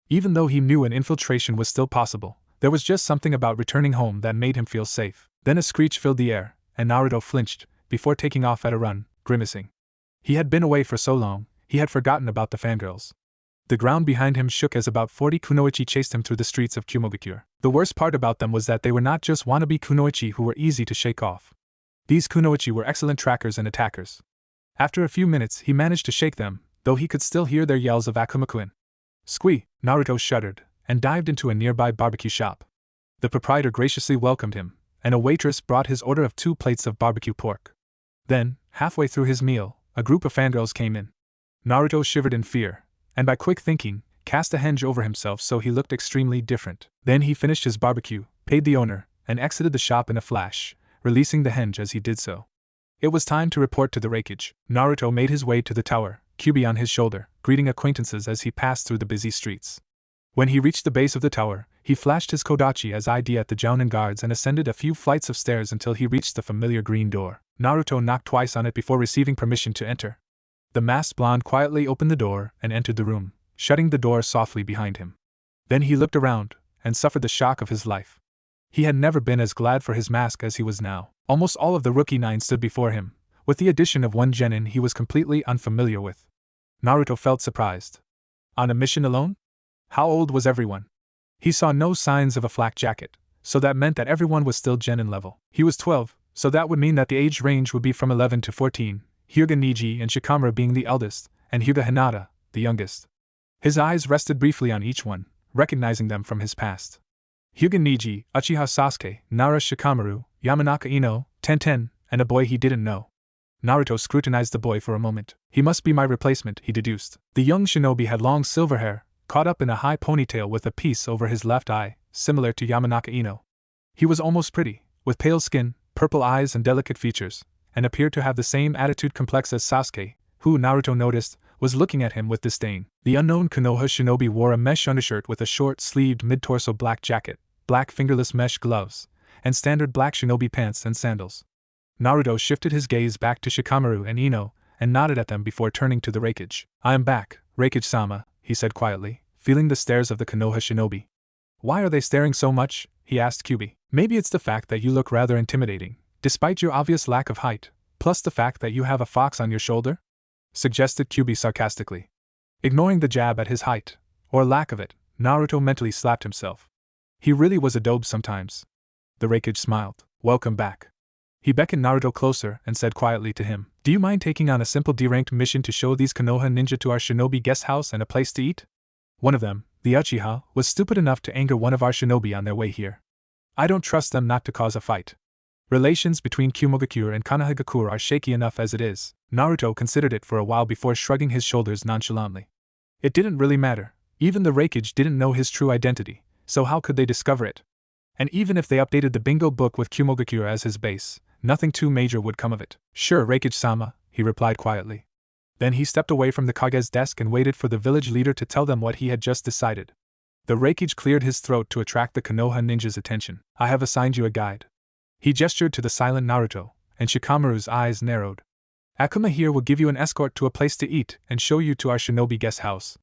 Even though he knew an infiltration was still possible, there was just something about returning home that made him feel safe. Then a screech filled the air, and Naruto flinched, before taking off at a run, grimacing. He had been away for so long, he had forgotten about the fangirls. The ground behind him shook as about 40 kunoichi chased him through the streets of Kumogakure. The worst part about them was that they were not just wannabe kunoichi who were easy to shake off. These kunoichi were excellent trackers and attackers. After a few minutes he managed to shake them, though he could still hear their yells of Akuma-kun. Squee! Naruto shuddered, and dived into a nearby barbecue shop. The proprietor graciously welcomed him, and a waitress brought his order of 2 plates of barbecue pork. Then, halfway through his meal, a group of fangirls came in. Naruto shivered in fear, and by quick thinking, cast a henge over himself so he looked extremely different. Then he finished his barbecue, paid the owner, and exited the shop in a flash, releasing the henge as he did so. It was time to report to the Raikage. Naruto made his way to the tower, Kyuubi on his shoulder, greeting acquaintances as he passed through the busy streets. When he reached the base of the tower, he flashed his kodachi as ID at the Jounin guards and ascended a few flights of stairs until he reached the familiar green door. Naruto knocked twice on it before receiving permission to enter. The masked blonde quietly opened the door and entered the room, shutting the door softly behind him. Then he looked around, and suffered the shock of his life. He had never been as glad for his mask as he was now. Almost all of the rookie 9 stood before him, with the addition of 1 genin he was completely unfamiliar with. Naruto felt surprised. On a mission alone? How old was everyone? He saw no signs of a flak jacket, so that meant that everyone was still genin level. He was 12, So that would mean that the age range would be from 11 to 14, Hyuga Niji and Shikamaru being the eldest, and Hyuga Hinata, the youngest. His eyes rested briefly on each one, recognizing them from his past. Hyuga Niji, Uchiha Sasuke, Nara Shikamaru, Yamanaka Ino, Tenten, and a boy he didn't know. Naruto scrutinized the boy for a moment. He must be my replacement, he deduced. The young shinobi had long silver hair, caught up in a high ponytail with a piece over his left eye, similar to Yamanaka Ino. He was almost pretty, with pale skin, purple eyes and delicate features, and appeared to have the same attitude complex as Sasuke, who, Naruto noticed, was looking at him with disdain. The unknown Konoha shinobi wore a mesh undershirt with a short-sleeved mid-torso black jacket, black fingerless mesh gloves, and standard black shinobi pants and sandals. Naruto shifted his gaze back to Shikamaru and Ino, and nodded at them before turning to the Raikage. I am back, Raikage-sama, he said quietly, feeling the stares of the Konoha shinobi. Why are they staring so much? He asked Kyuubi. Maybe it's the fact that you look rather intimidating, despite your obvious lack of height, plus the fact that you have a fox on your shoulder? Suggested Kyuubi sarcastically. Ignoring the jab at his height, or lack of it, Naruto mentally slapped himself. He really was a dope sometimes. The Raikage smiled. Welcome back. He beckoned Naruto closer and said quietly to him, do you mind taking on a simple D-ranked mission to show these Konoha ninja to our shinobi guest house and a place to eat? One of them, the Uchiha, was stupid enough to anger one of our shinobi on their way here. I don't trust them not to cause a fight. Relations between Kyuubi and Kanahagakure are shaky enough as it is. Naruto considered it for a while before shrugging his shoulders nonchalantly. It didn't really matter. Even the Raikage didn't know his true identity, so how could they discover it? And even if they updated the bingo book with Kyuubi as his base, nothing too major would come of it. Sure, Raikage-sama, he replied quietly. Then he stepped away from the Kage's desk and waited for the village leader to tell them what he had just decided. The Raikage cleared his throat to attract the Konoha ninja's attention. I have assigned you a guide. He gestured to the silent Naruto, and Shikamaru's eyes narrowed. Akuma here will give you an escort to a place to eat and show you to our shinobi guest house.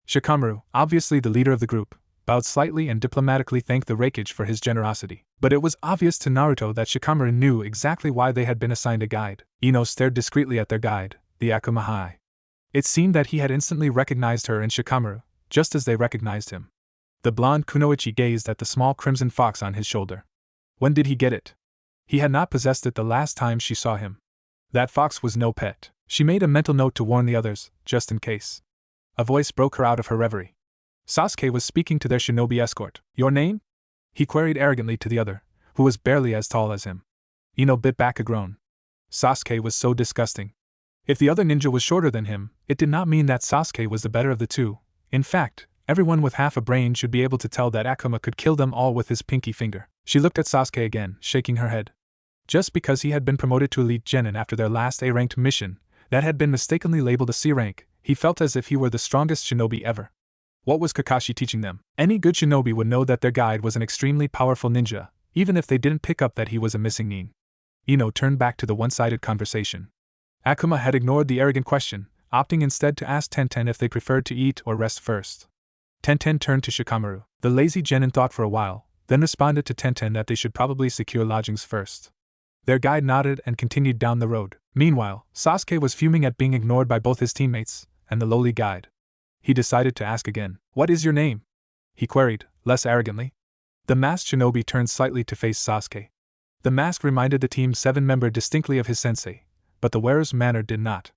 Shikamaru, obviously the leader of the group, bowed slightly and diplomatically thanked the Raikage for his generosity. But it was obvious to Naruto that Shikamaru knew exactly why they had been assigned a guide. Ino stared discreetly at their guide, the Akuma High. It seemed that he had instantly recognized her and Shikamaru, just as they recognized him. The blonde Kunoichi gazed at the small crimson fox on his shoulder. When did he get it? He had not possessed it the last time she saw him. That fox was no pet. She made a mental note to warn the others, just in case. A voice broke her out of her reverie. Sasuke was speaking to their shinobi escort. Your name? He queried arrogantly to the other, who was barely as tall as him. Ino bit back a groan. Sasuke was so disgusting. If the other ninja was shorter than him, it did not mean that Sasuke was the better of the two. In fact, everyone with half a brain should be able to tell that Akuma could kill them all with his pinky finger. She looked at Sasuke again, shaking her head. Just because he had been promoted to Elite Genin after their last A-ranked mission, that had been mistakenly labeled a C rank, he felt as if he were the strongest shinobi ever. What was Kakashi teaching them? Any good shinobi would know that their guide was an extremely powerful ninja, even if they didn't pick up that he was a missing nin. Ino turned back to the one-sided conversation. Akuma had ignored the arrogant question, opting instead to ask Tenten if they preferred to eat or rest first. Tenten turned to Shikamaru. The lazy genin thought for a while, then responded to Tenten that they should probably secure lodgings first. Their guide nodded and continued down the road. Meanwhile, Sasuke was fuming at being ignored by both his teammates and the lowly guide. He decided to ask again. What is your name? He queried, less arrogantly. The masked shinobi turned slightly to face Sasuke. The mask reminded the team's 7-member distinctly of his sensei, but the wearer's manner did not.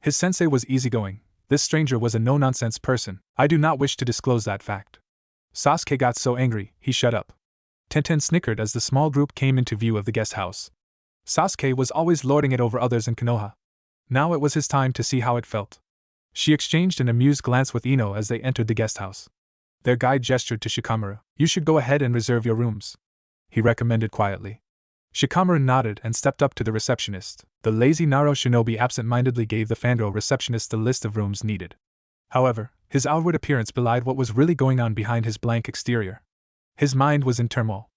His sensei was easygoing. This stranger was a no-nonsense person. I do not wish to disclose that fact. Sasuke got so angry, he shut up. Tenten snickered as the small group came into view of the guest house. Sasuke was always lording it over others in Konoha. Now it was his time to see how it felt. She exchanged an amused glance with Ino as they entered the guest house. Their guide gestured to Shikamaru. You should go ahead and reserve your rooms, he recommended quietly. Shikamaru nodded and stepped up to the receptionist. The lazy Naro shinobi absent-mindedly gave the fangirl receptionist the list of rooms needed. However, his outward appearance belied what was really going on behind his blank exterior. His mind was in turmoil.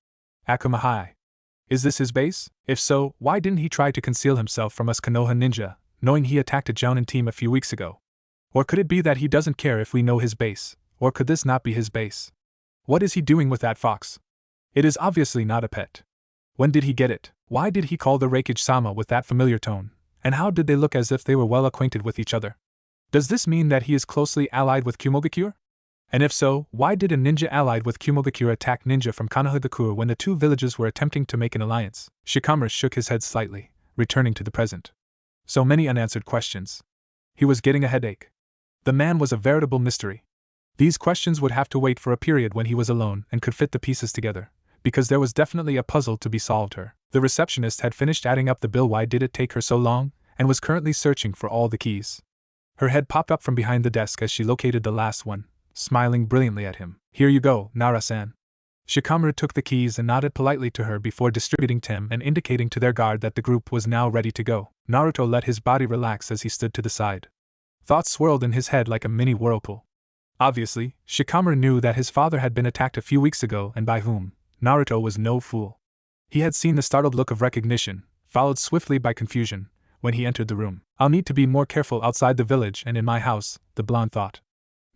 Akuma High. Is this his base? If so, why didn't he try to conceal himself from us Konoha ninja, knowing he attacked a Jounin team a few weeks ago? Or could it be that he doesn't care if we know his base, or could this not be his base? What is he doing with that fox? It is obviously not a pet. When did he get it? Why did he call the Raikage-sama with that familiar tone, and how did they look as if they were well acquainted with each other? Does this mean that he is closely allied with Kyuubi? And if so, why did a ninja allied with Kyuubi attack ninja from Kana when the two villages were attempting to make an alliance? Shikamaru shook his head slightly, returning to the present. So many unanswered questions. He was getting a headache. The man was a veritable mystery. These questions would have to wait for a period when he was alone and could fit the pieces together, because there was definitely a puzzle to be solved here. The receptionist had finished adding up the bill. Why did it take her so long, and was currently searching for all the keys. Her head popped up from behind the desk as she located the last one, smiling brilliantly at him. Here you go, Nara-san. Shikamaru took the keys and nodded politely to her before distributing them and indicating to their guard that the group was now ready to go. Naruto let his body relax as he stood to the side. Thoughts swirled in his head like a mini whirlpool. Obviously, Shikamaru knew that his father had been attacked a few weeks ago and by whom. Naruto was no fool. He had seen the startled look of recognition, followed swiftly by confusion, when he entered the room. I'll need to be more careful outside the village and in my house, the blonde thought.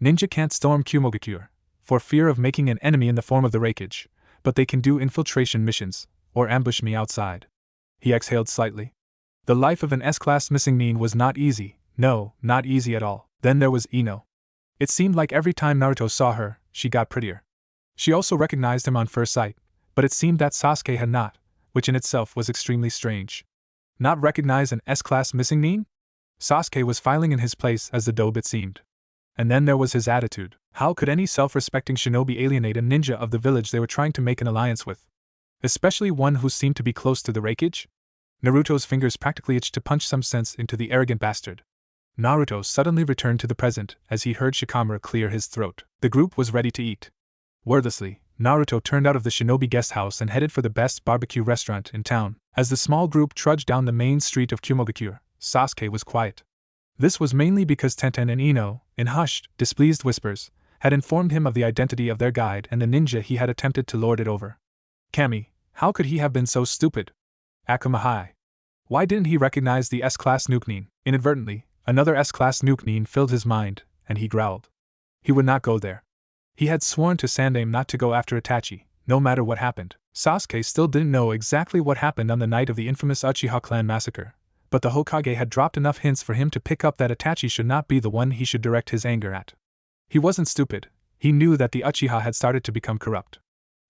Ninja can't storm Kyuubi for fear of making an enemy in the form of the Hokage, but they can do infiltration missions, or ambush me outside. He exhaled slightly. The life of an S-class missing nin was not easy, no, not easy at all. Then there was Ino. It seemed like every time Naruto saw her, she got prettier. She also recognized him on first sight, but it seemed that Sasuke had not, which in itself was extremely strange. Not recognize an S-class missing nin? Sasuke was filing in his place as the dobe it seemed. And then there was his attitude. How could any self-respecting shinobi alienate a ninja of the village they were trying to make an alliance with? Especially one who seemed to be close to the Hokage? Naruto's fingers practically itched to punch some sense into the arrogant bastard. Naruto suddenly returned to the present as he heard Shikamaru clear his throat. The group was ready to eat. Wordlessly, Naruto turned out of the shinobi guest house and headed for the best barbecue restaurant in town. As the small group trudged down the main street of Kyuubi, Sasuke was quiet. This was mainly because Tenten and Ino, in hushed, displeased whispers, had informed him of the identity of their guide and the ninja he had attempted to lord it over. Kami, how could he have been so stupid? Akuma Hai. Why didn't he recognize the S-class nuke nin? Inadvertently, another S-class nuke nin filled his mind, and he growled. He would not go there. He had sworn to Sandaime not to go after Itachi, no matter what happened. Sasuke still didn't know exactly what happened on the night of the infamous Uchiha clan massacre, but the Hokage had dropped enough hints for him to pick up that Itachi should not be the one he should direct his anger at. He wasn't stupid. He knew that the Uchiha had started to become corrupt.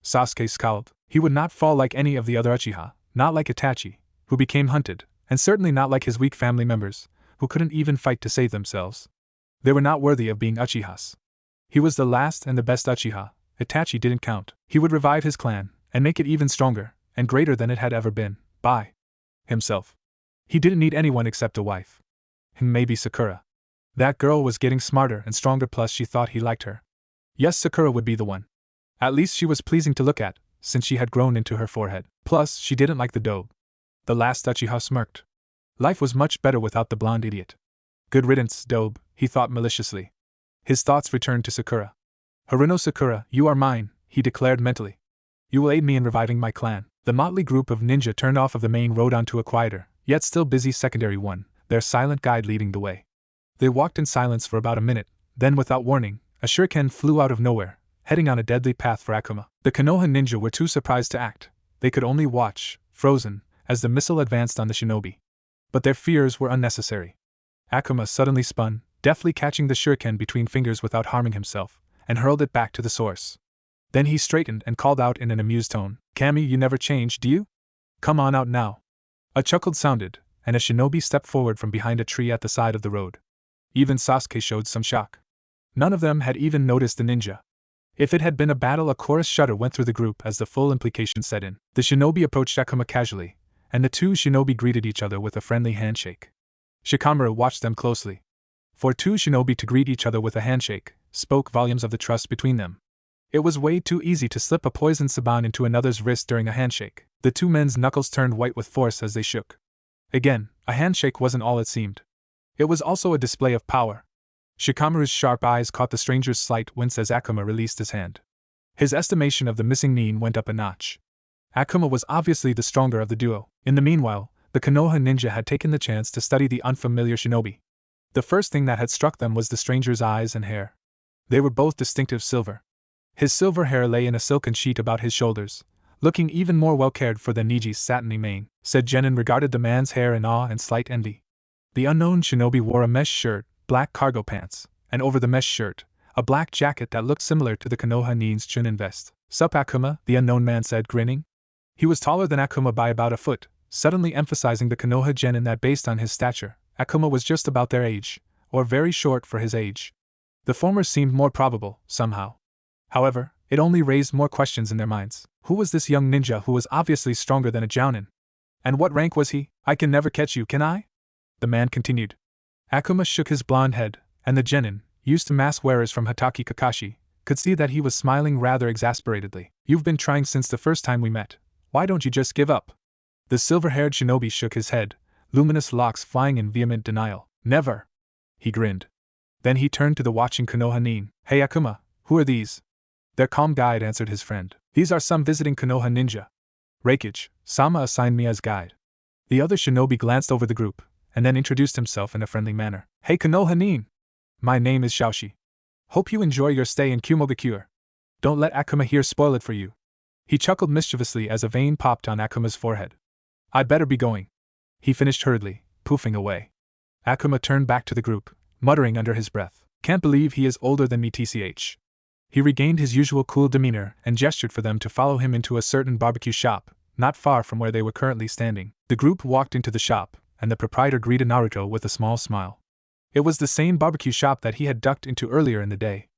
Sasuke scowled. He would not fall like any of the other Uchiha, not like Itachi, who became hunted, and certainly not like his weak family members, who couldn't even fight to save themselves. They were not worthy of being Uchihas. He was the last and the best Uchiha. Itachi didn't count. He would revive his clan, and make it even stronger, and greater than it had ever been, by himself. He didn't need anyone except a wife. Maybe Sakura. That girl was getting smarter and stronger, plus she thought he liked her. Yes, Sakura would be the one. At least she was pleasing to look at, since she had grown into her forehead. Plus, she didn't like the dobe. The last Uchiha smirked. Life was much better without the blonde idiot. Good riddance, dobe, he thought maliciously. His thoughts returned to Sakura. Haruno Sakura, you are mine, he declared mentally. You will aid me in reviving my clan. The motley group of ninja turned off of the main road onto a quieter, yet still busy secondary one, their silent guide leading the way. They walked in silence for about a minute, then without warning, a shuriken flew out of nowhere, heading on a deadly path for Akuma. The Konoha ninja were too surprised to act. They could only watch, frozen, as the missile advanced on the shinobi. But their fears were unnecessary. Akuma suddenly spun, deftly catching the shuriken between fingers without harming himself, and hurled it back to the source. Then he straightened and called out in an amused tone, Kami, you never change, do you? Come on out now. A chuckle sounded, and a shinobi stepped forward from behind a tree at the side of the road. Even Sasuke showed some shock. None of them had even noticed the ninja. If it had been a battle, a chorus shudder went through the group as the full implication set in. The shinobi approached Akuma casually, and the two shinobi greeted each other with a friendly handshake. Shikamaru watched them closely. For two shinobi to greet each other with a handshake spoke volumes of the trust between them. It was way too easy to slip a poisoned saban into another's wrist during a handshake. The two men's knuckles turned white with force as they shook. Again, a handshake wasn't all it seemed. It was also a display of power. Shikamaru's sharp eyes caught the stranger's slight wince as Akuma released his hand. His estimation of the missing nin went up a notch. Akuma was obviously the stronger of the duo. In the meanwhile, the Konoha ninja had taken the chance to study the unfamiliar shinobi. The first thing that had struck them was the stranger's eyes and hair. They were both distinctive silver. His silver hair lay in a silken sheet about his shoulders, looking even more well cared for than Niji's satiny mane. Said Genin regarded the man's hair in awe and slight envy. The unknown shinobi wore a mesh shirt, black cargo pants, and over the mesh shirt, a black jacket that looked similar to the Konoha nin's Chunin vest. "Sup, Akuma," the unknown man said, grinning. He was taller than Akuma by about a foot, suddenly emphasizing the Konoha genin that based on his stature, Akuma was just about their age, or very short for his age. The former seemed more probable, somehow. However, it only raised more questions in their minds. Who was this young ninja who was obviously stronger than a jounin? And what rank was he? "I can never catch you, can I?" the man continued. Akuma shook his blonde head, and the genin, used to mask wearers from Hatake Kakashi, could see that he was smiling rather exasperatedly. "You've been trying since the first time we met. Why don't you just give up?" The silver-haired shinobi shook his head, luminous locks flying in vehement denial. "Never." He grinned. Then he turned to the watching Konoha nin. "Hey Akuma, who are these?" "Their calm guide," answered his friend. "These are some visiting Konoha ninja. Reikage Sama assigned me as guide." The other shinobi glanced over the group, and then introduced himself in a friendly manner. "Hey Konoha nin! My name is Shaoshi. Hope you enjoy your stay in Kyuubi. Don't let Akuma here spoil it for you." He chuckled mischievously as a vein popped on Akuma's forehead. "I'd better be going," he finished hurriedly, poofing away. Akuma turned back to the group, muttering under his breath, "Can't believe he is older than me tch." He regained his usual cool demeanor and gestured for them to follow him into a certain barbecue shop, not far from where they were currently standing. The group walked into the shop, and the proprietor greeted Naruto with a small smile. It was the same barbecue shop that he had ducked into earlier in the day.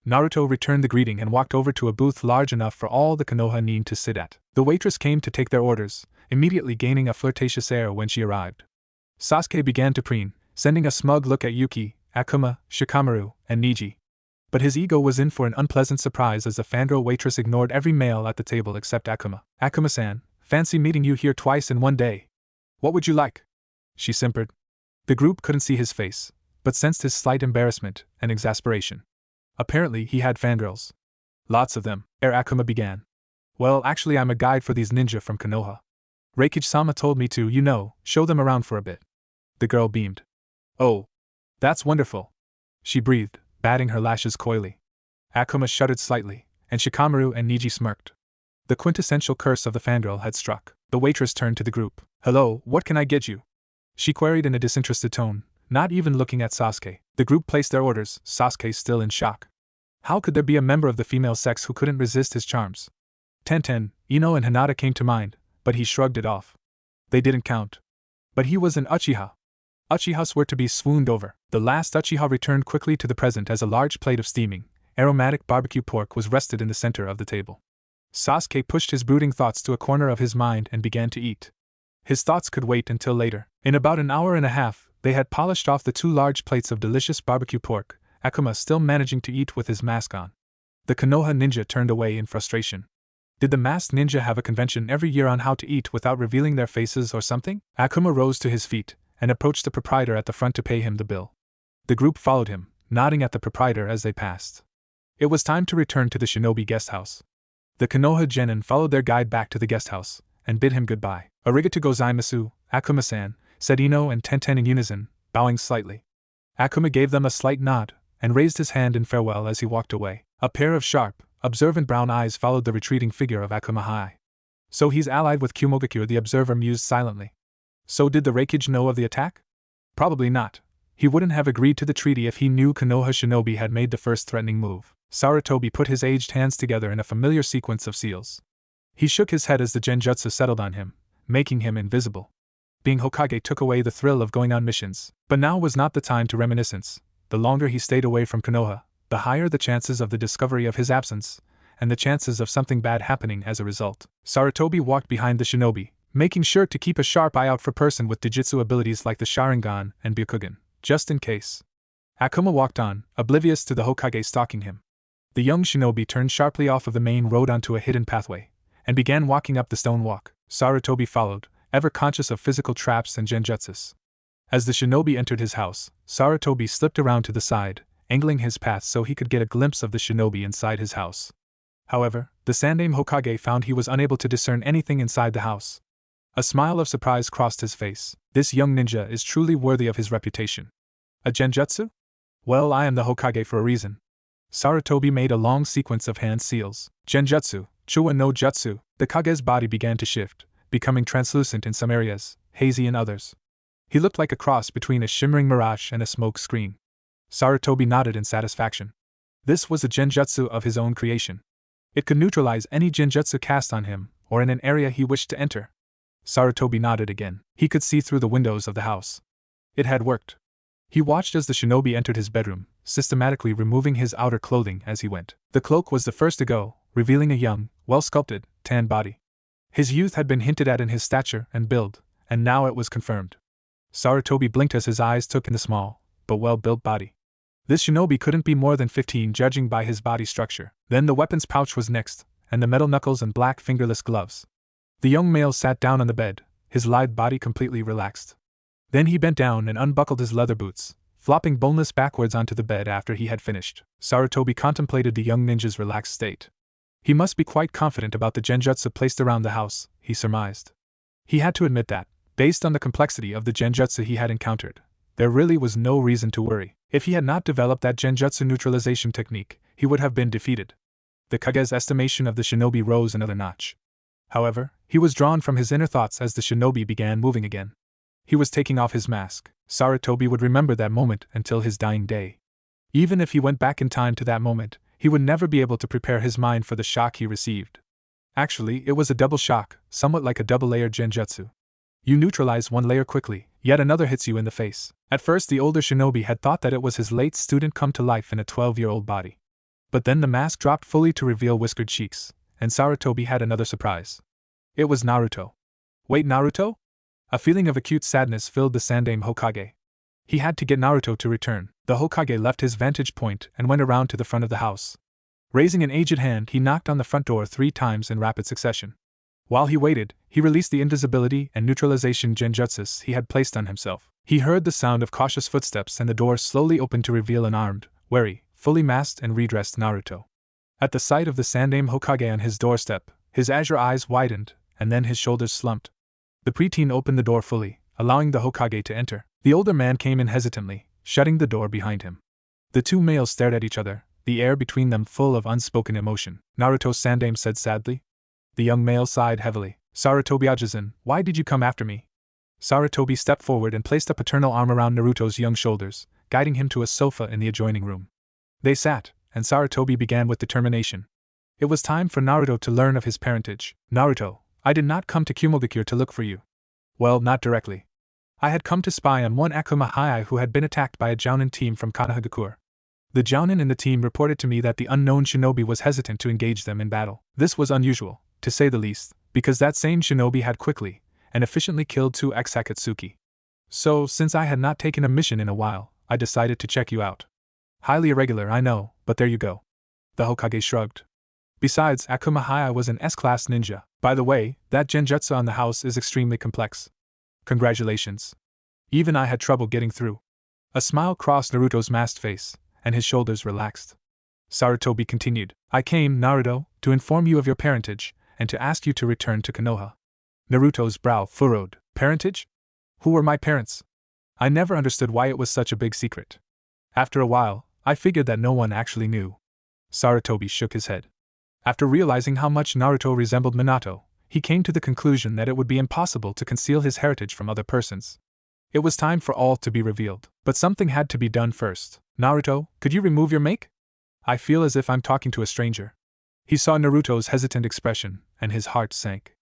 Naruto returned the greeting and walked over to a booth large enough for all the Konoha nin to sit at. The waitress came to take their orders, immediately gaining a flirtatious air when she arrived. Sasuke began to preen, sending a smug look at Yuki, Akuma, Shikamaru, and Niji. But his ego was in for an unpleasant surprise as the fangirl waitress ignored every male at the table except Akuma. "Akuma-san, fancy meeting you here twice in one day. What would you like?" she simpered. The group couldn't see his face, but sensed his slight embarrassment and exasperation. Apparently he had fangirls. "Lots of them," Akuma began. "Well, actually I'm a guide for these ninja from Konoha. Reikage-sama told me to, show them around for a bit." The girl beamed. "Oh, that's wonderful," she breathed, batting her lashes coyly. Akuma shuddered slightly, and Shikamaru and Niji smirked. The quintessential curse of the fangirl had struck. The waitress turned to the group. "Hello, what can I get you?" she queried in a disinterested tone, not even looking at Sasuke. The group placed their orders, Sasuke still in shock. How could there be a member of the female sex who couldn't resist his charms? Tenten, Ino and Hinata came to mind, but he shrugged it off. They didn't count. But he was an Uchiha. Uchihas were to be swooned over. The last Uchiha returned quickly to the present as a large plate of steaming, aromatic barbecue pork was rested in the center of the table. Sasuke pushed his brooding thoughts to a corner of his mind and began to eat. His thoughts could wait until later. In about an hour and a half, they had polished off the 2 large plates of delicious barbecue pork, Akuma still managing to eat with his mask on. The Konoha ninja turned away in frustration. Did the masked ninja have a convention every year on how to eat without revealing their faces or something? Akuma rose to his feet and approached the proprietor at the front to pay him the bill. The group followed him, nodding at the proprietor as they passed. It was time to return to the shinobi guest house. The Konoha genin followed their guide back to the guest house and bid him goodbye. "Arigato gozaimasu, Akuma-san," said Ino and Tenten in unison, bowing slightly. Akuma gave them a slight nod and raised his hand in farewell as he walked away. A pair of sharp, observant brown eyes followed the retreating figure of Akuma High. "So he's allied with Kyuubi," the observer mused silently. So did the Reikage know of the attack? Probably not. He wouldn't have agreed to the treaty if he knew Konoha shinobi had made the first threatening move. Sarutobi put his aged hands together in a familiar sequence of seals. He shook his head as the genjutsu settled on him, making him invisible. Being Hokage took away the thrill of going on missions, but now was not the time to reminiscence. The longer he stayed away from Konoha, the higher the chances of the discovery of his absence, and the chances of something bad happening as a result. Sarutobi walked behind the shinobi, making sure to keep a sharp eye out for person with Jujutsu abilities like the Sharingan and Byakugan, just in case. Akuma walked on, oblivious to the Hokage stalking him. The young shinobi turned sharply off of the main road onto a hidden pathway, and began walking up the stone walk. Sarutobi followed, ever conscious of physical traps and genjutsus. As the shinobi entered his house, Sarutobi slipped around to the side, angling his path so he could get a glimpse of the shinobi inside his house. However, the Sandaime Hokage found he was unable to discern anything inside the house. A smile of surprise crossed his face. This young ninja is truly worthy of his reputation. A genjutsu? Well, I am the Hokage for a reason. Sarutobi made a long sequence of hand seals. Genjutsu, Chuwa no Jutsu. The Kage's body began to shift, becoming translucent in some areas, hazy in others. He looked like a cross between a shimmering mirage and a smoke screen. Sarutobi nodded in satisfaction. This was a genjutsu of his own creation. It could neutralize any genjutsu cast on him, or in an area he wished to enter. Sarutobi nodded again. He could see through the windows of the house. It had worked. He watched as the shinobi entered his bedroom, systematically removing his outer clothing as he went. The cloak was the first to go, revealing a young, well-sculpted, tan body. His youth had been hinted at in his stature and build, and now it was confirmed. Sarutobi blinked as his eyes took in the small, but well-built body. This shinobi couldn't be more than 15 judging by his body structure. Then the weapons pouch was next, and the metal knuckles and black fingerless gloves. The young male sat down on the bed, his lithe body completely relaxed. Then he bent down and unbuckled his leather boots, flopping boneless backwards onto the bed after he had finished. Sarutobi contemplated the young ninja's relaxed state. He must be quite confident about the genjutsu placed around the house, he surmised. He had to admit that, based on the complexity of the genjutsu he had encountered, there really was no reason to worry. If he had not developed that genjutsu neutralization technique, he would have been defeated. The Kage's estimation of the shinobi rose another notch. However, he was drawn from his inner thoughts as the shinobi began moving again. He was taking off his mask. Sarutobi would remember that moment until his dying day. Even if he went back in time to that moment, he would never be able to prepare his mind for the shock he received. Actually, it was a double shock, somewhat like a double-layered genjutsu. You neutralize one layer quickly, yet another hits you in the face. At first the older shinobi had thought that it was his late student come to life in a 12-year-old body. But then the mask dropped fully to reveal whiskered cheeks, and Sarutobi had another surprise. It was Naruto. Wait, Naruto? A feeling of acute sadness filled the Sandaime Hokage. He had to get Naruto to return. The Hokage left his vantage point and went around to the front of the house. Raising an aged hand, he knocked on the front door 3 times in rapid succession. While he waited, he released the invisibility and neutralization genjutsus he had placed on himself. He heard the sound of cautious footsteps and the door slowly opened to reveal an armed, wary, fully masked and redressed Naruto. At the sight of the Sandaime Hokage on his doorstep, his azure eyes widened, and then his shoulders slumped. The preteen opened the door fully, allowing the Hokage to enter. The older man came in hesitantly, shutting the door behind him. The two males stared at each other, the air between them full of unspoken emotion. Naruto, Sandaime said sadly. The young male sighed heavily. Sarutobi Ajizan, why did you come after me? Sarutobi stepped forward and placed a paternal arm around Naruto's young shoulders, guiding him to a sofa in the adjoining room. They sat, and Sarutobi began with determination. It was time for Naruto to learn of his parentage. Naruto, I did not come to Kyuubi to look for you. Well, not directly. I had come to spy on one Akuma Hiei who had been attacked by a Jounin team from Kana. The Jounin in the team reported to me that the unknown shinobi was hesitant to engage them in battle. This was unusual, to say the least, because that same shinobi had quickly and efficiently killed 2 ex-Akatsuki. So, since I had not taken a mission in a while, I decided to check you out. Highly irregular, I know, but there you go. The Hokage shrugged. Besides, Akuma Hiei was an S-class ninja. By the way, that genjutsu on the house is extremely complex. Congratulations. Even I had trouble getting through. A smile crossed Naruto's masked face, and his shoulders relaxed. Sarutobi continued, I came, Naruto, to inform you of your parentage, and to ask you to return to Konoha. Naruto's brow furrowed. Parentage? Who were my parents? I never understood why it was such a big secret. After a while, I figured that no one actually knew. Sarutobi shook his head. After realizing how much Naruto resembled Minato, he came to the conclusion that it would be impossible to conceal his heritage from other persons. It was time for all to be revealed. But something had to be done first. Naruto, could you remove your make? I feel as if I'm talking to a stranger. He saw Naruto's hesitant expression, and his heart sank.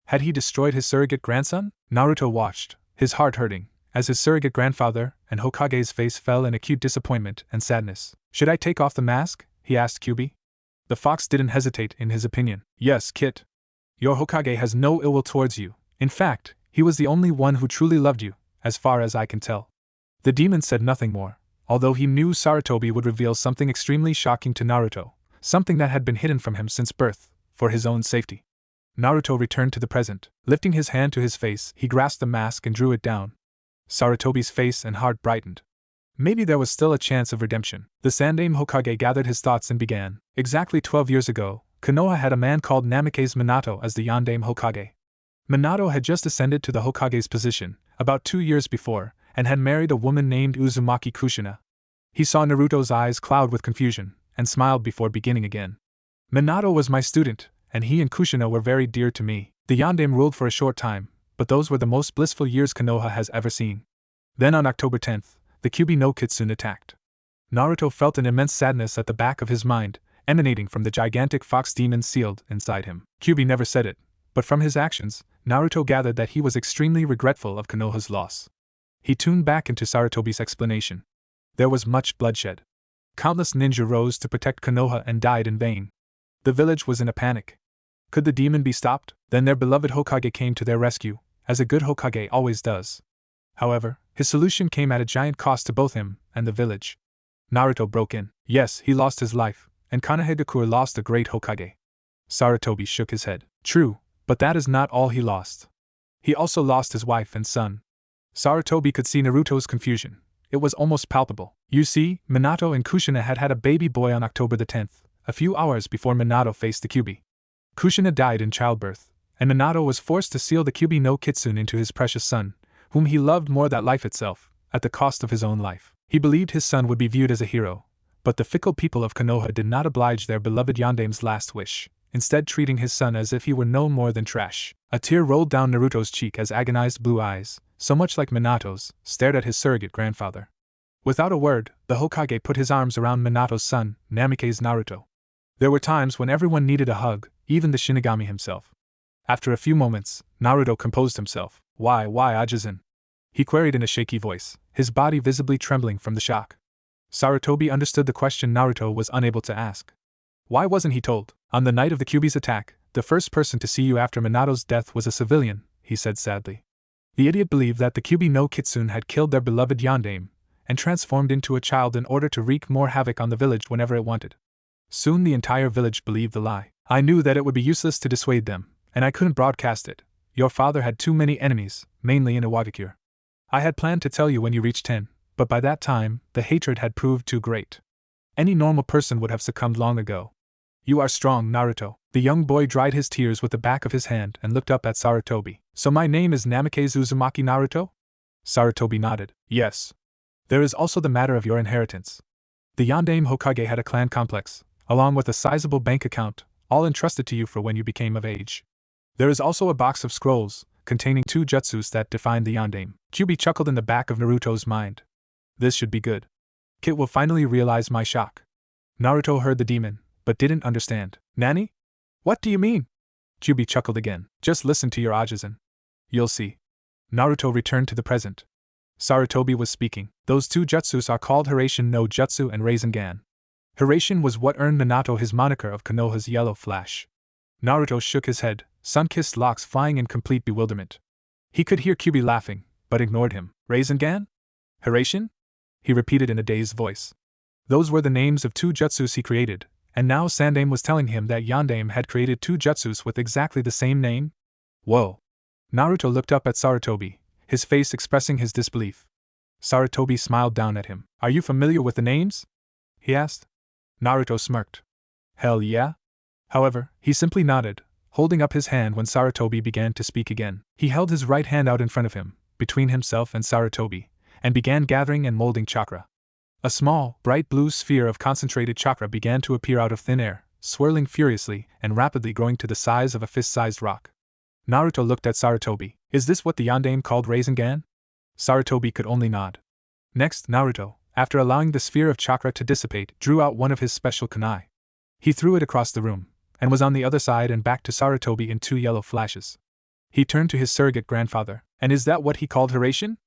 Had he destroyed his surrogate grandson? Naruto watched, his heart hurting, as his surrogate grandfather and Hokage's face fell in acute disappointment and sadness. Should I take off the mask? He asked Kyuubi. The fox didn't hesitate in his opinion. Yes, Kit. Your Hokage has no ill will towards you. In fact, he was the only one who truly loved you, as far as I can tell. The demon said nothing more, although he knew Sarutobi would reveal something extremely shocking to Naruto, something that had been hidden from him since birth, for his own safety. Naruto returned to the present. Lifting his hand to his face, he grasped the mask and drew it down. Sarutobi's face and heart brightened. Maybe there was still a chance of redemption. The Sandaime Hokage gathered his thoughts and began. Exactly 12 years ago, Konoha had a man called Namikaze Minato as the Yondaime Hokage. Minato had just ascended to the Hokage's position, about 2 years before, and had married a woman named Uzumaki Kushina. He saw Naruto's eyes cloud with confusion, and smiled before beginning again. Minato was my student, and he and Kushina were very dear to me. The Yondaime ruled for a short time, but those were the most blissful years Konoha has ever seen. Then on October 10th, the Kyuubi no Kitsune attacked. Naruto felt an immense sadness at the back of his mind, emanating from the gigantic fox demon sealed inside him. Kyuubi never said it, but from his actions, Naruto gathered that he was extremely regretful of Konoha's loss. He tuned back into Sarutobi's explanation. There was much bloodshed. Countless ninja rose to protect Konoha and died in vain. The village was in a panic. Could the demon be stopped? Then their beloved Hokage came to their rescue, as a good Hokage always does. However, his solution came at a giant cost to both him and the village. Naruto broke in. Yes, he lost his life, and Kanahegakure lost a great Hokage. Sarutobi shook his head. True, but that is not all he lost. He also lost his wife and son. Sarutobi could see Naruto's confusion. It was almost palpable. You see, Minato and Kushina had had a baby boy on October the 10th, a few hours before Minato faced the Kyuubi. Kushina died in childbirth, and Minato was forced to seal the Kyuubi no Kitsune into his precious son, whom he loved more than life itself, at the cost of his own life. He believed his son would be viewed as a hero, but the fickle people of Konoha did not oblige their beloved Yandame's last wish, instead treating his son as if he were no more than trash. A tear rolled down Naruto's cheek as agonized blue eyes, so much like Minato's, stared at his surrogate grandfather. Without a word, the Hokage put his arms around Minato's son, Namikaze Naruto. There were times when everyone needed a hug, even the Shinigami himself. After a few moments, Naruto composed himself. Why Ajizan? He queried in a shaky voice, his body visibly trembling from the shock. Sarutobi understood the question Naruto was unable to ask. Why wasn't he told? On the night of the Kyuubi's attack, the first person to see you after Minato's death was a civilian, he said sadly. The idiot believed that the Kyuubi no Kitsune had killed their beloved Yandame, and transformed into a child in order to wreak more havoc on the village whenever it wanted. Soon the entire village believed the lie. I knew that it would be useless to dissuade them, and I couldn't broadcast it. Your father had too many enemies, mainly in Iwagakure. I had planned to tell you when you reached 10, but by that time, the hatred had proved too great. Any normal person would have succumbed long ago. You are strong, Naruto. The young boy dried his tears with the back of his hand and looked up at Sarutobi. So my name is Namikaze Uzumaki Naruto? Sarutobi nodded. Yes. There is also the matter of your inheritance. The Yandame Hokage had a clan complex, along with a sizable bank account, all entrusted to you for when you became of age. There is also a box of scrolls, containing 2 jutsus that define the Yandame. Kyuubi chuckled in the back of Naruto's mind. This should be good. Kit will finally realize my shock. Naruto heard the demon, but didn't understand. Nani? What do you mean? Kyuubi chuckled again. Just listen to your Ajizan. You'll see. Naruto returned to the present. Sarutobi was speaking. Those 2 jutsus are called Hiraishin no Jutsu and Rasengan. Hiraishin was what earned Minato his moniker of Konoha's Yellow Flash. Naruto shook his head, sun-kissed locks flying in complete bewilderment. He could hear Kyuubi laughing, but ignored him. Rasengan? Hiraishin? He repeated in a dazed voice. Those were the names of 2 jutsus he created, and now Sandame was telling him that Yandame had created 2 jutsus with exactly the same name? Whoa. Naruto looked up at Sarutobi, his face expressing his disbelief. Sarutobi smiled down at him. Are you familiar with the names? He asked. Naruto smirked. Hell yeah? However, he simply nodded, holding up his hand when Sarutobi began to speak again. He held his right hand out in front of him, between himself and Sarutobi, and began gathering and molding chakra. A small, bright blue sphere of concentrated chakra began to appear out of thin air, swirling furiously and rapidly growing to the size of a fist-sized rock. Naruto looked at Sarutobi. Is this what the Yandame called Rasengan? Sarutobi could only nod. Next, Naruto, after allowing the sphere of chakra to dissipate, drew out one of his special kunai. He threw it across the room, and was on the other side and back to Sarutobi in 2 yellow flashes. He turned to his surrogate grandfather. And is that what he called Hiraishin?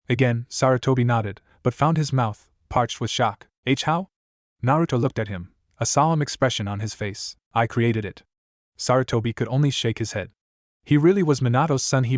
Again, Sarutobi nodded, but found his mouth parched with shock. How? Naruto looked at him, a solemn expression on his face. I created it. Sarutobi could only shake his head. He really was Minato's son. He